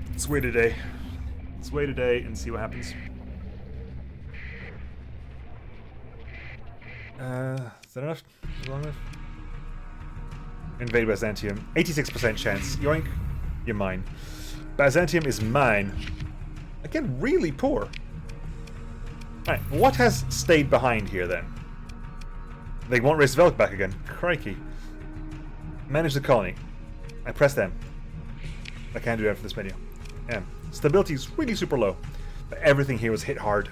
Let's wait a day. Let's wait a day and see what happens. Is that enough? Long enough? Invade Byzantium. 86% chance. Yoink. You're mine. Byzantium is mine. Again, really poor. Alright, what has stayed behind here then? They won't raise Velk back again. Crikey. Manage the colony. I press them. I can't do that for this menu. Stability is really super low. But everything here was hit hard.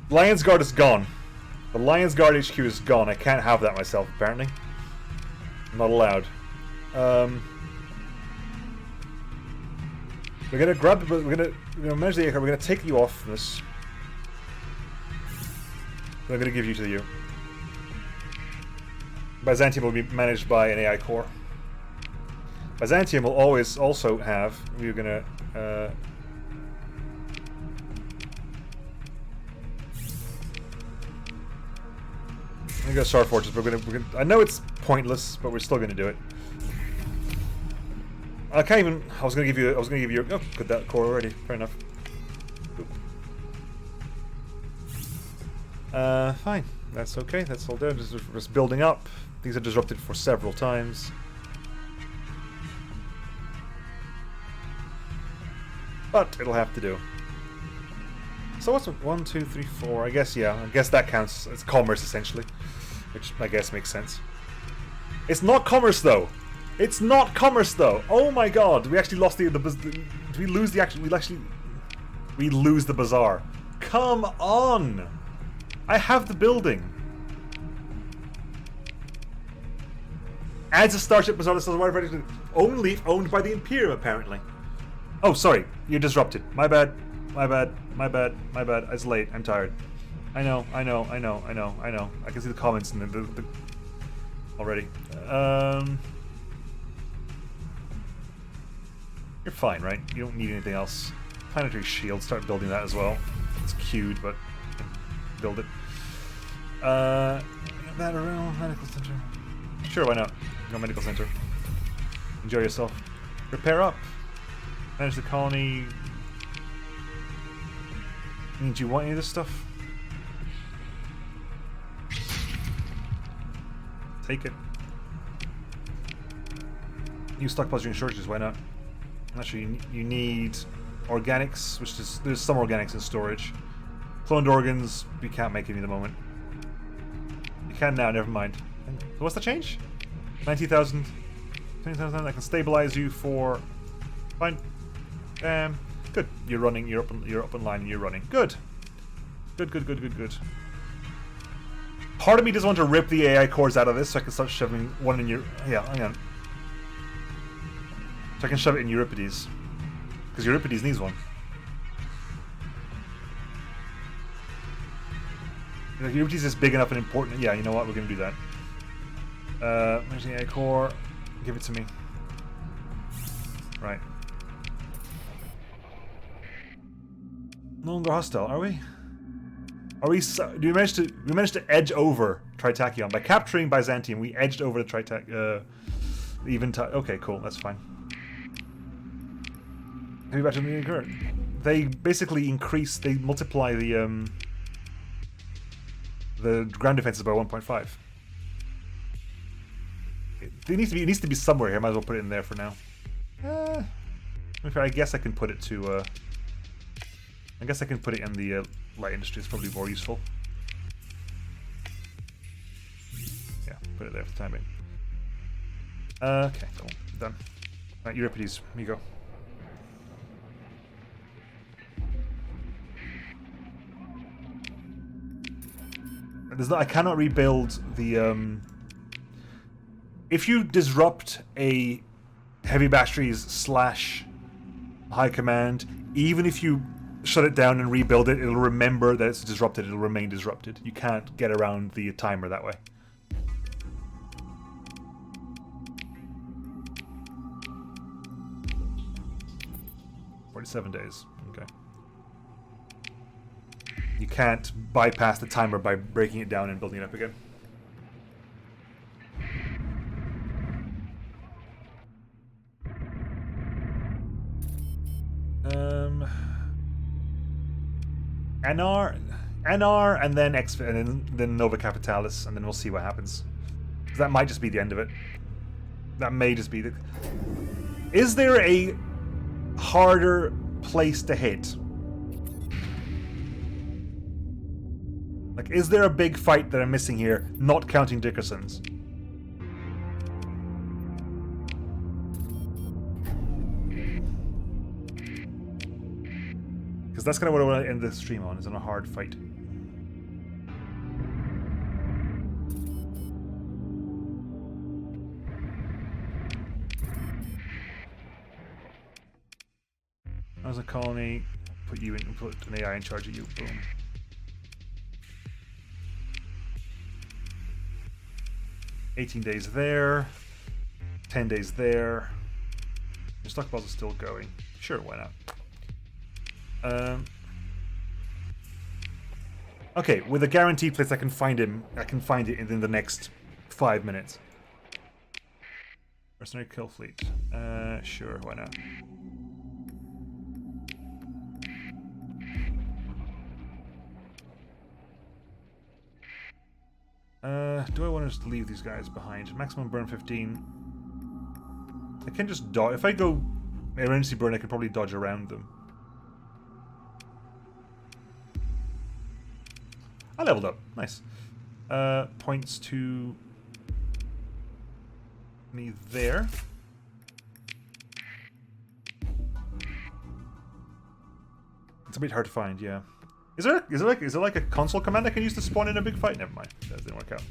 Lions Guard is gone. The Lions Guard HQ is gone. I can't have that myself, apparently. I'm not allowed. We're gonna grab. We're gonna manage the aircraft. We're gonna take you off this. We're gonna give you to you. Byzantium will be managed by an AI core. Byzantium will always also have. We're gonna. I'm gonna go Star Fortress. We're gonna. I know it's pointless, but we're still gonna do it. I can't even. I was gonna give you. Oh, got that core already. Fair enough. Fine. That's okay. That's all done. Just building up. Things are disrupted for several times. But it'll have to do. So what's 1, 2, 3, 4? I guess yeah. I guess that counts as commerce essentially, which I guess makes sense. It's not commerce though. It's not commerce though. Oh my god, we actually lost did we lose the actual? We lose the bazaar. Come on! I have the building. Adds a starship bazaar that says only owned by the Imperium apparently. Oh, sorry, you're disrupted. My bad. My bad. My bad. My bad. It's late. I'm tired. I know. I can see the comments in the already. You're fine, right? You don't need anything else. Planetary shield. Start building that as well. It's queued, but build it. That around medical center. Sure, why not? No medical center. Enjoy yourself. Repair up. Manage the colony. Do you want any of this stuff? Take it. Use stockpiles during shortages, why not? Actually, you need organics, which is there's some organics in storage. Cloned organs, we can't make any at the moment. You can now, never mind. So what's the change? 90,000. 20,000. I can stabilize you for. Fine. Good. You're running. You're up in line. And you're running. Good. Good. Part of me does want to rip the AI cores out of this, so I can start shoving one in your. Yeah, hang on. So I can shove it in Euripides, because Euripides needs one. Euripides is big enough and important. Yeah, you know what? We're gonna do that. There's the AI core. Give it to me. Right. No longer hostile, are we? Are we? Do we manage to? We managed to edge over Tritachyon by capturing Byzantium. We edged over the Okay, cool. That's fine. Heavy batteries in the current. They basically increase. They multiply the ground defenses by 1.5. It needs to be somewhere here. Might as well put it in there for now. I guess I can put it to. I guess I can put it in the light industry. It's probably more useful. Yeah, put it there for the time being. Okay, cool. Done. Alright, Euripides, here you go. I cannot rebuild the. If you disrupt a heavy batteries / high command, even if you shut it down and rebuild it, it'll remember that it's disrupted. It'll remain disrupted. You can't get around the timer that way. "47 days. Okay. You can't bypass the timer by breaking it down and building it up again. NR, and then then Nova Capitalis, and then we'll see what happens. That might just be the end of it. That may just be the. Is there a harder place to hit? Like, is there a big fight that I'm missing here, not counting Dickerson's? Because that's kind of what I want to end the stream on, is on a hard fight. As a colony, put you in, put an AI in charge of you. Boom. "18 days there, 10 days there. Your stockpiles are still going. Sure, why not? Okay, with a guaranteed place I can find him. I can find it in the next 5 minutes. Mercenary kill fleet. Sure, why not? Do I want to just leave these guys behind? Maximum burn 15. I can just dodge. If I go emergency burn, I can probably dodge around them. I leveled up. Nice. Points to me there. It's a bit hard to find, yeah. Is there like a console command I can use to spawn in a big fight? Never mind. That didn't work out.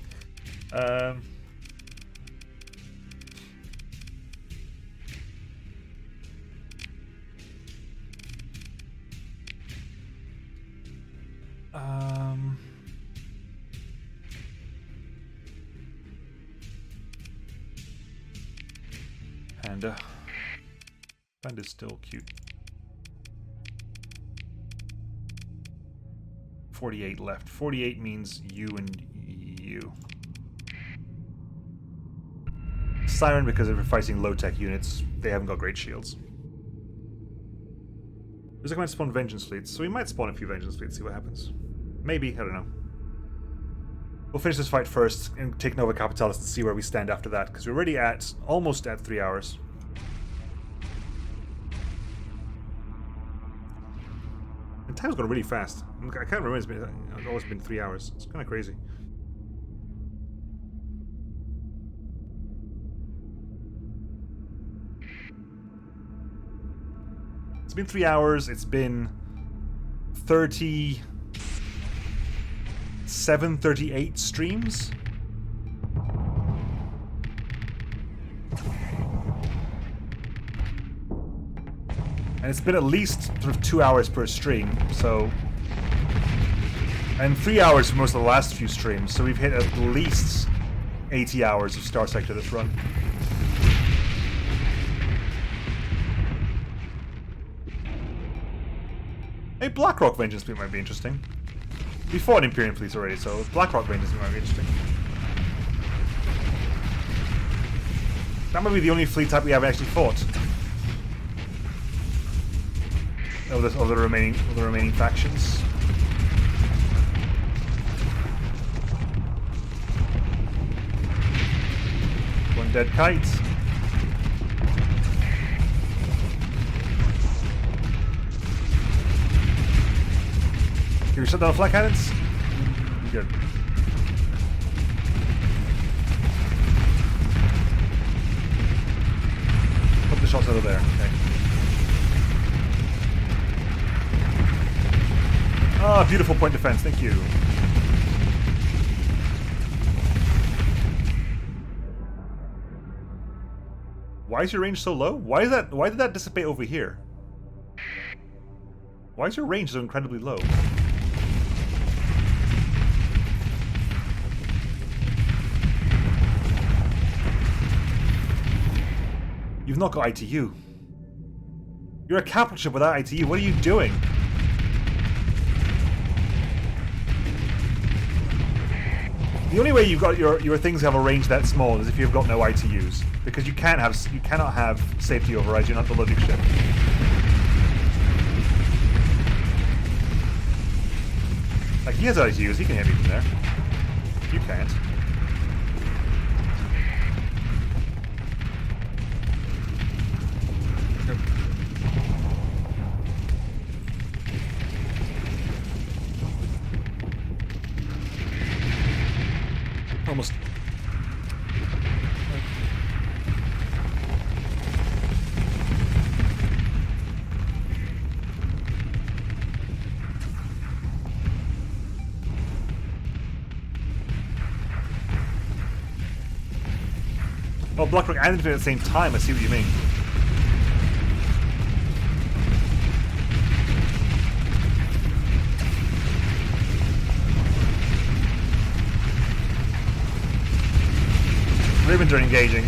Panda. Panda's still cute. 48 left. 48 means you and you. Siren, because if we're fighting low-tech units, they haven't got great shields. There's a command to spawn Vengeance fleets, so we might spawn a few Vengeance fleets, see what happens. Maybe, I don't know. We'll finish this fight first and take Nova Capitalis and see where we stand after that, because we're already at almost at 3 hours. And time's gone really fast. I can't remember, it's always been 3 hours. It's kind of crazy. It's been 3 hours. It's been 38 streams. And it's been at least sort of 2 hours per stream, so... And 3 hours for most of the last few streams, so we've hit at least 80 hours of Starsector this run. Hey, Blackrock Vengeance fleet might be interesting. We fought Imperial fleets already, so Blackrock Vengeance fleet might be interesting. That might be the only fleet type we haven't actually fought. of the remaining factions. One dead kite. Can you shut down flat cannons? Good. Put the shots out of there. Okay. Ah, beautiful point defense. Thank you. Why is your range so low? Why is that? Why did that dissipate over here? Why is your range so incredibly low? You've not got ITU. You're a capital ship without ITU. What are you doing? The only way you've got your things have a range that small is if you've got no ITUs, because you cannot have safety overrides. You're not the loading ship. Like, he has ITUs. He can hit me from there. You can't. Almost. Oh, Blockrock and Infantry at the same time. I see what you mean. Ravens are engaging.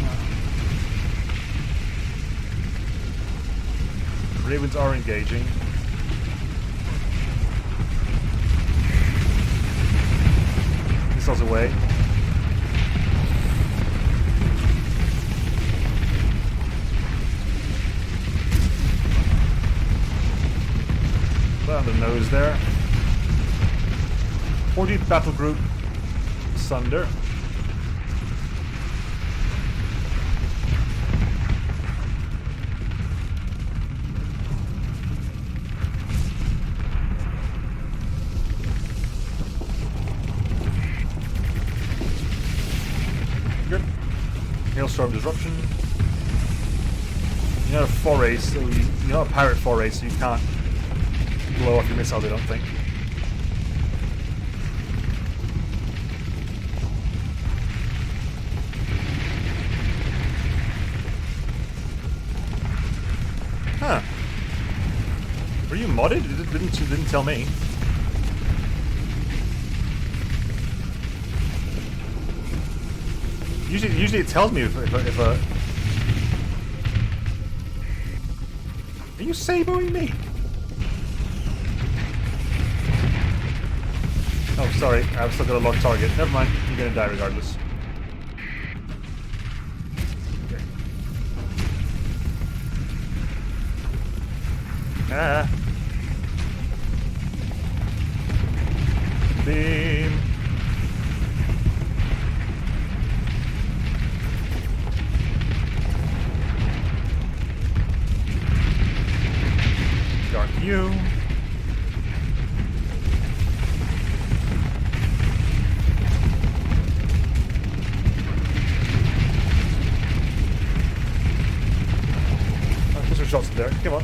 Ravens are engaging. Missiles away. On the nose there. 40th battle group Sunder. Good. Hailstorm disruption. You're not a foray, so you're not a pirate foray, so you can't blow off your missiles, I don't think. Huh. Were you modded? You didn't tell me. Usually it tells me if a... Are you saboing me? Oh, sorry. I've still got a locked target. Never mind. You're gonna die regardless. Okay. Ah. Beam. Dark you. Shots there. Come on.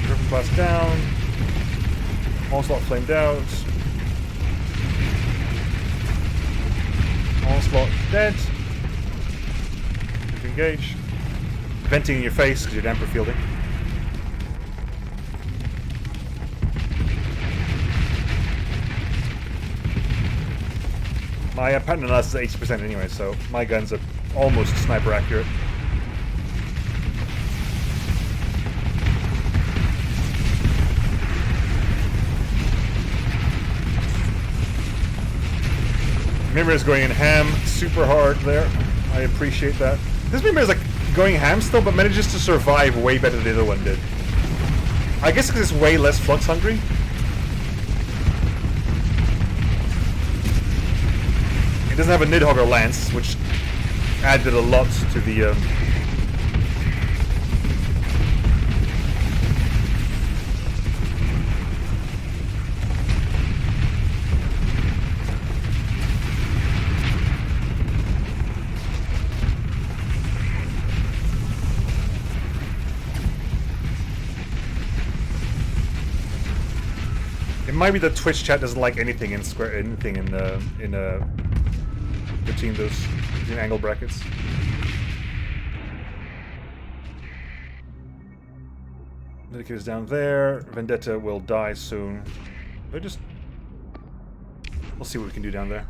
Griffin class down. Onslaught flamed out. Onslaught dead. Engage. Venting in your face because you're damper fielding. My pattern analysis is 80% anyway, so my guns are almost sniper accurate. Mimir is going in ham super hard there. I appreciate that. This Mimir is like going ham still, but manages to survive way better than the other one did. I guess because it's way less flux hungry. It doesn't have a Nidhogger lance, which added a lot to the It might be that Twitch chat doesn't like anything in between angle brackets. Dedicator's down there. Vendetta will die soon. We'll see what we can do down there.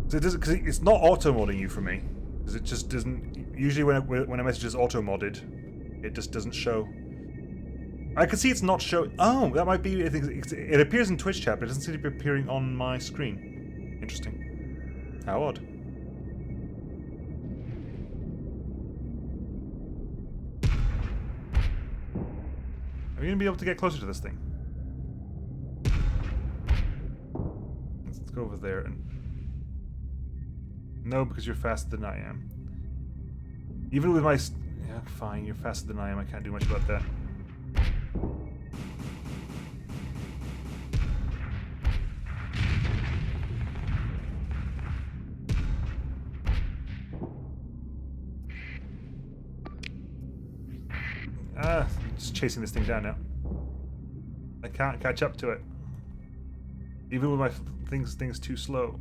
Because it's not auto modding you for me. Because it just doesn't. Usually when a message is auto modded, it just doesn't show. I can see it's not showing. Oh, that might be. I think it appears in Twitch chat, but it doesn't seem to be appearing on my screen. Interesting. How odd. Are we gonna be able to get closer to this thing? Let's go over there and. No, because you're faster than I am. Even with my. Yeah, fine. You're faster than I am. I can't do much about that. Just chasing this thing down now. I can't catch up to it. Even with my things too slow.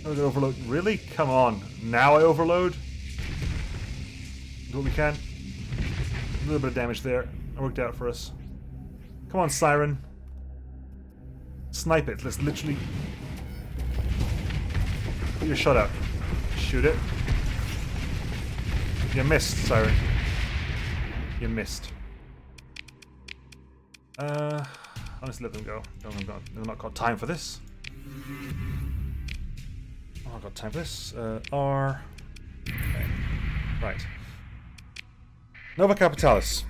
Oh, the overload. Really? Come on. Now I overload? Do what we can. A little bit of damage there. It worked out for us. Come on, Siren. Snipe it. Let's literally... Put your shot out. Shoot it. You missed, Siren. You missed. Honestly, let them go. I've not got time for this. Oh, I've got time for this. R. Okay. Right. Nova Capitalis.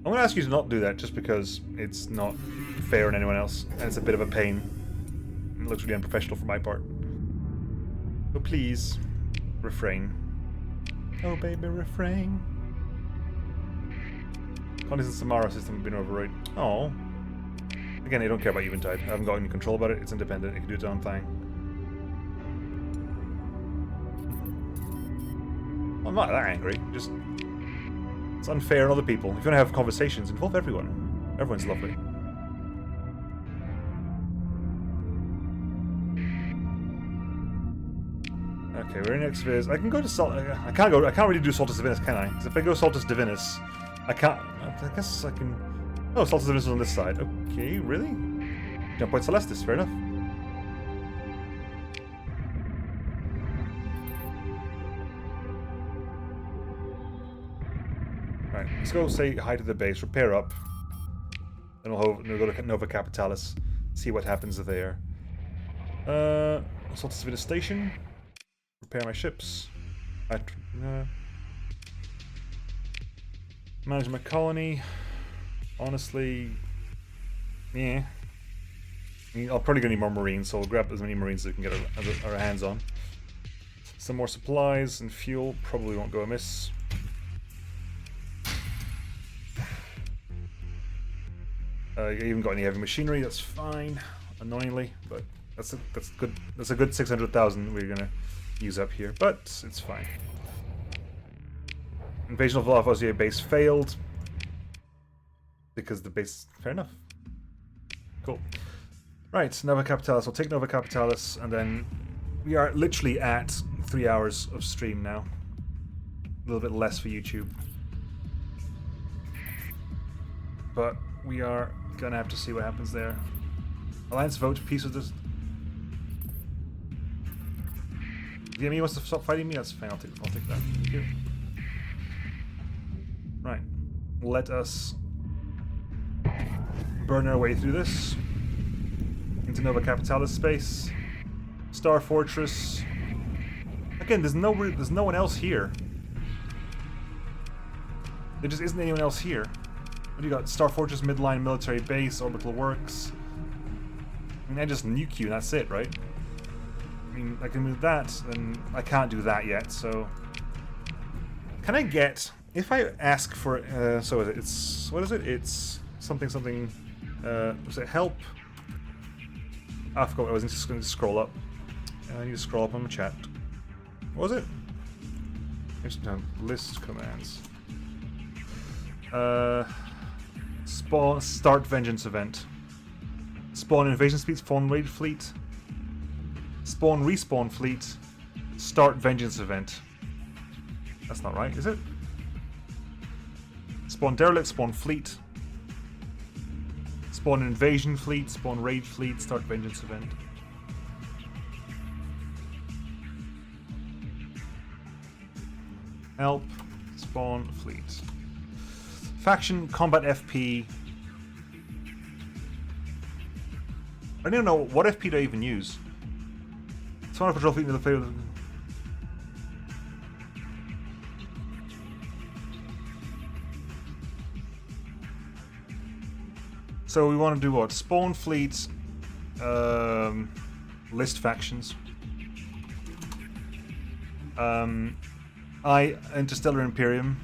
I'm going to ask you to not do that just because it's not fair on anyone else, and it's a bit of a pain. It looks really unprofessional from my part. So please, refrain. Oh baby, refrain. Condi's and Samara system have been override. Oh. Again, I don't care about Eventide. I haven't got any control about it. It's independent. It can do its own thing. I'm not that angry. Just... It's unfair on other people. If you want to have conversations, involve everyone. Everyone's lovely. Okay, we're in next viz. I can go to I can't really do Saltus Divinus, can I? Because if I go Saltus Divinus, I can't. I guess I can. Oh, Saltus Divinus is on this side. Okay, really? Jump Point Celestis. Fair enough. Right, let's go say hi to the base, repair up. Then we'll go to Nova Capitalis, see what happens there. Saltus Divinus Station. Repair my ships. Manage my colony. Honestly, yeah. I mean, I'll probably gonna need more marines, so we'll grab as many marines as we can get our hands on. Some more supplies and fuel probably won't go amiss. I even got any heavy machinery. That's fine. Annoyingly, but that's good. That's a good 600,000 we're gonna use up here, but it's fine. Invasion of Lavoisier base failed because the base. Fair enough. Cool. Right, Nova Capitalis. We'll take Nova Capitalis, and then we are literally at 3 hours of stream now. A little bit less for YouTube, but we are gonna have to see what happens there. Alliance vote peace with this. The enemy wants to stop fighting me? That's fine, I'll take that. Thank you. Right. Let us burn our way through this. Into Nova Capitalis space. Star Fortress. Again, there's no one else here. There just isn't anyone else here. What do you got? Star Fortress, Midline, Military Base, Orbital Works. I mean, I just nuke you and that's it, right? I mean, I can move that, and I can't do that yet, so... Can I get... If I ask for... so it's... What is it? It's... Something... was it help? I forgot. I was just going to scroll up. I need to scroll up on my chat. What was it? List commands. Spawn... Start Vengeance event. Spawn Invasion Fleet, Spawn Raid Fleet. Spawn Respawn Fleet. Start Vengeance event. That's not right, is it? Spawn Derelict, Spawn Fleet. Spawn Invasion Fleet, Spawn Raid Fleet, Start Vengeance event. Help. Spawn Fleet. Faction Combat FP. I don't even know what FP do I even use. Spawn a patrol fleet into the field. So we want to do what? Spawn fleets, list factions. Interstellar Imperium.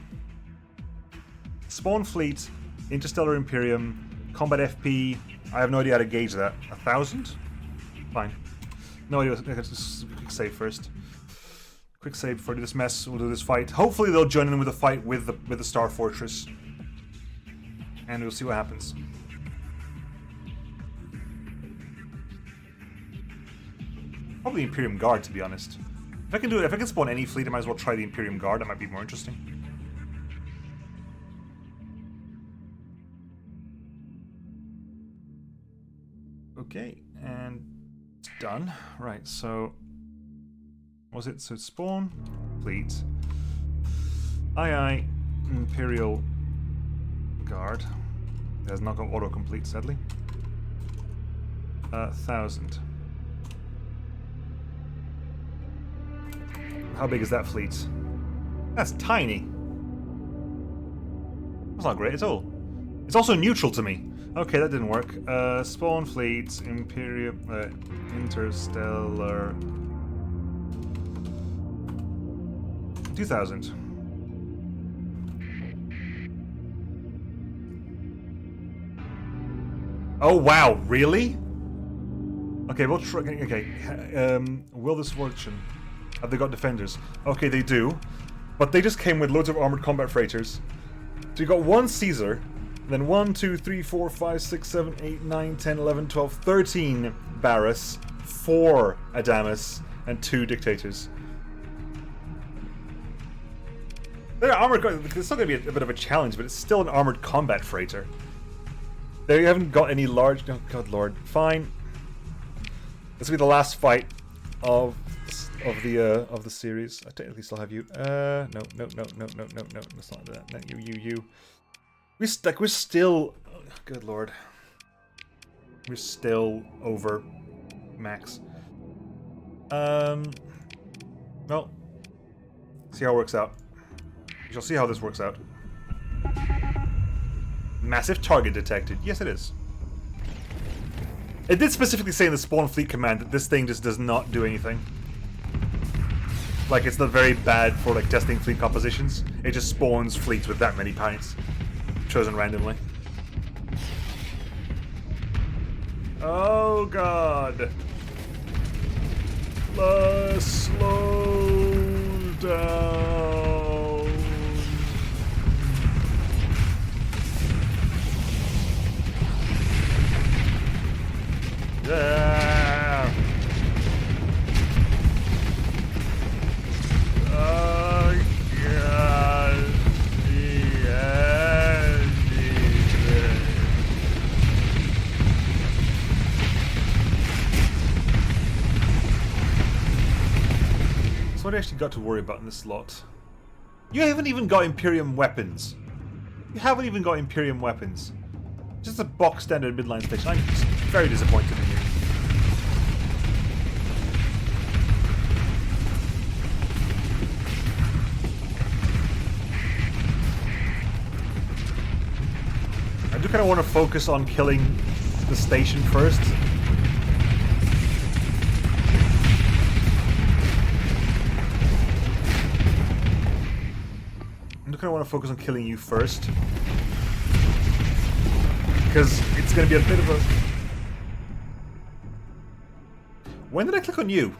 Spawn fleet, Interstellar Imperium, Combat FP. I have no idea how to gauge that. 1,000? Fine. No idea. Let's just quick save first. Quick save before I do this mess. We'll do this fight. Hopefully they'll join in with a fight with the Star Fortress, and we'll see what happens. Probably Imperium Guard, to be honest. If I can do it, if I can spawn any fleet, I might as well try the Imperium Guard. That might be more interesting. Okay, and it's done. Right, so what was it? So spawn fleet. Aye, Imperial Guard. It has not got autocomplete, sadly. 1,000. How big is that fleet? That's tiny. That's not great at all. It's also neutral to me. Okay, that didn't work. Spawn fleet, Imperium, Interstellar. 2,000. Oh wow, really? Okay, we'll try. Okay, will this fortune? Have they got defenders? Okay, they do. But they just came with loads of armored combat freighters. So you got one Caesar, then 1, 2, 3, 4, 5, 6, 7, 8, 9, 10, 11, 12, 13 Barras, 4 Adamas, and 2 Dictators. They're armored. It's still going to be a bit of a challenge, but it's still an armored combat freighter. They haven't got any large. Oh, God Lord. Fine. This will be the last fight of the series. I technically still have you. No. That's not that. No, you. We're still. Oh, good Lord. We're still over max. Well, see how it works out. We shall see how this works out. Massive target detected. Yes, it is. It did specifically say in the spawn fleet command that this thing just does not do anything. Like, it's not very bad for like testing fleet compositions. It just spawns fleets with that many pints, chosen randomly. Oh God! Let's slow down. Yeah. Oh God. So what I actually got to worry about in this slot? You haven't even got Imperium weapons. You haven't even got Imperium weapons. Just a box standard midline station. I'm just very disappointed in you. I do kind of want to focus on killing the station first. I do kind of want to focus on killing you first. Because it's going to be a bit of a... When did I click on you?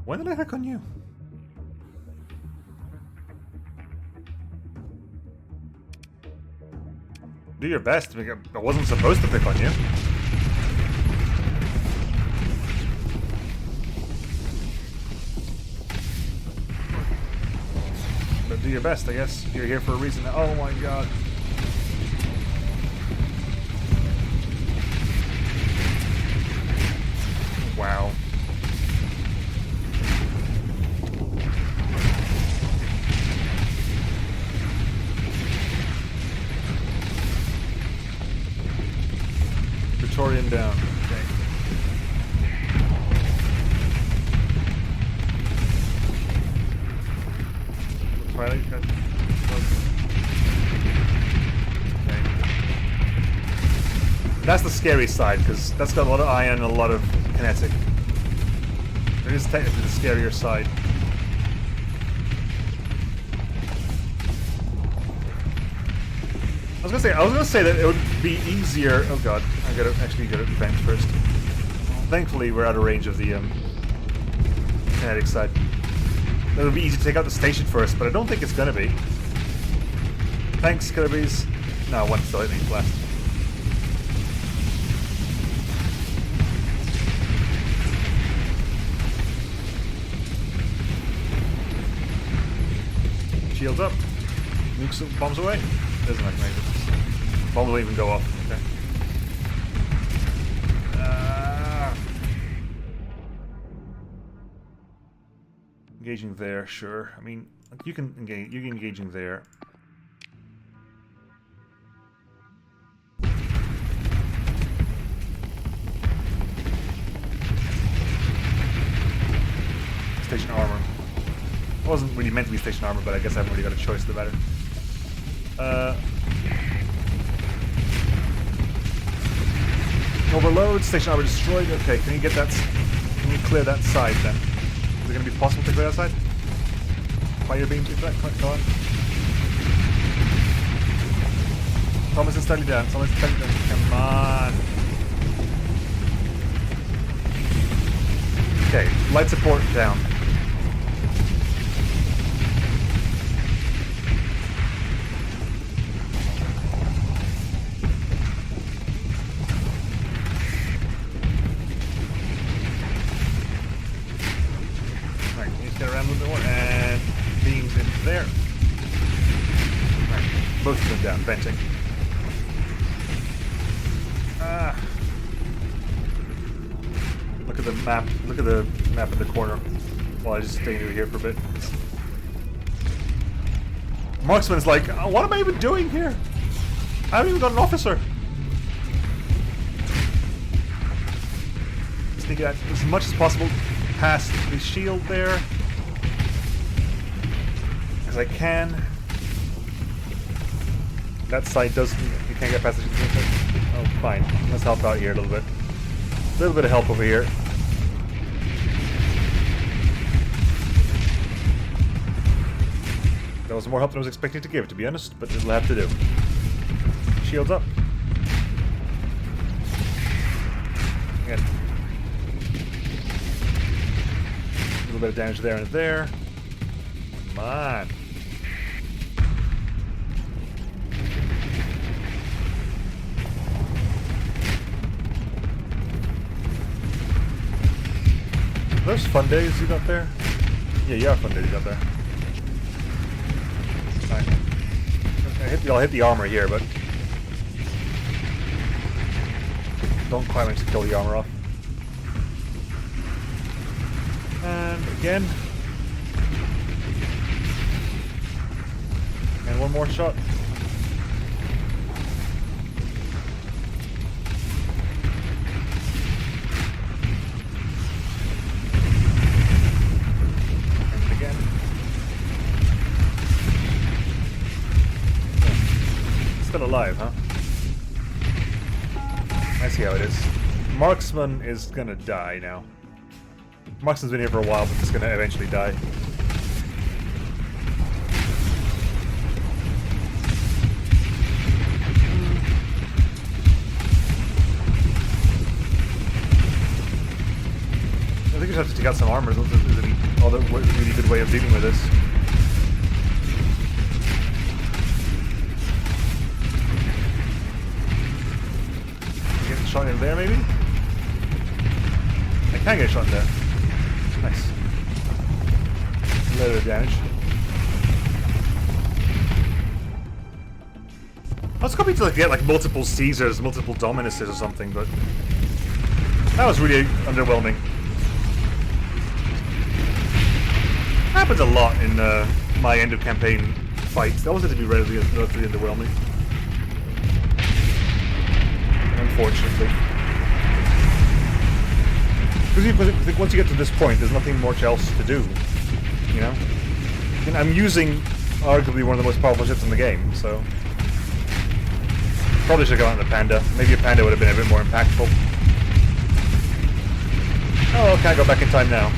When did I click on you? Do your best. I wasn't supposed to click on you. But do your best, I guess. You're here for a reason. Oh my god. Wow. Victorian down. Okay. Twilight. Okay. That's the scary side because that's got a lot of ion and a lot of kinetic. It is technically the scarier side. I was gonna say that it would be easier. Oh god, I gotta actually get a vent first. Thankfully, we're out of range of the kinetic side. It would be easy to take out the station first, but I don't think it's gonna be. Thanks, Killer Bees. No, one still hit me blast. Shields up. Nukes some bombs away. Doesn't make any difference. Bombs will even go off. Okay. Engaging there, sure. I mean, you can engage. You're engaging there. Station armor. It wasn't really meant to be station armor, but I guess I haven't really got a choice the matter. Overload, station armor destroyed. Okay, can you get that? Can you clear that side then? Is it going to be possible to clear that side? Fire beams into that. Come on. Thomas is steadily down. Thomas is steadily down. Come on. Okay, light support down. Around a little bit more, and beams in there. Right, both of them down, venting. Look at the map. Look at the map in the corner. While I just stay over here for a bit. Marksman's like, oh, what am I even doing here? I haven't even got an officer. Sneak out as much as possible past the shield there. As I can. That side does. You can't get past the. Oh, fine. Let's help out here a little bit. A little bit of help over here. That was more help than I was expecting to give, to be honest, but it'll have to do. Shields up. Again. A little bit of damage there and there. Come on. Those fun days you got there? Yeah, you have fun days you got there. Fine. I'll hit the armor here, but don't quite manage to kill the armor off. And again. one more shot. And again. Still alive, huh? I see how it is. Marksman is gonna die now. Marksman's been here for a while, but he's gonna eventually die. I think you just have to take out some armor. Is a really good way of dealing with this. Get a shot in there, maybe? I can get a shot in there. Nice. A little bit of damage. I was hoping to get like multiple Caesars, multiple Dominuses or something, but that was really underwhelming. Happens a lot in my end of campaign fights. That was to be relatively underwhelming. Unfortunately. Because once you get to this point, there's nothing much else to do, you know? And I'm using arguably one of the most powerful ships in the game, so... Probably should go out in the Panda. Maybe a Panda would have been a bit more impactful. Oh, well, can't go back in time now.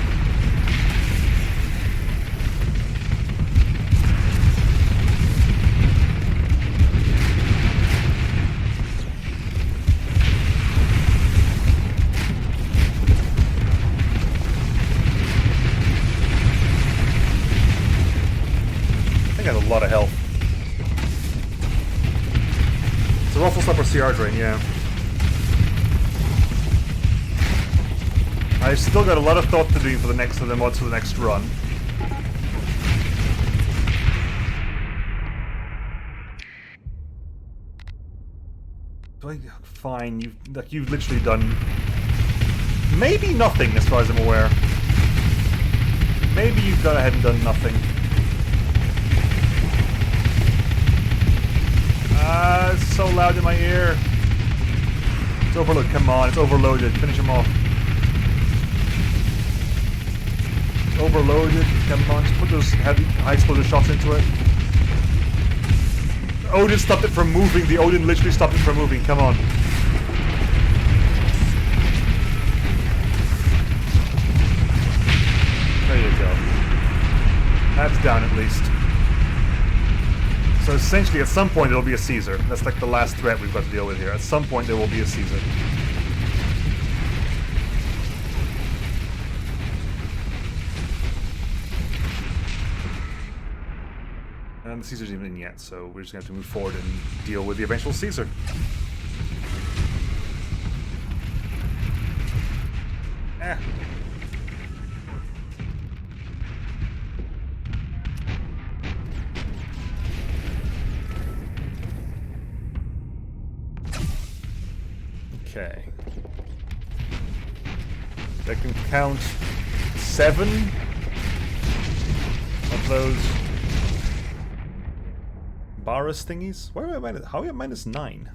I think I have a lot of health. It's a Ruffle Slapper CR drain, yeah. I've still got a lot of thought to do for the next mods for the next run. Fine, you've literally done maybe nothing as far as I'm aware. Maybe you've gone ahead and done nothing. It's so loud in my ear. It's overloaded. Come on, it's overloaded. Finish him off. It's overloaded. Come on, just put those heavy, high explosive shots into it. Odin stopped it from moving. The Odin literally stopped it from moving. Come on. There you go. That's down at least. So essentially, at some point, it'll be a Caesar. That's like the last threat we've got to deal with here. At some point, there will be a Caesar. And the Caesar's even in yet, so we're just going to have to move forward and deal with the eventual Caesar. Eh. Okay. I can count 7 of those Barus thingies. Where am I minus? How are we at -9?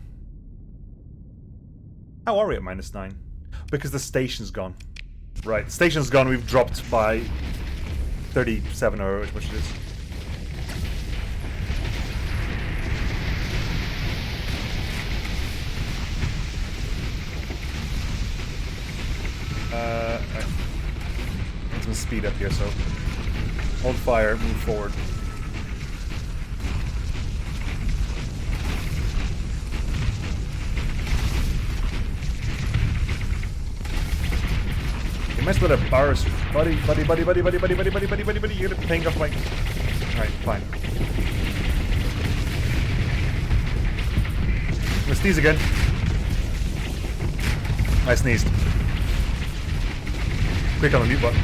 How are we at -9? Because the station's gone. Right, the station's gone. We've dropped by 37 or how much it is. Need some speed up here, so hold fire, move forward. You messed with a Barus, buddy. You're gonna ping off my. Alright, fine. I'm gonna sneeze again. I sneezed. Quick on the mute button.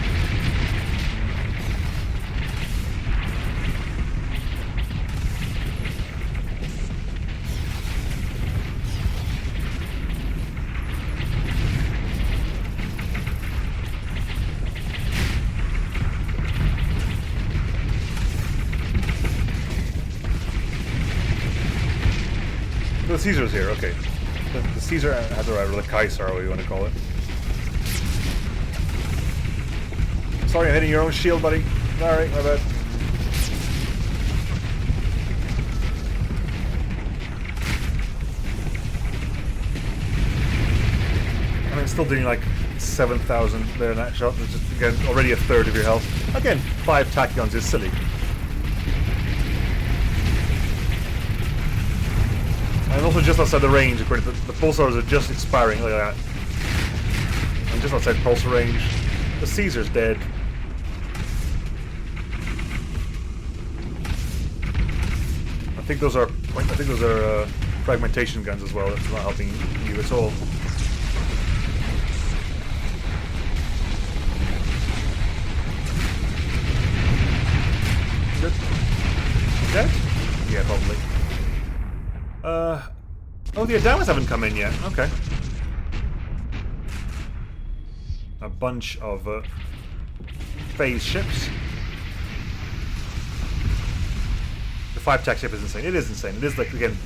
The Caesar's here, okay. The Caesar has arrived, or the Kaiser, whatever you want to call it. Sorry, I'm hitting your own shield, buddy. Sorry, my bad. I mean, still doing like 7,000 there in that shot, which is, again, already a third of your health. Again, 5 tachyons is silly. And also just outside the range, according to the pulsars are just expiring, look at that. I'm just outside pulsar range. The Caesar's dead. I think those are fragmentation guns as well. That's not helping you at all. Dead? Yeah, probably. Oh, the Adamas haven't come in yet. Okay. A bunch of phase ships. The 5-tac ship is insane. It is insane. It is, like, again,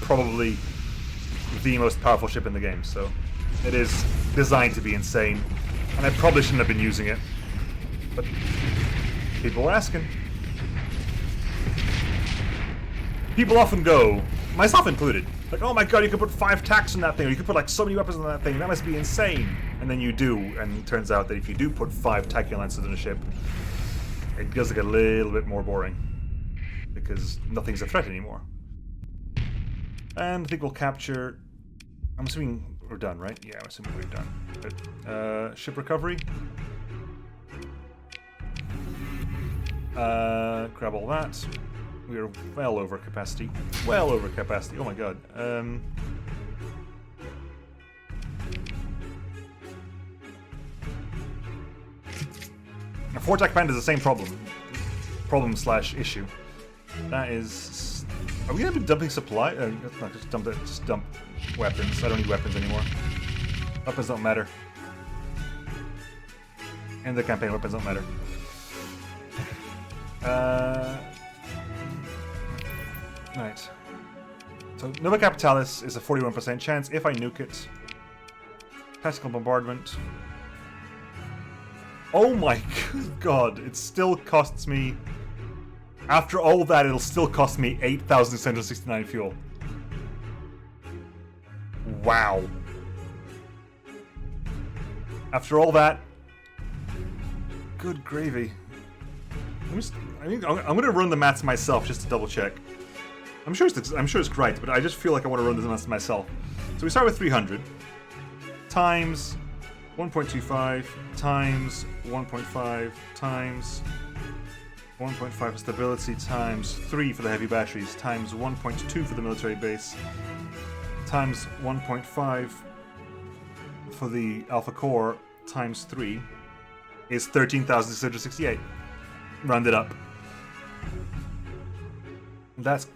probably the most powerful ship in the game. So it is designed to be insane, and I probably shouldn't have been using it, but people were asking. People often go, myself included, like, oh my god, you could put 5 tacks on that thing, or you could put like so many weapons on that thing, that must be insane. And then you do, and it turns out that if you do put 5 tachyon lancers on a ship, it does get a little bit more boring. Because nothing's a threat anymore. And I think we'll capture... I'm assuming we're done, right? Yeah, I'm assuming we're done. But, ship recovery. Grab all that. We are well over capacity. Well over capacity. Oh my god. A 4-tac panda is the same problem/issue. That is. Are we gonna be dumping supply? No, just dump weapons. I don't need weapons anymore. Weapons don't matter. In the campaign, weapons don't matter. Right. So Nova Capitalis is a 41% chance if I nuke it. Tactical bombardment. Oh my god! It still costs me. After all that, it'll still cost me 8,669 fuel. Wow. After all that, good gravy. I'm gonna run the maths myself just to double check. I'm sure it's right, but I just feel like I want to run the maths myself. So we start with 300 times 1.25 times 1.5 times 1.5 for stability times 3 for the heavy batteries times 1.2 for the military base times 1.5 for the alpha core times 3 is 13,668. Rounded up. That is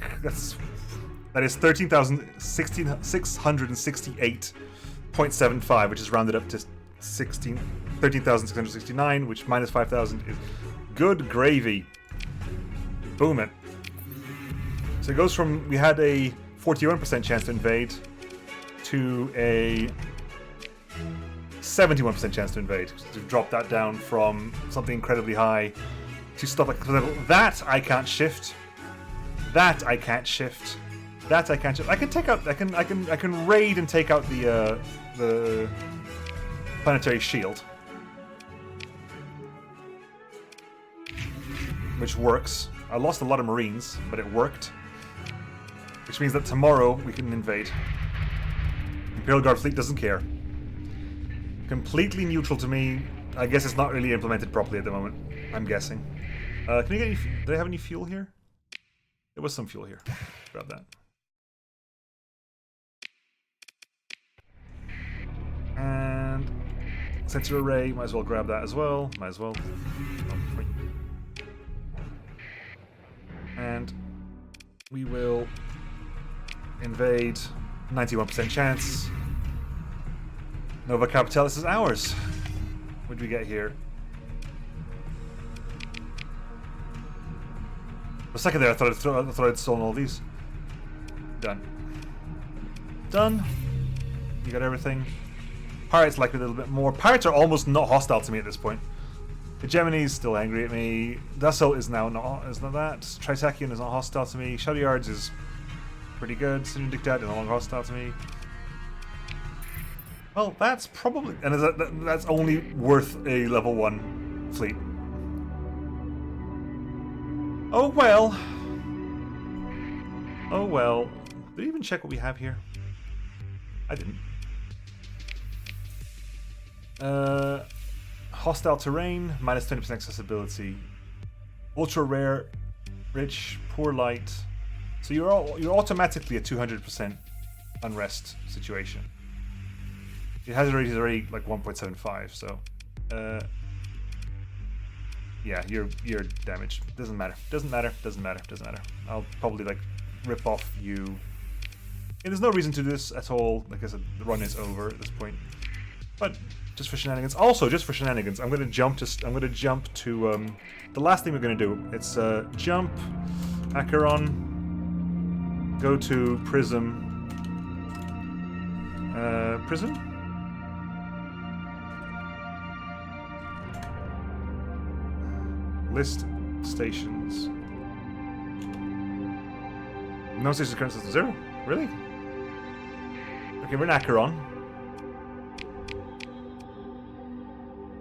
13,668.75, which is rounded up to 13,669, which minus 5,000 is good gravy. Boom it. So it goes from, we had a 41% chance to invade to a 71% chance to invade. To drop that down from something incredibly high to stuff like that I can't shift. That I can't shift. That I can't shift. I can take out. I can raid and take out the planetary shield, which works. I lost a lot of Marines, but it worked. Which means that tomorrow we can invade. Imperial Guard fleet doesn't care. Completely neutral to me. I guess it's not really implemented properly at the moment. I'm guessing. Can you get any? Do they have any fuel here? There was some fuel here. Grab that. And sensor array, might as well grab that as well. Might as well. And we will invade. 91% chance. Nova Capitalis is ours. What did we get here? For a second there, I thought I'd stolen all these. Done. Done. You got everything. Pirates like me a little bit more. Pirates are almost not hostile to me at this point. Hegemony's still angry at me. Dassault is now not, is not that. Trisakian is not hostile to me. Shadow Yards is pretty good. Sinu Dictat is no longer hostile to me. Well, that's probably... And that's only worth a level 1 fleet. Oh well. Oh well. Did I even check what we have here? I didn't. Hostile terrain, minus 20% accessibility. Ultra rare, rich, poor light. So you're automatically a 200% unrest situation. It has already like 1.75, so yeah, you're damaged. Doesn't matter. Doesn't matter. Doesn't matter. Doesn't matter. I'll probably like rip off you. And there's no reason to do this at all. Like I said, the run is over at this point. But just for shenanigans. Also, just for shenanigans, I'm gonna jump to the last thing we're gonna do. It's jump, Acheron, go to Prism, Prism. List stations. No stations current system 0. Really? Okay, we're in Acheron.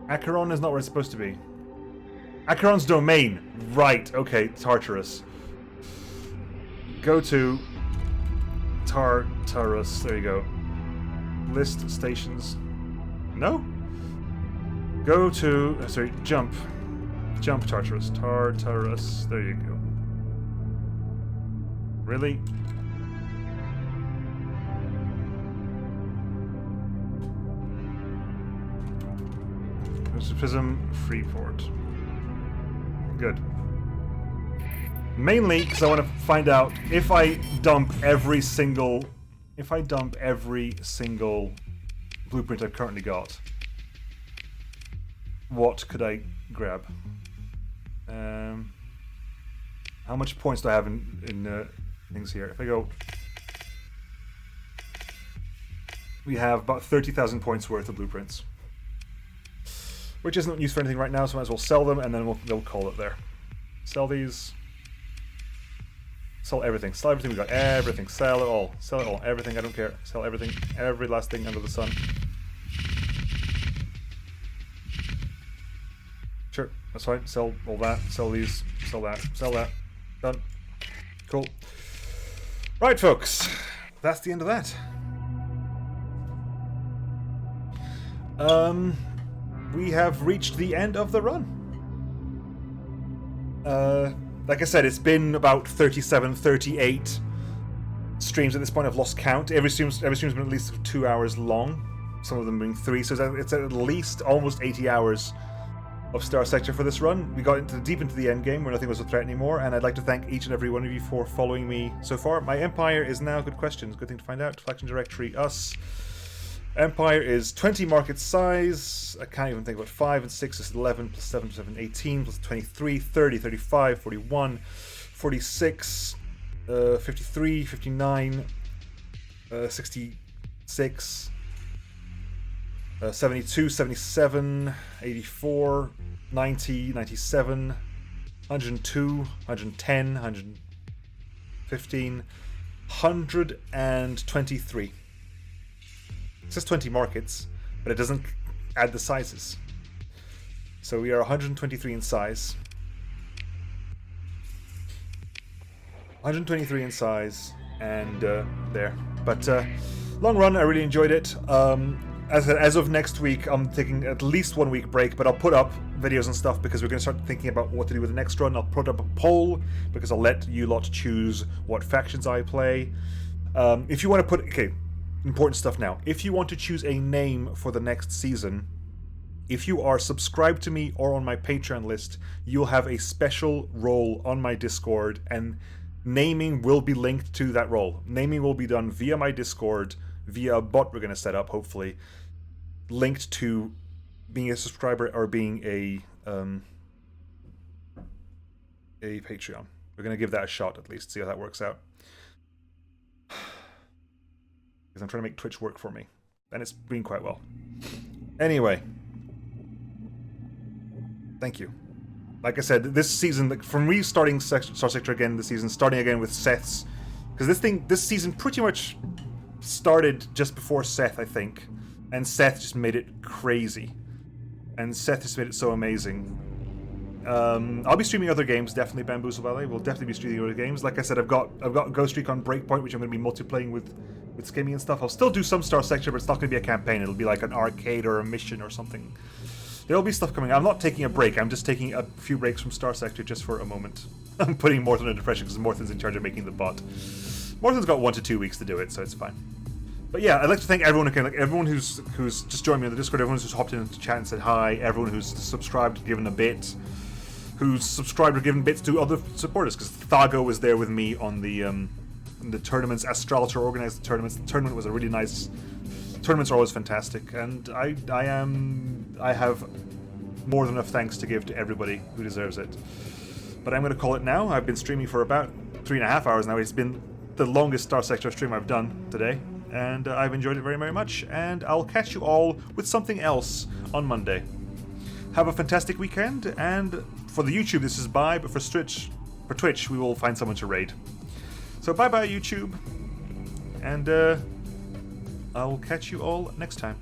Acheron is not where it's supposed to be. Acheron's domain. Right, okay, Tartarus. Go to Tartarus. There you go. List stations. No? Go to... sorry, jump. Jump Tartarus. Tartarus. There you go. Really? Prism Freeport. Good. Mainly because I want to find out if I dump every single blueprint I've currently got, what could I grab? How much points do I have in things here? If I go, we have about 30,000 points worth of blueprints, which isn't used for anything right now, so I might as well sell them, and then they'll call it there. Sell these. Sell everything. Sell everything we got. Everything. Sell it all. Sell it all. Everything. I don't care. Sell everything. Every last thing under the sun. Sure. That's fine. Sell all that. Sell these. Sell that. Sell that. Done. Cool. Right, folks. That's the end of that. We have reached the end of the run. Like I said, it's been about 37, 38 streams at this point. I've lost count. Every stream's been at least 2 hours long. Some of them being 3, so it's at least almost 80 hours of Starsector for this run. We got deep into the end game where nothing was a threat anymore, and I'd like to thank each and every one of you for following me so far. My empire is now, good questions, good thing to find out. Faction directory, us. Empire is 20 market size. I can't even think about 5 and 6 is 11 plus 7 plus 7, 18 plus 23, 30, 35, 41, 46, 53, 59, 66, 72, 77, 84, 90, 97, 102, 110, 115, 123. It says 20 markets, but it doesn't add the sizes. So we are 123 in size. 123 in size, and there. But long run, I really enjoyed it. As of next week, I'm taking at least 1 week break, but I'll put up videos and stuff because we're going to start thinking about what to do with the next run. I'll put up a poll because I'll let you lot choose what factions I play. If you want to put... Okay, important stuff now. If you want to choose a name for the next season, if you are subscribed to me or on my Patreon list, you'll have a special role on my Discord, and naming will be linked to that role. Naming will be done via my Discord, via a bot we're going to set up, hopefully, linked to being a subscriber or being a Patreon. We're going to give that a shot at least, see how that works out. Because because I'm trying to make Twitch work for me. And it's been quite well. Anyway. Thank you. Like I said, this season, like, from restarting Starsector again this season, starting again with Seth's, because this season pretty much started just before Seth, I think, and Seth just made it crazy, and Seth just made it so amazing. I'll be streaming other games, definitely Bamboozle Ballet. We'll definitely be streaming other games. Like I said, I've got Ghost Recon Breakpoint, which I'm going to be multiplaying with Skimmy and stuff. I'll still do some Starsector, but it's not going to be a campaign. It'll be like an arcade or a mission or something. There'll be stuff coming. I'm not taking a break. I'm just taking a few breaks from Starsector just for a moment. I'm putting Morton in depression because Morton's in charge of making the bot. Morton's got 1 to 2 weeks to do it, so it's fine. But yeah, I'd like to thank everyone who can, like everyone who's just joined me on the Discord, everyone who's hopped into chat and said hi, everyone who's subscribed, given a bit, who's subscribed or given bits to other supporters. Because Thago was there with me on the tournaments. Astraltor organized the tournaments. The tournament was a really nice. Tournaments are always fantastic, and I have more than enough thanks to give to everybody who deserves it. But I'm going to call it now. I've been streaming for about 3.5 hours now. It's been the longest Starsector stream I've done today, and I've enjoyed it very, very much. And I'll catch you all with something else on Monday. Have a fantastic weekend, and for the YouTube, this is bye. But for Twitch, we will find someone to raid. So bye bye YouTube, and I'll catch you all next time.